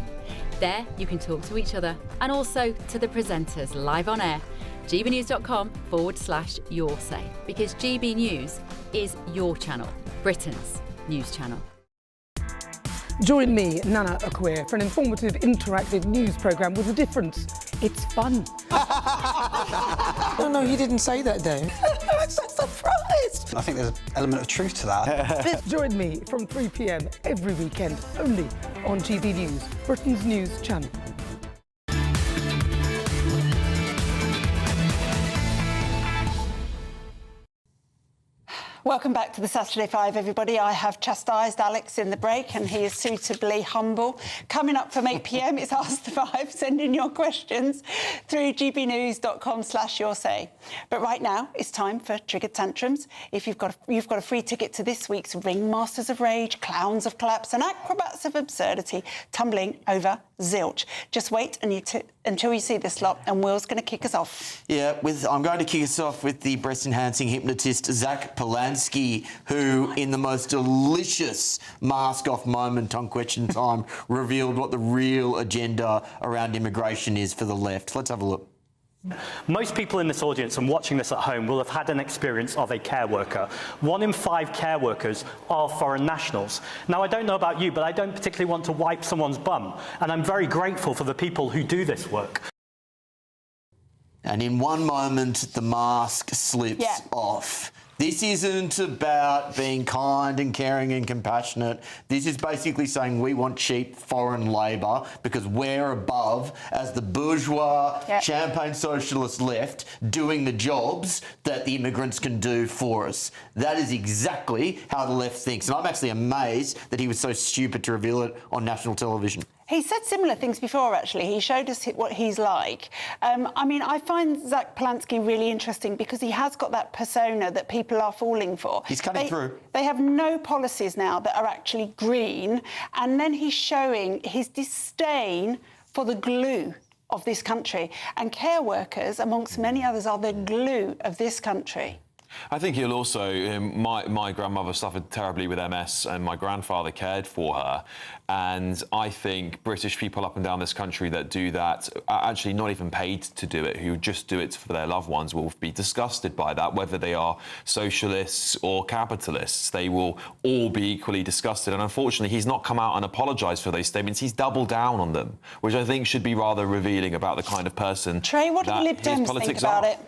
There you can talk to each other and also to the presenters live on air. gbnews.com/yoursay, because GB News is your channel, Britain's news channel. Join me, Nana Akweer, for an informative, interactive news programme with a difference. It's fun. No, you didn't say that, Dave. I'm so surprised. I think there's an element of truth to that. Join me from 3 p.m. every weekend, only on GB News, Britain's news channel. Welcome back to the Saturday Five, everybody. I have chastised Alex in the break, and he is suitably humble. Coming up from 8 p.m, it's Ask the Five. Send in your questions through gbnews.com/yoursay. But right now, it's time for Triggered Tantrums. If you've got a free ticket to this week's Ringmasters of Rage, Clowns of Collapse and Acrobats of Absurdity, tumbling over zilch. Just wait until you see this lot, and Will's going to kick us off. Yeah, I'm going to kick us off with the breast-enhancing hypnotist Zach Polanski, who, in the most delicious mask-off moment on Question Time, revealed what the real agenda around immigration is for the left. Let's have a look. Most people in this audience and watching this at home will have had an experience of a care worker. 1 in 5 care workers are foreign nationals. Now, I don't know about you, but I don't particularly want to wipe someone's bum, and I'm very grateful for the people who do this work. And in one moment, the mask slips off. This isn't about being kind and caring and compassionate. This is basically saying we want cheap foreign labour because we're above, as the bourgeois, champagne socialist left, doing the jobs that the immigrants can do for us. That is exactly how the left thinks. And I'm actually amazed that he was so stupid to reveal it on national television. He said similar things before, actually. He showed us what he's like. I mean, I find Zach Polanski really interesting because he has got that persona that people are falling for. He's cutting through. They have no policies now that are actually green, and then he's showing his disdain for the glue of this country. And care workers, amongst many others, are the glue of this country. I think he'll also... my grandmother suffered terribly with MS and my grandfather cared for her. And I think British people up and down this country that do that are actually not even paid to do it, who just do it for their loved ones, will be disgusted by that, whether they are socialists or capitalists. They will all be equally disgusted. And unfortunately, he's not come out and apologised for those statements. He's doubled down on them, which I think should be rather revealing about the kind of person Trey, what do the Lib Dems think about it?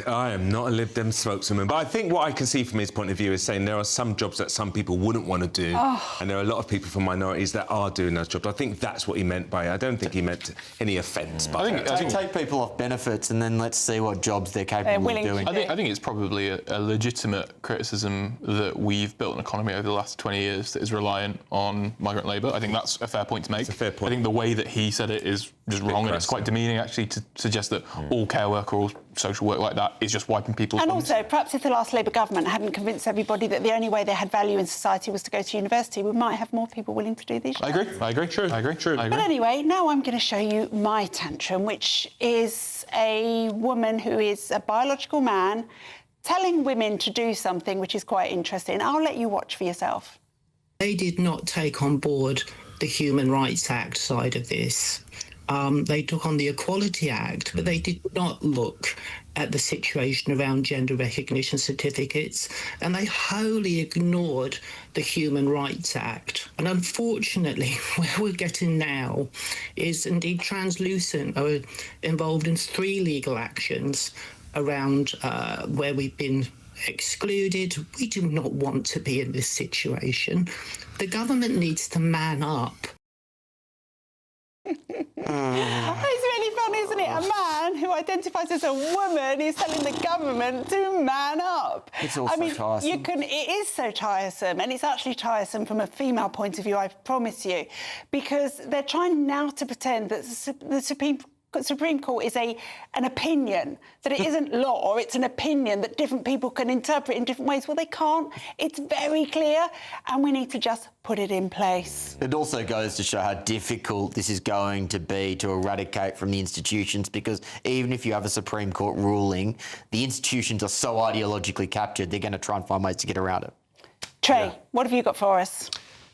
I am not a Lib Dem spokesman. woman. But I think what I can see from his point of view is saying there are some jobs that some people wouldn't want to do, and there are a lot of people from minorities that are doing those jobs. I think that's what he meant by it. I don't think he meant any offence. But I think take people off benefits and then let's see what jobs they're capable of doing. I think it's probably a legitimate criticism that we've built an economy over the last 20 years that is reliant on migrant labour. I think that's a fair point to make. It's a fair point. I think the way that he said it is just wrong, and it's quite demeaning actually to suggest that all care work or all social work like that is just wiping people's And bums. also, perhaps if the last Labour government hadn't convinced everybody that the only way they had value in society was to go to university, we might have more people willing to do these jobs. I agree. True. But anyway, now I'm going to show you my tantrum, which is a woman who is a biological man telling women to do something which is quite interesting. I'll let you watch for yourself. They did not take on board the Human Rights Act side of this. They took on the Equality Act, but they did not look at the situation around gender recognition certificates, and they wholly ignored the Human Rights Act. And unfortunately, where we're getting now is indeed Translucent are involved in 3 legal actions around where we've been excluded. We do not want to be in this situation. The government needs to man up. It's really funny, isn't it? A man who identifies as a woman is telling the government to man up. It's also tiresome. It is so tiresome, and it's actually tiresome from a female point of view, I promise you, because they're trying now to pretend that the Supreme Court is an opinion, that it isn't law, it's an opinion that different people can interpret in different ways. Well, they can't. It's very clear, and we need to just put it in place. It also goes to show how difficult this is going to be to eradicate from the institutions, because even if you have a Supreme Court ruling, the institutions are so ideologically captured, they're going to try and find ways to get around it. Trey, what have you got for us?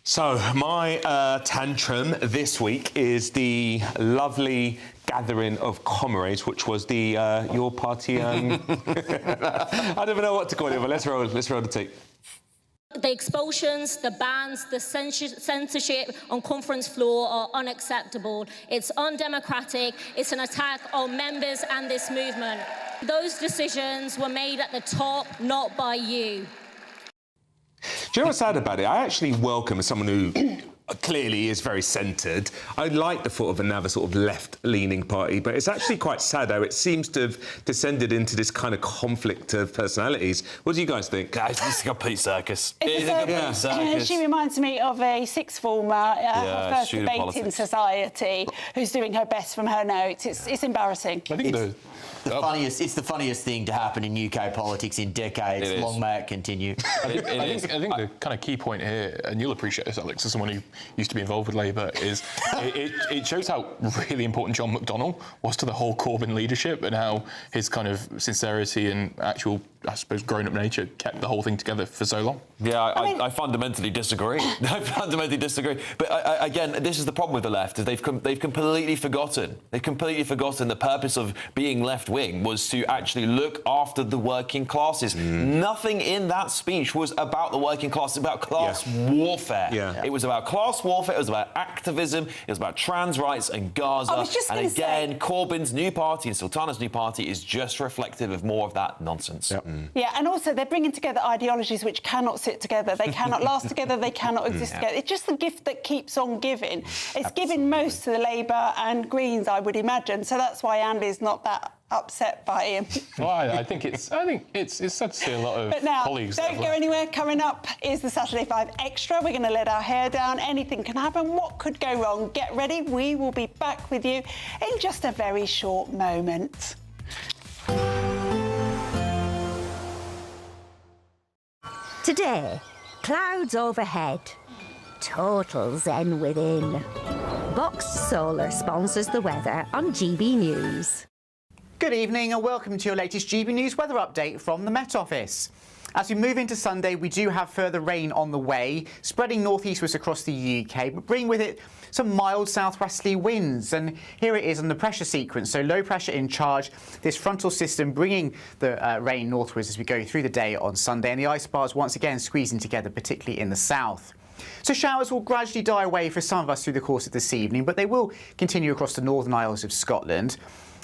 So, my tantrum this week is the lovely gathering of comrades, which was the your party. I don't even know what to call it, but let's roll the tape. The expulsions, the bans, the censorship on conference floor are unacceptable. It's undemocratic. It's an attack on members and this movement. Those decisions were made at the top, not by you. Do you know what's sad about it? I actually welcome someone who clearly is very centred. I like the thought of another sort of left-leaning party, but it's actually quite sad how it seems to have descended into this kind of conflict of personalities. What do you guys think? Guys, it's a complete circus. She reminds me of a sixth former, her first debate in society, who's doing her best from her notes. It's embarrassing. I think it's the funniest thing to happen in UK politics in decades. Long may it continue. I think the kind of key point here, and you'll appreciate this, Alex, as someone who used to be involved with Labour, is it shows how really important John McDonnell was to the whole Corbyn leadership, and how his kind of sincerity and actual, I suppose, grown-up nature kept the whole thing together for so long. Yeah, I fundamentally disagree. I fundamentally disagree. But again, this is the problem with the left, is they've completely forgotten. They've completely forgotten the purpose of being left-wing was to actually look after the working classes. Nothing in that speech was about the working class. It's about class warfare. It was about class warfare. It was about activism. It was about trans rights and Gaza. And again, Corbyn's new party and Sultana's new party is just reflective of more of that nonsense. Yeah, and also they're bringing together ideologies which cannot sit together. They cannot last together. They cannot exist together. It's just the gift that keeps on giving. It's giving most to the Labour and Greens, I would imagine. So that's why Andy's not that upset by him. Well, I think it's sad to see a lot of colleagues. But now, don't go anywhere. Coming up is the Saturday 5 Extra. We're going to let our hair down. Anything can happen. What could go wrong? Get ready. We will be back with you in just a very short moment. Today, clouds overhead, total zen within. Boxed Solar sponsors the weather on GB News. Good evening and welcome to your latest GB News weather update from the Met Office. As we move into Sunday, we do have further rain on the way, spreading northeastwards across the UK, but bringing with it some mild southwesterly winds. And here it is on the pressure sequence. So low pressure in charge, this frontal system bringing the rain northwards as we go through the day on Sunday. And the isobars once again squeezing together, particularly in the south. So showers will gradually die away for some of us through the course of this evening, but they will continue across the Northern Isles of Scotland.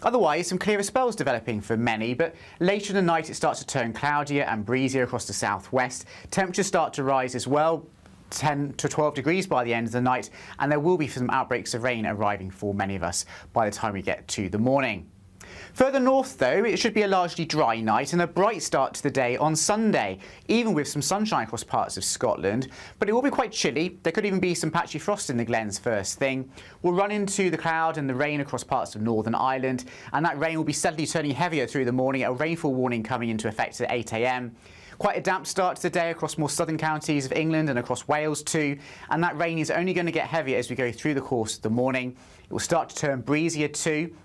Otherwise, some clearer spells developing for many, but later in the night it starts to turn cloudier and breezier across the southwest. Temperatures start to rise as well, 10 to 12 degrees by the end of the night, and there will be some outbreaks of rain arriving for many of us by the time we get to the morning. Further north, though, it should be a largely dry night and a bright start to the day on Sunday, even with some sunshine across parts of Scotland. But it will be quite chilly. There could even be some patchy frost in the glens first thing. We'll run into the cloud and the rain across parts of Northern Ireland, and that rain will be steadily turning heavier through the morning, a rainfall warning coming into effect at 8 a.m. Quite a damp start to the day across more southern counties of England and across Wales too, and that rain is only going to get heavier as we go through the course of the morning. It will start to turn breezier too,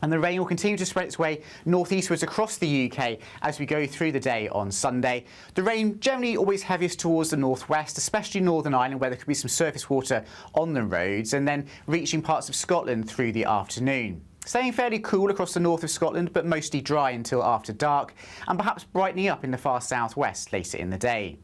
and the rain will continue to spread its way northeastwards across the UK as we go through the day on Sunday. The rain generally always heaviest towards the northwest, especially Northern Ireland, where there could be some surface water on the roads, and then reaching parts of Scotland through the afternoon. Staying fairly cool across the north of Scotland, but mostly dry until after dark, and perhaps brightening up in the far southwest later in the day.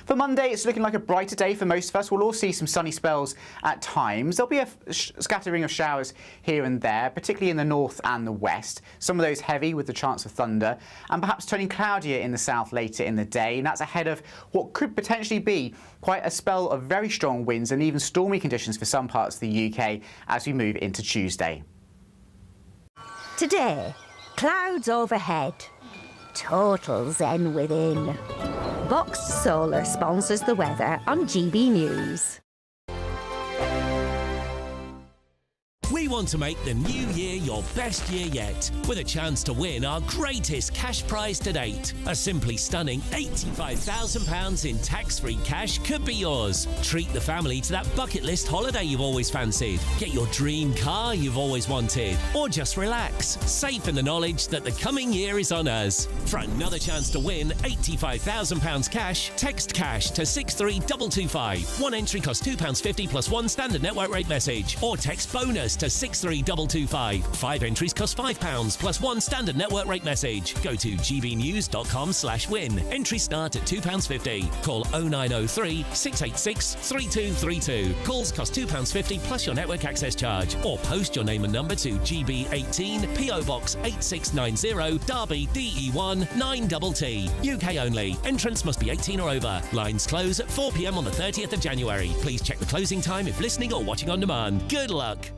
For Monday, it's looking like a brighter day for most of us. We'll all see some sunny spells at times. There'll be a scattering of showers here and there, particularly in the north and the west. Some of those heavy with the chance of thunder, and perhaps turning cloudier in the south later in the day. And that's ahead of what could potentially be quite a spell of very strong winds and even stormy conditions for some parts of the UK as we move into Tuesday. Today, clouds overhead, total zen within. Boxed Solar sponsors the weather on GB News. We want to make the new year your best year yet, with a chance to win our greatest cash prize to date. A simply stunning £85,000 in tax-free cash could be yours. Treat the family to that bucket list holiday you've always fancied. Get your dream car you've always wanted. Or just relax, safe in the knowledge that the coming year is on us. For another chance to win £85,000 cash, text cash to 63225. One entry costs £2.50 plus one standard network rate message. Or text bonus to 63225. 5 entries cost £5 plus one standard network rate message. Go to gbnews.com/win. Entries start at £2.50. Call 0903 686 3232. Calls cost £2.50 plus your network access charge. Or post your name and number to GB18 PO Box 8690 Derby DE1 9TT. UK only. Entrance must be 18 or over. Lines close at 4 p.m. on the 30th of January. Please check the closing time if listening or watching on demand. Good luck.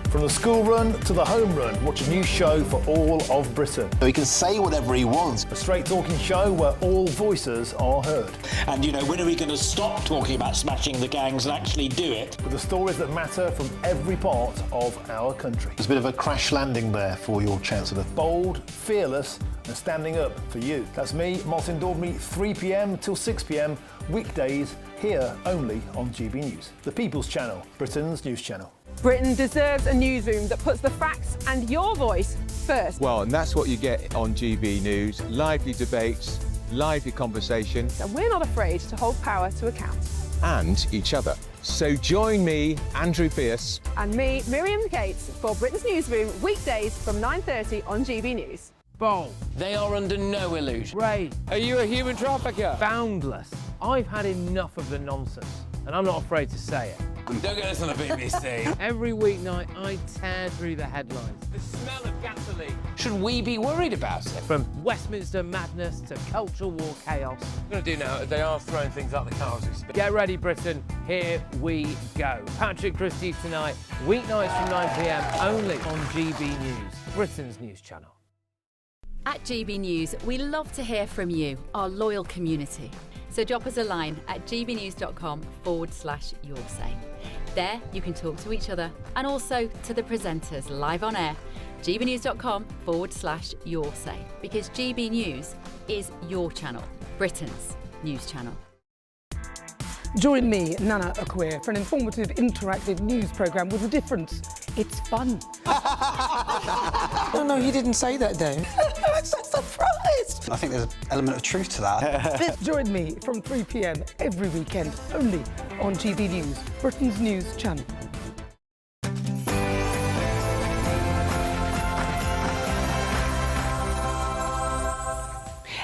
From the school run to the home run, watch a new show for all of Britain. So he can say whatever he wants. A straight talking show where all voices are heard. And, you know, when are we going to stop talking about smashing the gangs and actually do it? With the stories that matter from every part of our country. There's a bit of a crash landing there for your Chancellor. Bold, fearless and standing up for you. That's me, Martin Dordme, 3 p.m. till 6 p.m, weekdays, here only on GB News. The People's Channel, Britain's news channel. Britain deserves a newsroom that puts the facts and your voice first. Well, and that's what you get on GB News. Lively debates, lively conversation. And we're not afraid to hold power to account. And each other. So join me, Andrew Pearce. And me, Miriam Gates, for Britain's Newsroom, weekdays from 9:30 on GB News. Bold. They are under no illusion. Ray, are you a human trafficker? Boundless. I've had enough of the nonsense, and I'm not afraid to say it. Don't get this on the BBC. Every weeknight, I tear through the headlines. The smell of gasoline. Should we be worried about it? From Westminster madness to cultural war chaos. What I'm going to do now is they are throwing things out the car as we speak. Get ready, Britain. Here we go. Patrick Christie's tonight, weeknights from 9 p.m, only on GB News, Britain's news channel. At GB News, we love to hear from you, our loyal community. So drop us a line at gbnews.com/yoursay. There you can talk to each other and also to the presenters live on air. gbnews.com/yoursay, because GB News is your channel, Britain's news channel. Join me, Nana Akweer, for an informative, interactive news programme with a difference. It's fun. No, he didn't say that, though. I'm so surprised. I think there's an element of truth to that. Join me from 3 p.m. every weekend, only on GB News, Britain's news channel.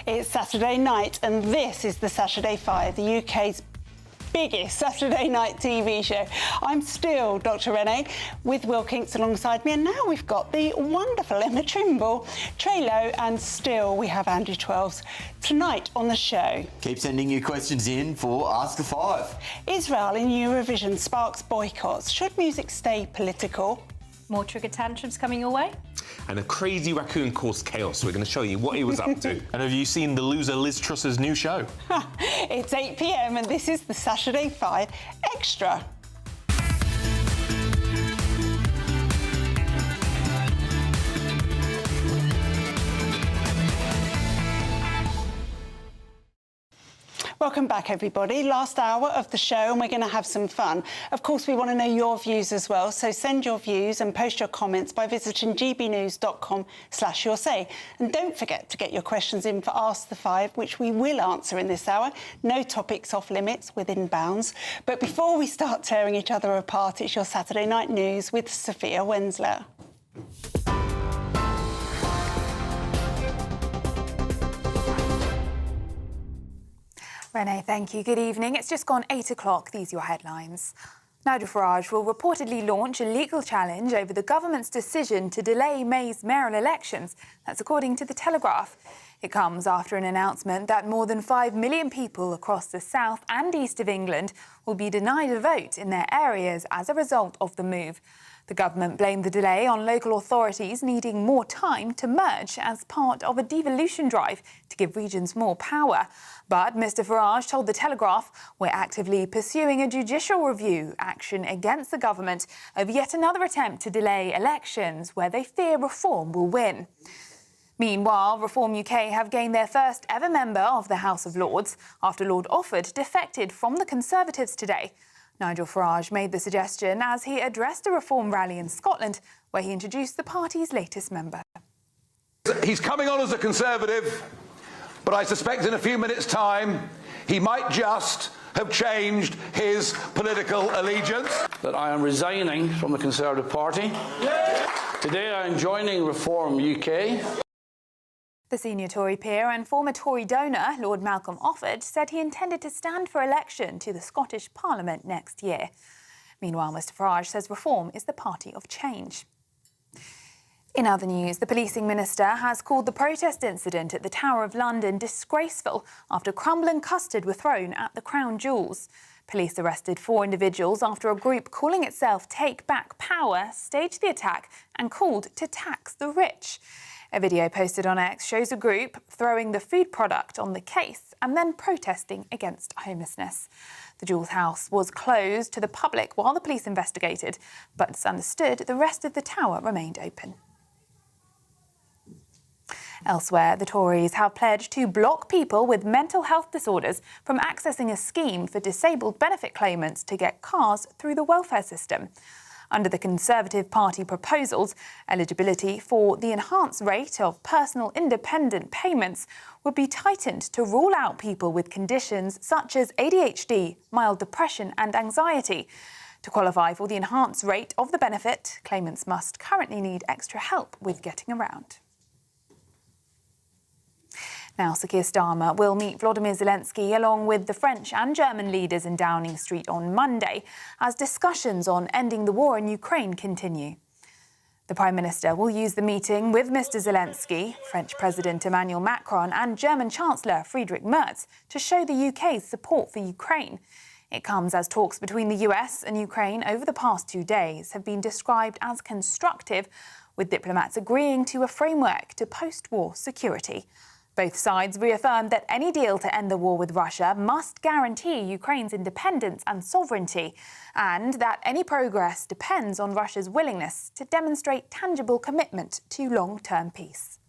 It's Saturday night, and this is the Saturday 5, the UK's biggest Saturday night TV show. I'm still Dr. Renee with Will Kinks alongside me, and now we've got the wonderful Emma Trimble, Trey Lowe, and still we have Andrew Twelves tonight on the show. Keep sending your questions in for Ask the Five. Israel in Eurovision sparks boycotts. Should music stay political? More trigger tantrums coming your way? And a crazy raccoon caused chaos. We're going to show you what he was up to. And have you seen the loser Liz Truss's new show? It's 8 p.m. and this is the Saturday 5 Extra. Welcome back, everybody. Last hour of the show, and we're going to have some fun. Of course, we want to know your views as well, so send your views and post your comments by visiting gbnews.com/yoursay. And don't forget to get your questions in for Ask the Five, which we will answer in this hour. No topics off limits, within bounds. But before we start tearing each other apart, it's your Saturday Night News with Sophia Wensler. Renee, thank you. Good evening. It's just gone 8 o'clock. These are your headlines. Nigel Farage will reportedly launch a legal challenge over the government's decision to delay May's mayoral elections. That's according to The Telegraph. It comes after an announcement that more than 5 million people across the south and east of England will be denied a vote in their areas as a result of the move. The government blamed the delay on local authorities needing more time to merge as part of a devolution drive to give regions more power. But Mr Farage told The Telegraph, "We're actively pursuing a judicial review action against the government over yet another attempt to delay elections where they fear Reform will win." Meanwhile, Reform UK have gained their first ever member of the House of Lords after Lord Offord defected from the Conservatives today. Nigel Farage made the suggestion as he addressed a Reform rally in Scotland, where he introduced the party's latest member. He's coming on as a Conservative, but I suspect in a few minutes' time he might just have changed his political allegiance. That I am resigning from the Conservative Party. Today I am joining Reform UK. The senior Tory peer and former Tory donor, Lord Malcolm Offord, said he intended to stand for election to the Scottish Parliament next year. Meanwhile, Mr Farage says Reform is the party of change. In other news, the policing minister has called the protest incident at the Tower of London disgraceful after crumble and custard were thrown at the Crown Jewels. Police arrested 4 individuals after a group calling itself Take Back Power staged the attack and called to tax the rich. A video posted on X shows a group throwing the food product on the case and then protesting against homelessness. The Jewels house was closed to the public while the police investigated, but it's understood the rest of the tower remained open. Elsewhere, the Tories have pledged to block people with mental health disorders from accessing a scheme for disabled benefit claimants to get cars through the welfare system. Under the Conservative Party proposals, eligibility for the enhanced rate of personal independent payments would be tightened to rule out people with conditions such as ADHD, mild depression and anxiety. To qualify for the enhanced rate of the benefit, claimants must currently need extra help with getting around. Now, Sir Keir Starmer will meet Volodymyr Zelensky along with the French and German leaders in Downing Street on Monday as discussions on ending the war in Ukraine continue. The Prime Minister will use the meeting with Mr Zelensky, French President Emmanuel Macron and German Chancellor Friedrich Merz to show the UK's support for Ukraine. It comes as talks between the US and Ukraine over the past 2 days have been described as constructive, with diplomats agreeing to a framework to post-war security. Both sides reaffirmed that any deal to end the war with Russia must guarantee Ukraine's independence and sovereignty, and that any progress depends on Russia's willingness to demonstrate tangible commitment to long-term peace.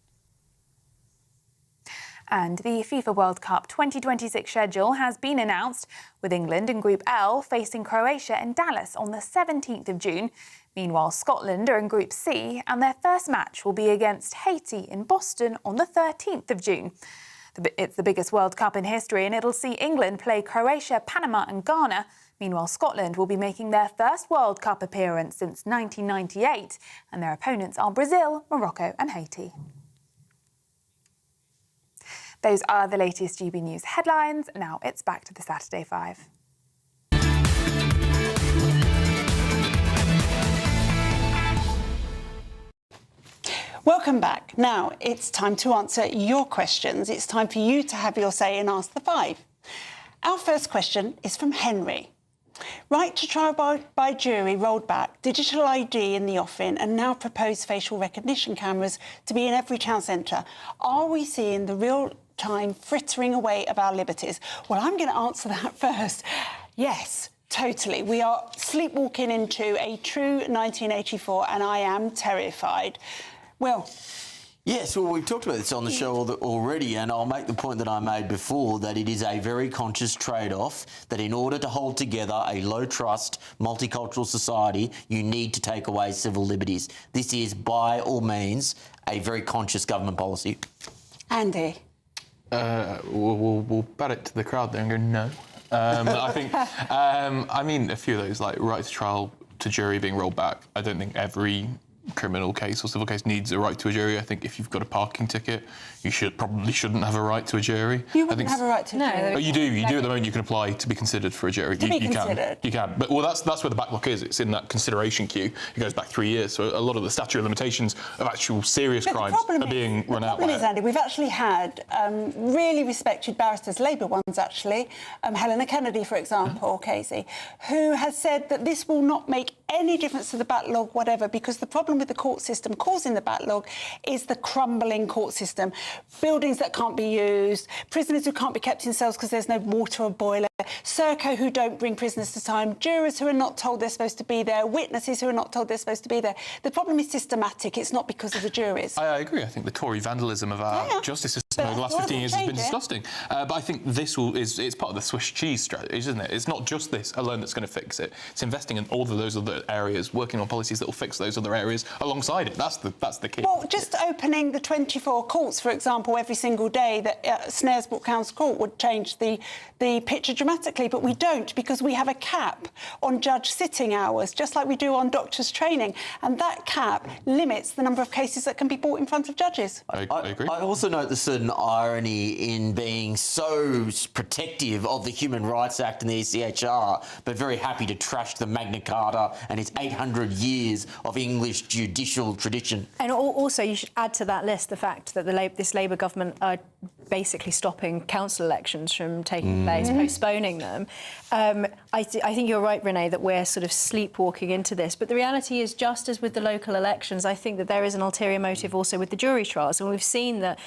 And the FIFA World Cup 2026 schedule has been announced, with England in Group L facing Croatia in Dallas on the 17th of June. Meanwhile, Scotland are in Group C, and their first match will be against Haiti in Boston on the 13th of June. It's the biggest World Cup in history, and it'll see England play Croatia, Panama and Ghana. Meanwhile, Scotland will be making their first World Cup appearance since 1998, and their opponents are Brazil, Morocco and Haiti. Those are the latest GB News headlines. Now it's back to the Saturday 5. Welcome back. Now it's time to answer your questions. It's time for you to have your say and ask the five. Our first question is from Henry. Right to trial by jury rolled back, digital ID in the offing, and now proposed facial recognition cameras to be in every town centre. Are we seeing the real-time frittering away of our liberties? Well, I'm going to answer that first. Yes, totally. We are sleepwalking into a true 1984, and I am terrified. Well... Yes, well, we've talked about this on the show already, and I'll make the point that I made before, that it is a very conscious trade-off, that in order to hold together a low-trust, multicultural society, you need to take away civil liberties. This is, by all means, a very conscious government policy. Andy? We'll bat it to the crowd there and go, no. I think, I mean, a few of those, like right to trial to jury being rolled back, I don't think every criminal case or civil case needs a right to a jury. I think if you've got a parking ticket, you probably shouldn't have a right to a jury. You wouldn't have a right to a jury. Oh, you do. You do at the moment. You can apply to be considered for a jury. You can. But well, that's where the backlog is. It's in that consideration queue. It goes back 3 years. So a lot of the statute of limitations of actual serious crimes are being run out. The problem is, Andy, we've actually had really respected barristers, Labour ones actually, Helena Kennedy, for example, Casey, who has said that this will not make any difference to the backlog, whatever, because the problem with the court system causing the backlog is the crumbling court system. Buildings that can't be used, prisoners who can't be kept in cells because there's no water or boiler, Serco who don't bring prisoners to time, jurors who are not told they're supposed to be there, witnesses who are not told they're supposed to be there. The problem is systematic, it's not because of the juries. I agree. I think the Tory vandalism of our justice system over the last 15 years has been disgusting. But I think this it's part of the Swiss cheese strategy, isn't it? It's not just this alone that's going to fix it. It's investing in all of those other areas, working on policies that will fix those other areas alongside it. That's the key. Well, just opening the 24 courts, for example, every single day, that Snaresbrook Council Court would change the picture dramatically, but we don't, because we have a cap on judge sitting hours, just like we do on doctors' training, and that cap limits the number of cases that can be brought in front of judges. I agree. I also note the certain irony in being so protective of the Human Rights Act and the ECHR, but very happy to trash the Magna Carta and its 800 years of English judicial tradition. And also, you should add to that list the fact that this Labour government are basically stopping council elections from taking place, postponing them. I think you're right, Renee, that we're sort of sleepwalking into this. But the reality is, just as with the local elections, I think that there is an ulterior motive also with the jury trials. And we've seen that